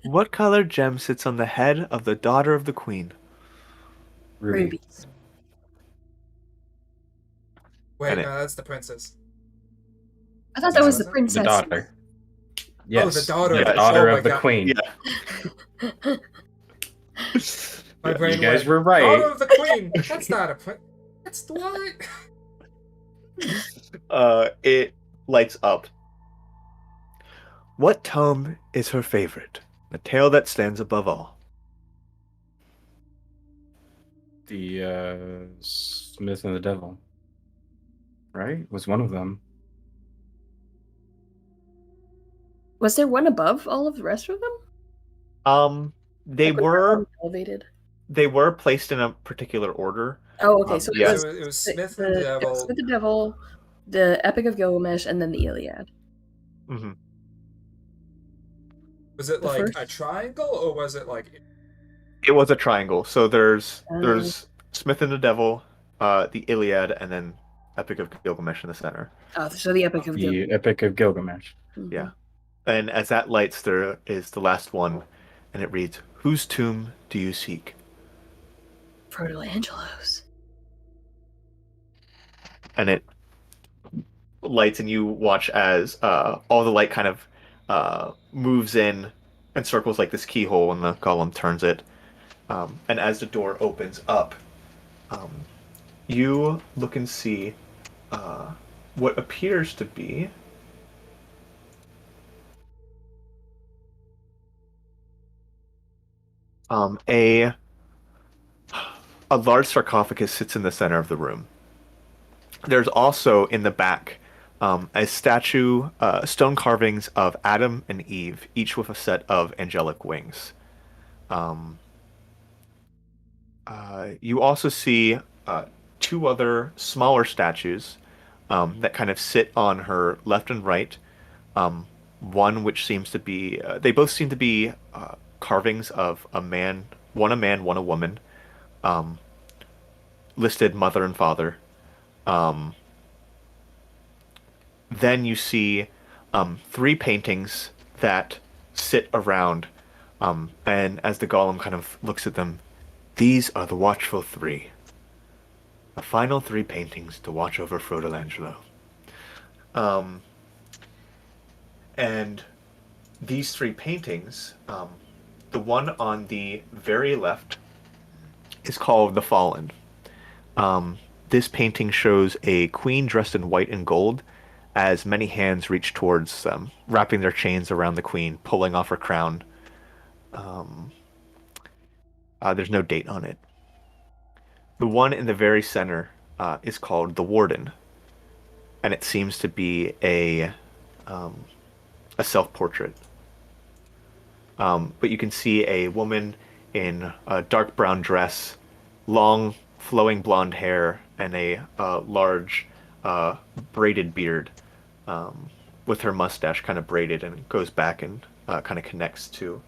What color gem sits on the head of the daughter of the queen? Ruby. Rubies. Wait, And no, that's the princess. I thought that was the The princess. The daughter. Yes. the daughter. Yeah, The daughter oh my of the God. queen. Yeah. My brain You guys went, were right. Daughter of the queen. That's not a prince. That's what? It lights up. What tome is her favorite? The tale that stands above all. The Smith and the Devil. Right? Was one of them. Was there one above all of the rest of them? They Like, was that one were elevated? they were placed in a particular order. Oh, okay. So it Yeah. was So it was the, Smith and the the it was Devil. Smith the Devil, the Epic of Gilgamesh, and then the Iliad. Hmm. Was it The like a first? triangle or was it like It was a triangle. So there's Um, there's Smith and the Devil, the Iliad, and then Epic of Gilgamesh in the center. oh, so the Epic of Gilgamesh. The Epic of Gilgamesh. Mhm. Yeah. And as that lights, there is the last one, and it reads, "Whose tomb do you seek?" Proto Angelos. And it lights, and you watch as all the light kind of moves in and circles like this keyhole, and the golem turns it. And as the door opens up, um, you look and see what appears to be um, a a large sarcophagus sits in the center of the room. There's also in the back a statue, stone carvings of Adam and Eve, each with a set of angelic wings. Um, you also see two other smaller statues that kind of sit on her left and right. One which seems to be, they both seem to be carvings of a man, one a woman, listed mother and father. Um, then you see three paintings that sit around, and as the golem kind of looks at them, these are the watchful three. The final three paintings to watch over Frodolangelo. Um, and these three paintings, the one on the very left is called The Fallen. Um, this painting shows a queen dressed in white and gold as many hands reach towards them, wrapping their chains around the queen, pulling off her crown. There's no date on it. The one in the very center is called The Warden, and it seems to be a self-portrait. But you can see a woman in a dark brown dress, long flowing blonde hair, and a large braided beard, with her mustache kind of braided and goes back and kind of connects to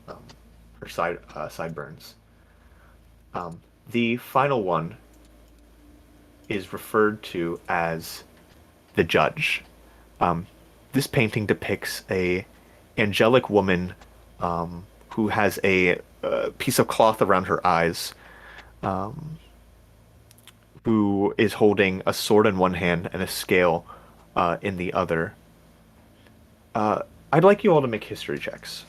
um, her sideburns. The final one is referred to as the Judge. Um, this painting depicts a angelic woman who has a piece of cloth around her eyes, who is holding a sword in one hand and a scale in the other. I'd like you all to make history checks.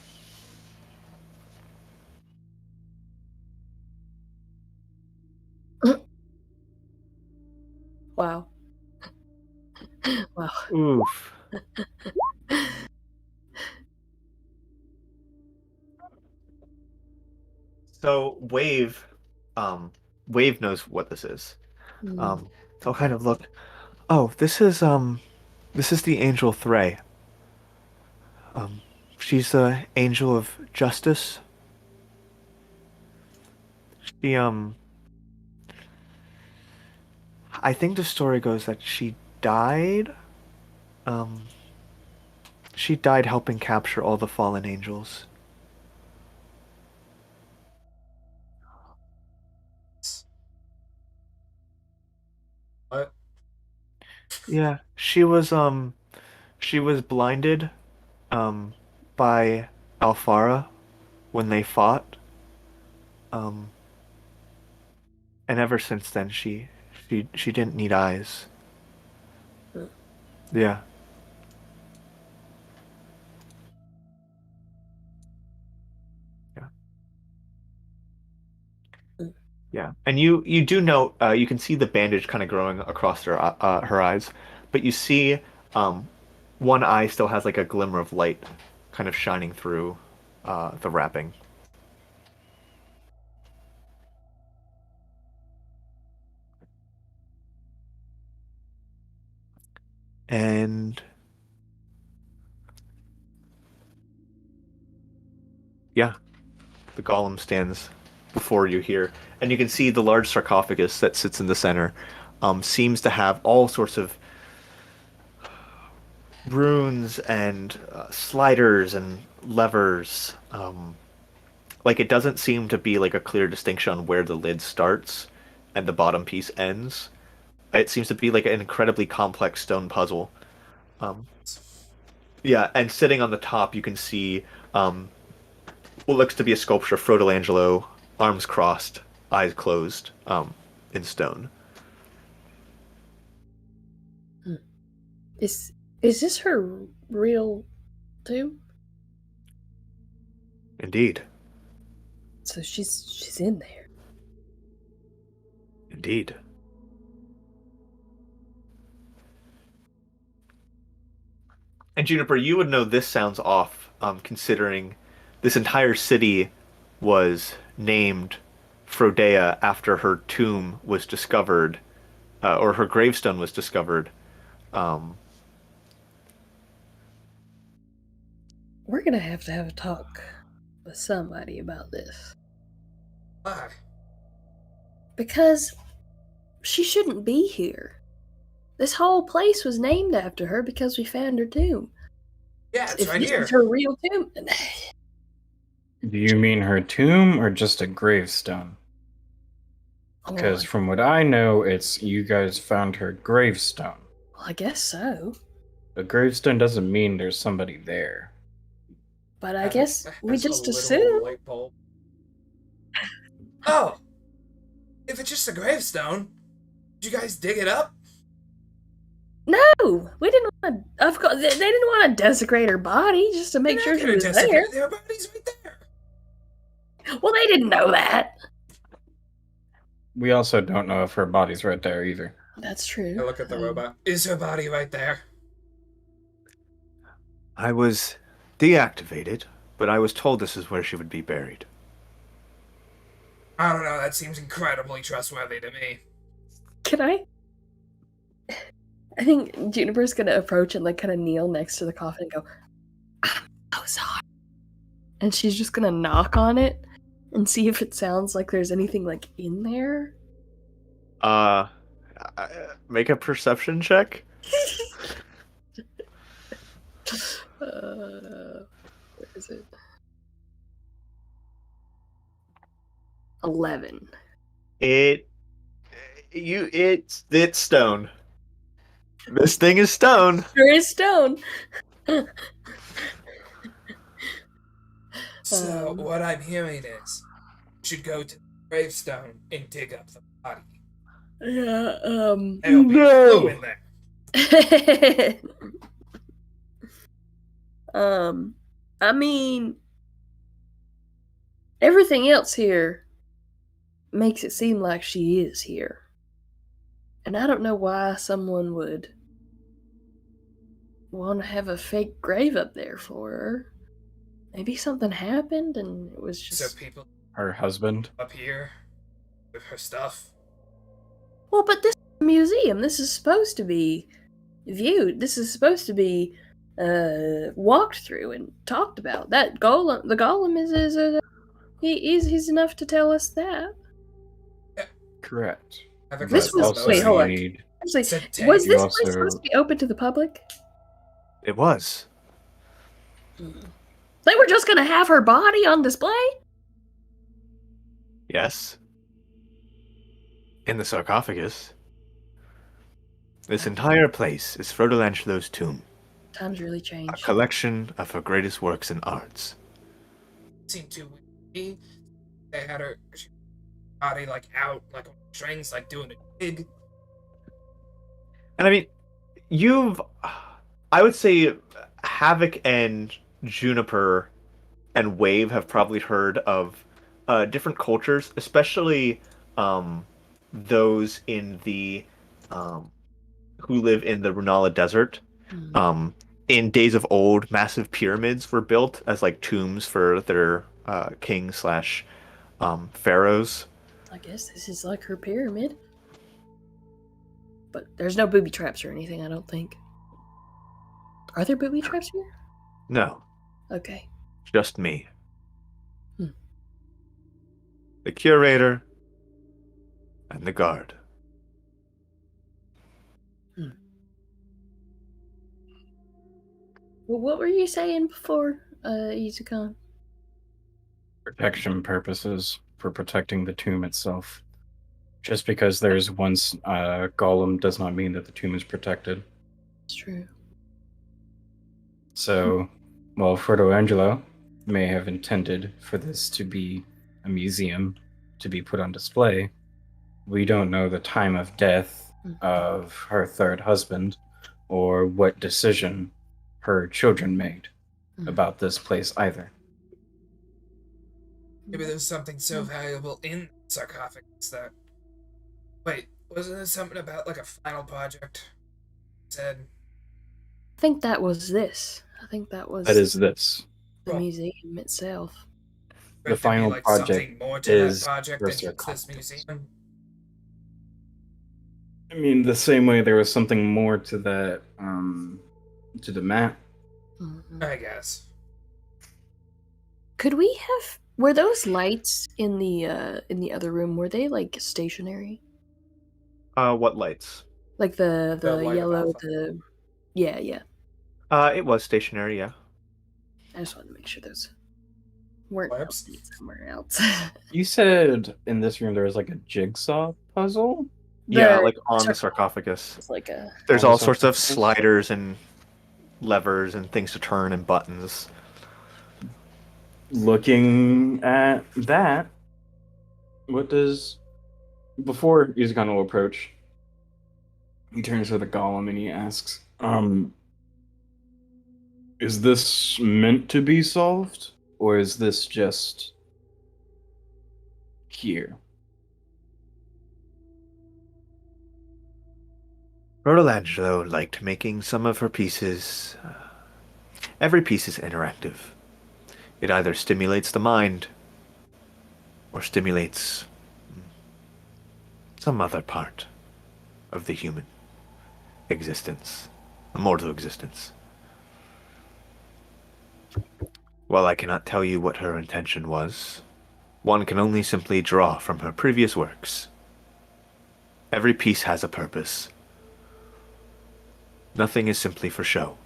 Wow. Wow. Oof. So Wave knows what this is. Mm. So I'll kind of look. Oh, this is the angel Thray. She's the angel of justice. She I think the story goes that died. Um, she died helping capture all the fallen angels. what? Yeah, she was blinded um by Alfara when they fought. Um, and ever since then she didn't need eyes. Yeah. Yeah. Yeah. And you do note you can see the bandage kind of growing across her eyes, but you see um one eye still has like a glimmer of light kind of shining through the wrapping. And Yeah, the golem stands before you here, and you can see the large sarcophagus that sits in the center. Seems to have all sorts of runes and sliders and levers. Like it doesn't seem to be like a clear distinction on where the lid starts and the bottom piece ends. It seems to be like an incredibly complex stone puzzle. Um, yeah, and sitting on the top, you can see what looks to be a sculpture of Frodo arms crossed, eyes closed, in stone. Is this her real tomb? Indeed, So she's in there. indeed. And Juniper, you would know this sounds off, considering this entire city was named Frodea after her tomb was discovered, or her gravestone was discovered. Um, We're gonna have to have a talk with somebody about this. Why? Because she shouldn't be here. This whole place was named after her because we found her tomb. Yeah, it's If right this here. is her real tomb, Do you mean her tomb or just a gravestone? well, Because from what I know, it's you guys found her gravestone. I guess so. A gravestone doesn't mean there's somebody there. But I guess we There's a just little assume. light bulb. Oh, if it's just a gravestone, did you guys dig it up? No, we didn't want to. Of course, they didn't want to desecrate her body just to make They're sure not she gonna was desecrate there. their bodies right there. Well, they didn't know that. We also don't know if her body's right there either. That's true. I look at the robot. Is her body right there? I was deactivated, but I was told this is where she would be buried. I don't know. That seems incredibly trustworthy to me. Can I? I think Juniper's gonna approach and like kind of kneel next to the coffin and go, "I'm so sorry," and she's just gonna knock on it and see if it sounds like there's anything like in there. Uh, make a perception check. Where is it? 11. It's stone. This thing is stone. There is stone. So what I'm hearing is, you should go to the gravestone and dig up the body. Yeah. There'll be a clue in there. I mean, everything else here makes it seem like she is here. And I don't know why someone would want to have a fake grave up there for her. Maybe something happened and it was So just. people Her husband? up here with her stuff. Well, but this is a museum. This is supposed to be viewed. This is supposed to be walked through and talked about. That golem, the golem he's enough to tell us that. Correct. I think This that's was- also wait, hold on. need- Actually, Said was tank. this You place also- supposed to be open to the public? It was. They were just gonna have her body on display? Yes. In the sarcophagus. This entire place is Frodo Langelo's tomb, Times really a changed. collection of her greatest works in arts. Seemed too weird. They had her body like out, like on strings, like doing a jig. And I mean, I would say Havoc and Juniper and Wave have probably heard of different cultures, especially those in the who live in the Runala Desert. In days of old, massive pyramids were built as like tombs for their king slash pharaohs. I guess this is like her pyramid. But there's no booby traps or anything, I don't think. Are there booby traps here? No, Okay. just me. the curator, and the guard. Well, what were you saying before, Izukan? Protection purposes, for protecting the tomb itself. Just because there's one golem does not mean that the tomb is protected. It's true. So, while Frodo Angelo may have intended for this to be a museum to be put on display, we don't know the time of death of her third husband or what decision her children made about this place either. Maybe there's something so valuable in the sarcophagus that. Wait, wasn't there something about like a final project? Said. I think that was this. I think that was That is this. the museum itself. The final like project something more to is that project the than just this sarcophagus. museum. I mean, the same way there was something more to that, to the map. I guess. Could we have? Were those lights in the other room? Were they like stationary? What lights? Like the The light of yellow, Alpha. the yeah. It was stationary, yeah. I just wanted to make sure those weren't Lamps? out somewhere else. You said in this room there was like a jigsaw puzzle? Yeah, The like on the sarcophagus sarcophagus. It's like a There's On the all sorts of sarcophagus? sliders and levers and things to turn and buttons. Looking at that, what does. Before Izukan will approach, he turns to the golem and he asks, is this meant to be solved? Or is this just here? Rodolangelo liked making some of her pieces. Every piece is interactive. It either stimulates the mind or stimulates some other part of the human existence, a mortal existence. While I cannot tell you what her intention was, one can only simply draw from her previous works. Every piece has a purpose. Nothing is simply for show.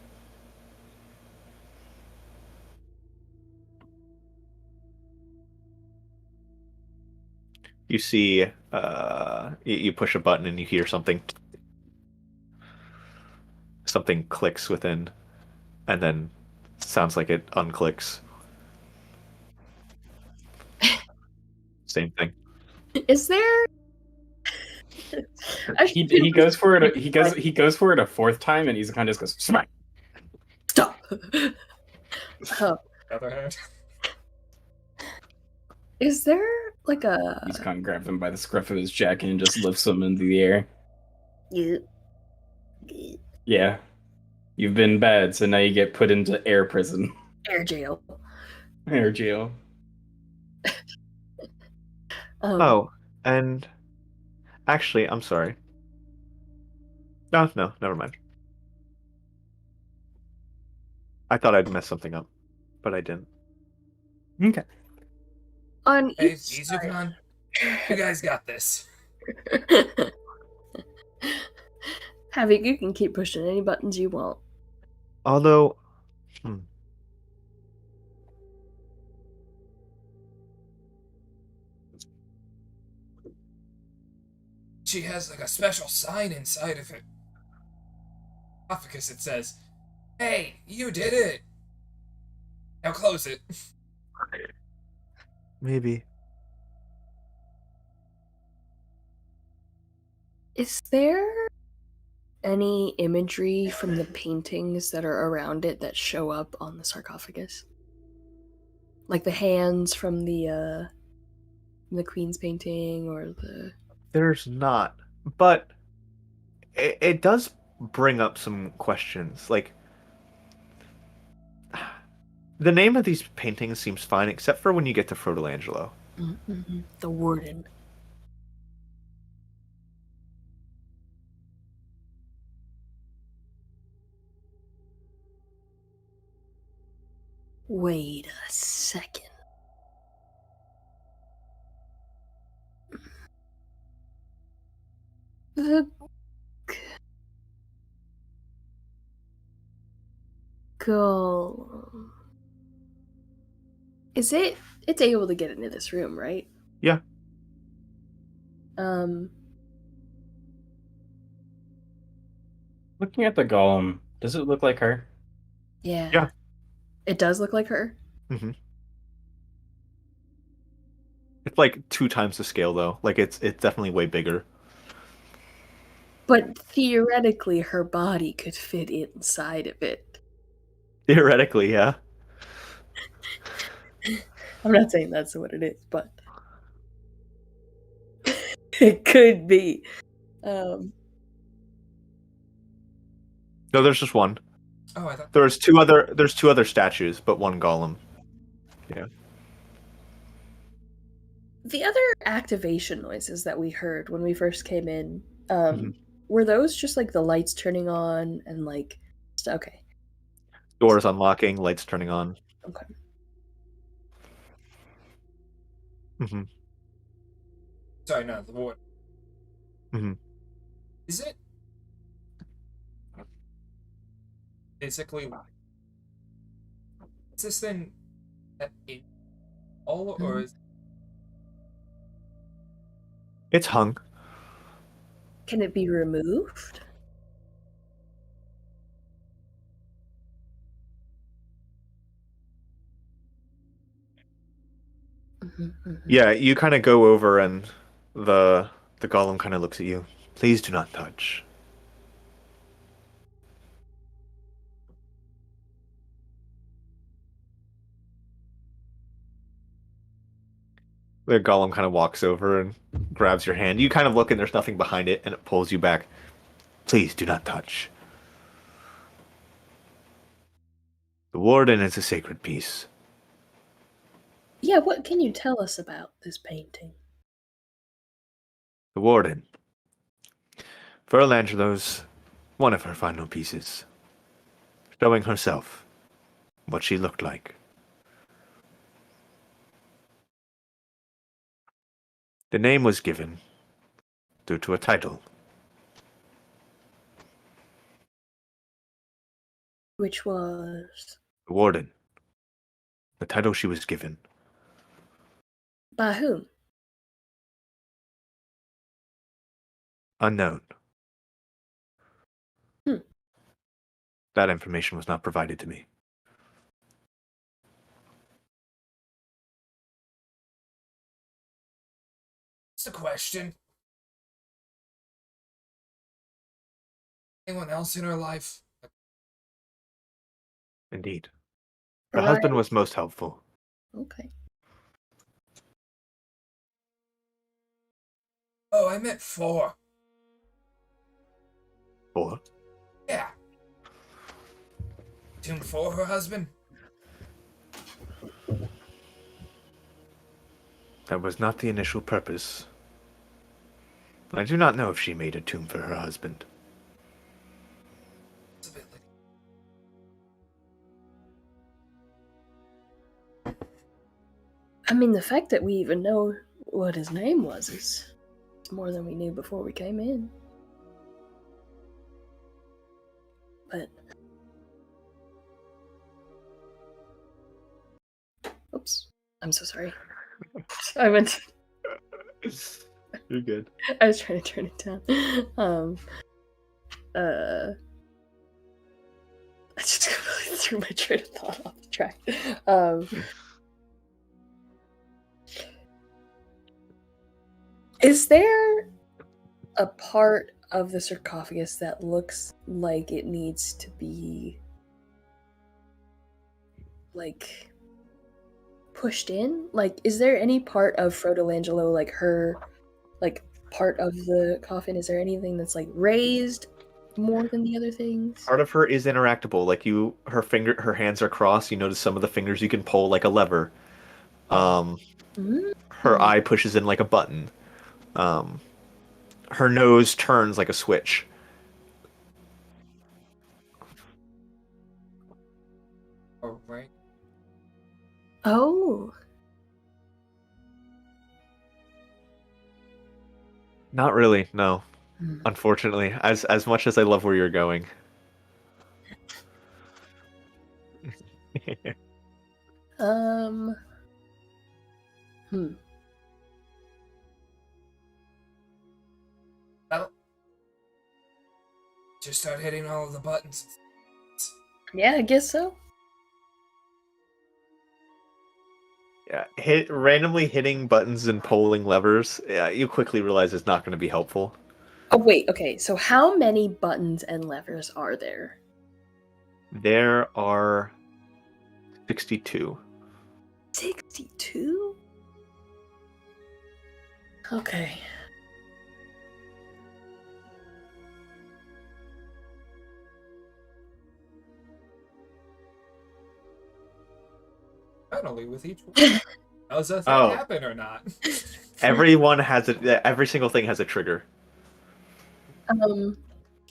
You see, you push a button and you hear something. Something clicks within, and then sounds like it unclicks. Same thing. Is there? He goes for it. He goes for it a fourth time, and Izukan just goes smack. Stop. Oh, Other hand. is there like a? Izukan grabs him by the scruff of his jacket and just lifts him into the air. Yeah, you've been bad, so now you get put into air prison, Air jail. air jail. Oh, and actually, I'm sorry. No, never mind. I thought I'd messed something up, but I didn't. Okay. On Hey, each side. Izukan, you guys got this. Havoc, you can keep pushing any buttons you want. Although, She has like a special sign inside of it. Sarcophagus, it says, "Hey, you did it." Now close it. maybe. Is there any imagery from the paintings that are around it that show up on the sarcophagus? Like the hands from the Queen's painting or the... There's not, but it does bring up some questions. Like, the name of these paintings seems fine, except for when you get to Frodolangelo. The Warden. Wait a second. The golem. Is it? It's able to get into this room, right? Yeah. Looking at the golem, does it look like her? Yeah. Yeah. It does look like her. Mm-hmm. It's like 2 times the scale, though. Like it's definitely way bigger. But theoretically, her body could fit inside of it. Theoretically, yeah. I'm not saying that's what it is, but it could be. No, there's just one. Oh, I thought. There's two other statues, but one golem. Yeah. The other activation noises that we heard when we first came in, Mhm. were those just like the lights turning on and like, okay, Doors unlocking, lights turning on. okay. Mm-hmm. Sorry, no, the ward. Mm-hmm. Is it basically? Is this thing at in all, or is It's hung. Can it be removed? Yeah, you kind of go over and the golem kind of looks at you. Please do not touch. The golem kind of walks over and grabs your hand. You kind of look and there's nothing behind it and it pulls you back. Please do not touch. The warden is a sacred piece. Yeah, what can you tell us about this painting? The warden. Ferl Angelo's one of her final pieces. Showing herself what she looked like. The name was given due to a title. Which was The warden. The title she was given. by whom? Unknown. Hmm. That information was not provided to me. What's the question? Anyone else in her life? Indeed. Her Right. husband was most helpful. Okay. Oh, I meant 4. Or Yeah. Tomb for her husband? that was not the initial purpose. I do not know if she made a tomb for her husband. It's a bit like... I mean, the fact that we even know what his name was is more than we knew before we came in. But... Oops. I'm so sorry. I went... You're good. I was trying to turn it down. I just completely threw my train of thought off the track. Is there a part of the sarcophagus that looks like it needs to be like pushed in? Like, is there any part of Frodo Langelo, like her, like part of the coffin? Is there anything that's like raised more than the other things? Part of her is interactable. Like her hands are crossed. You notice some of the fingers you can pull like a lever. Her eye pushes in like a button. Her nose turns like a switch. Oh, right. Oh. Not really, no. Unfortunately, as much as I love where you're going. Um. Hmm. Well, just start hitting all of the buttons. Yeah, I guess so. Yeah, randomly hitting buttons and pulling levers. Yeah, you quickly realize it's not going to be helpful. Oh wait, okay. So how many buttons and levers are there? There are 62. 62? Okay. Finally, with each one. Does that thing Oh. happen or not? Everyone has a. Every single thing has a trigger.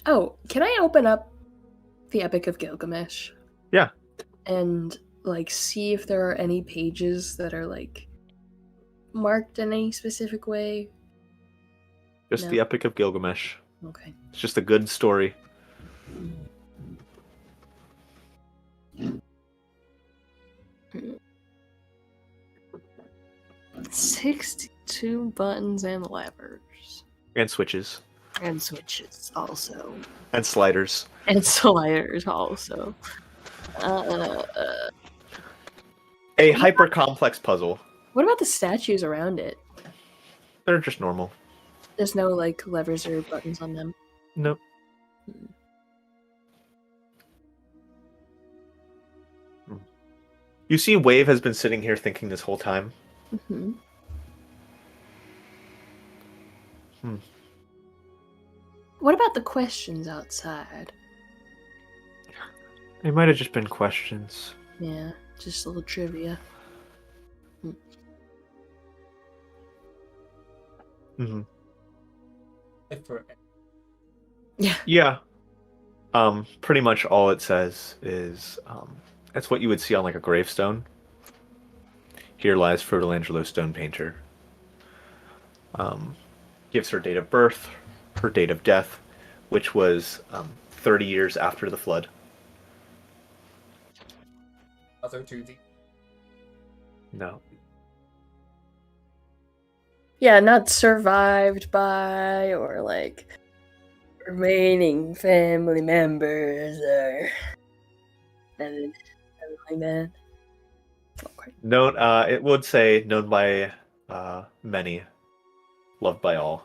Oh, can I open up the Epic of Gilgamesh? Yeah. And like see if there are any pages that are like marked in any specific way? Just No. the Epic of Gilgamesh. Okay. It's just a good story. 62 buttons and levers. And switches. And switches also. And sliders. And sliders also. A hyper complex puzzle. What about the statues around it? They're just normal. There's no like levers or buttons on them. Nope. You see, Wave has been sitting here thinking this whole time. Mm-hmm. What about the questions outside? They might have just been questions. Yeah, just a little trivia. Mm-hmm. For Yeah. Pretty much all it says is, that's what you would see on like a gravestone. Here lies Frodelangelo Stone Painter. Gives her date of birth, her date of death, which was 30 years after the flood. other to the No. Yeah, not survived by or like remaining family members or anything like that. Okay. Known, it would say known by many, loved by all.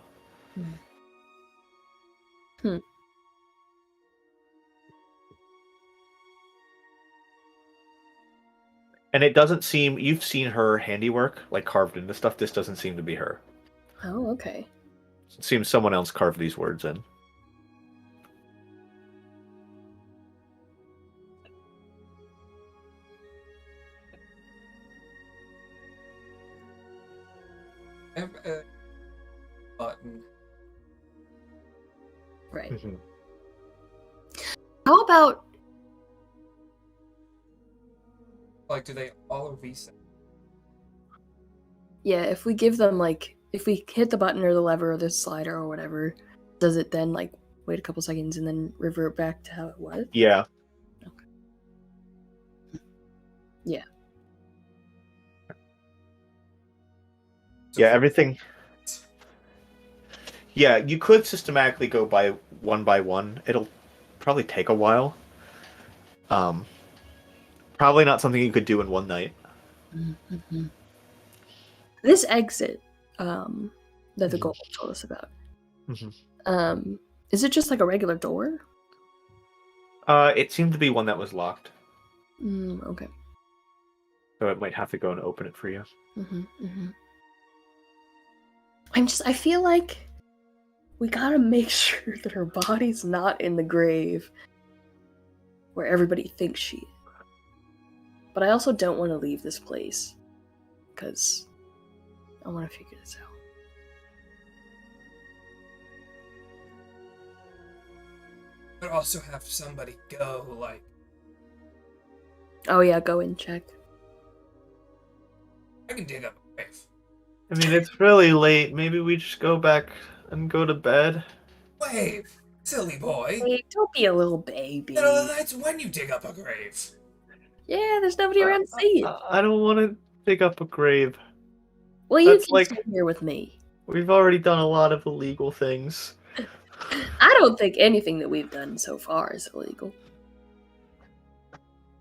And it doesn't seem, you've seen her handiwork, like carved into stuff. This doesn't seem to be her. Oh, okay. It seems someone else carved these words in. button. Right. Mhm. How about Like, do they all reset? yeah, if we give them like if we hit the button or the lever or the slider or whatever, does it then like wait a couple seconds and then revert back to how it was? Yeah. Yeah. So Yeah, everything. Yeah, you could systematically go by one. It'll probably take a while. Probably not something you could do in one night. Mm-hmm. This exit that the Mhm. golem told us about. Mhm. Is it just like a regular door? It seemed to be one that was locked, Okay. so it might have to go and open it for you. I feel like we gotta make sure that her body's not in the grave where everybody thinks she is. But I also don't want to leave this place because I want to figure this out. But also have somebody go, like, Oh yeah, go and check. I can dig up a grave. I mean, it's really late. Maybe we just go back and go to bed. Wave, silly boy. Hey, don't be a little baby. No, that's when you dig up a grave. Yeah, there's nobody around to see it. I don't want to dig up a grave. Well, you that's can like- stay here with me. We've already done a lot of illegal things. I don't think anything that we've done so far is illegal.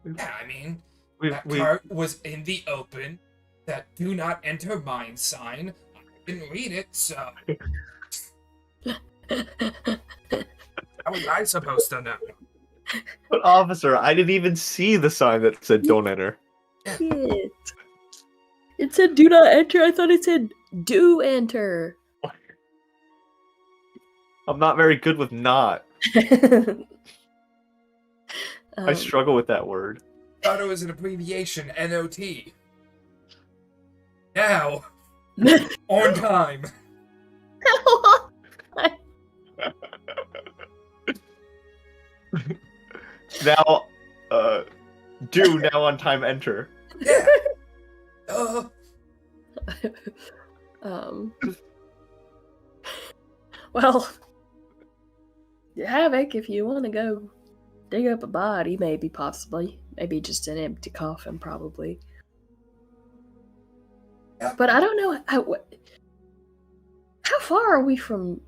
Yeah, I mean, We've, that we cart was in the open. That do not enter mine sign. I didn't read it, so how was I supposed to know? But officer, I didn't even see the sign that said "Don't enter." Shit. It said do not enter. I thought it said do enter. I'm not very good with "not." I Um, struggle with that word. Thought it was an abbreviation, NOT. Now, on time. Now, do now on time enter. Yeah. um, well, Havoc, if you want to go dig up a body, maybe, possibly. Maybe just an empty coffin, probably. Yeah. But I don't know how far are we from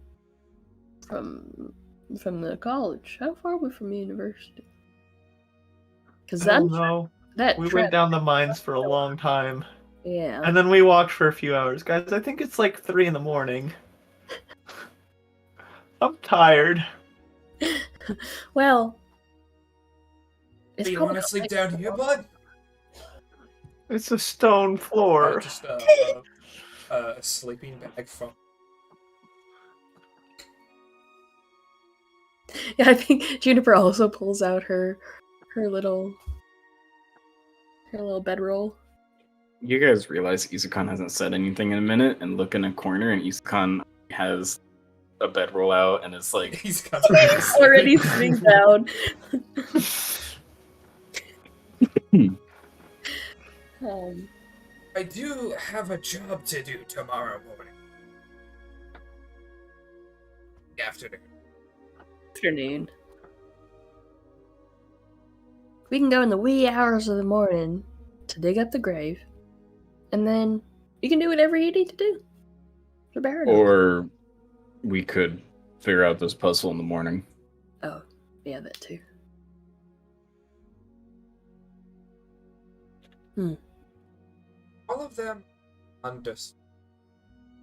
the college? How far are we from the university? Because I don't know. that We trip- went down the mines for a long time, Yeah. and then we walked for a few hours, guys. I think it's like 3 a.m. I'm tired. Well, Do you probably want to sleep not down like- here, bud? It's a stone floor. Just a sleeping bag from. Yeah, I think Juniper also pulls out her little bedroll. You guys realize Izukan hasn't said anything in a minute, and look in a corner, and Izukan has a bedroll out, and it's like, He's got Already sitting down. I do have a job to do tomorrow morning. Afternoon. Afternoon. We can go in the wee hours of the morning to dig up the grave, and then you can do whatever you need to do. For Baron. or we could figure out this puzzle in the morning. Oh, yeah, that too. All of them understand.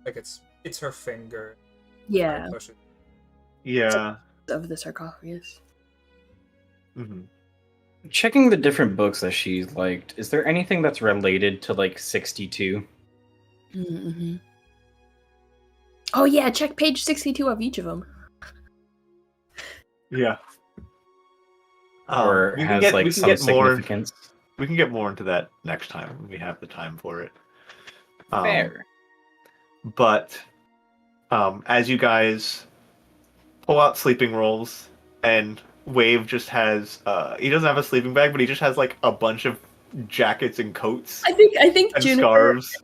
Like it's her finger. Yeah, Push it. Yeah. of the sarcophagus. hmm Checking the different books that she liked, is there anything that's related to like 62? Mm-hmm. Oh yeah, check page 62 of each of them. Yeah. Or we can has get, like we can some get more. significance? We can get more into that next time when we have the time for it. Fair. But as you guys pull out sleeping rolls, and Wave just has he doesn't have a sleeping bag, but he just has like a bunch of jackets and coats I think and Juniper scarves.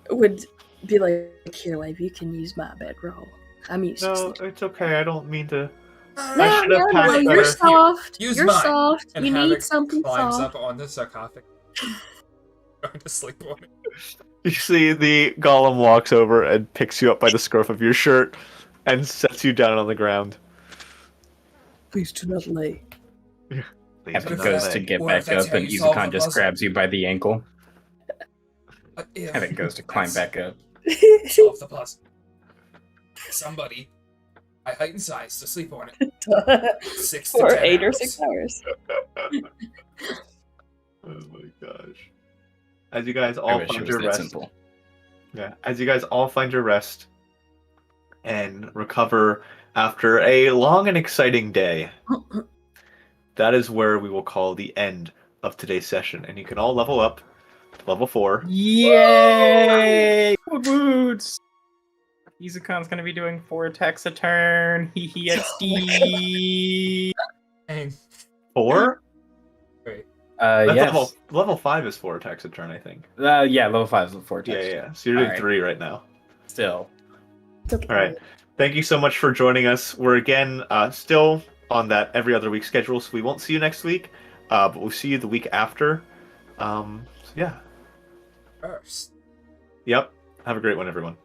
would be like, here, Wave, you can use my bedroll. I'm used to No, sleeping. it's okay. I don't mean to. No, No, should have no, packed no, better. you're soft. Use You're mine. soft. And You Havoc need something climbs soft. up on the sarcophagus. Going to sleep on it. You see the golem walks over and picks you up by the scruff of your shirt and sets you down on the ground. Please do not lay. Epic if goes that- to get what if back that's up, how and you solve Izukan the just puzzle? grabs you by the ankle. If Epic goes to climb that's- back up. Solve the puzzle. Somebody, I height in size to sleep on it. 6 to For 10 8 or hours. 6 hours. Oh my gosh. As you guys I all wish it find was your that rest. simple. Yeah. As you guys all find your rest and recover after a long and exciting day, that is where we will call the end of today's session. And you can all level up to level 4. Yay! Boots! Izukan's gonna be doing 4 attacks a turn. Hee hee XD. Dang. 4? Wait. That's Yes. level 5 is 4 attacks a turn, I think. Yeah, level 5 is 4 attacks. Yeah. So you're doing Alright. 3 right now. Still. It's okay. All right. Thank you so much for joining us. We're again still on that every other week schedule, so we won't see you next week, but we'll see you the week after. So yeah. First. Yep. Have a great one, everyone.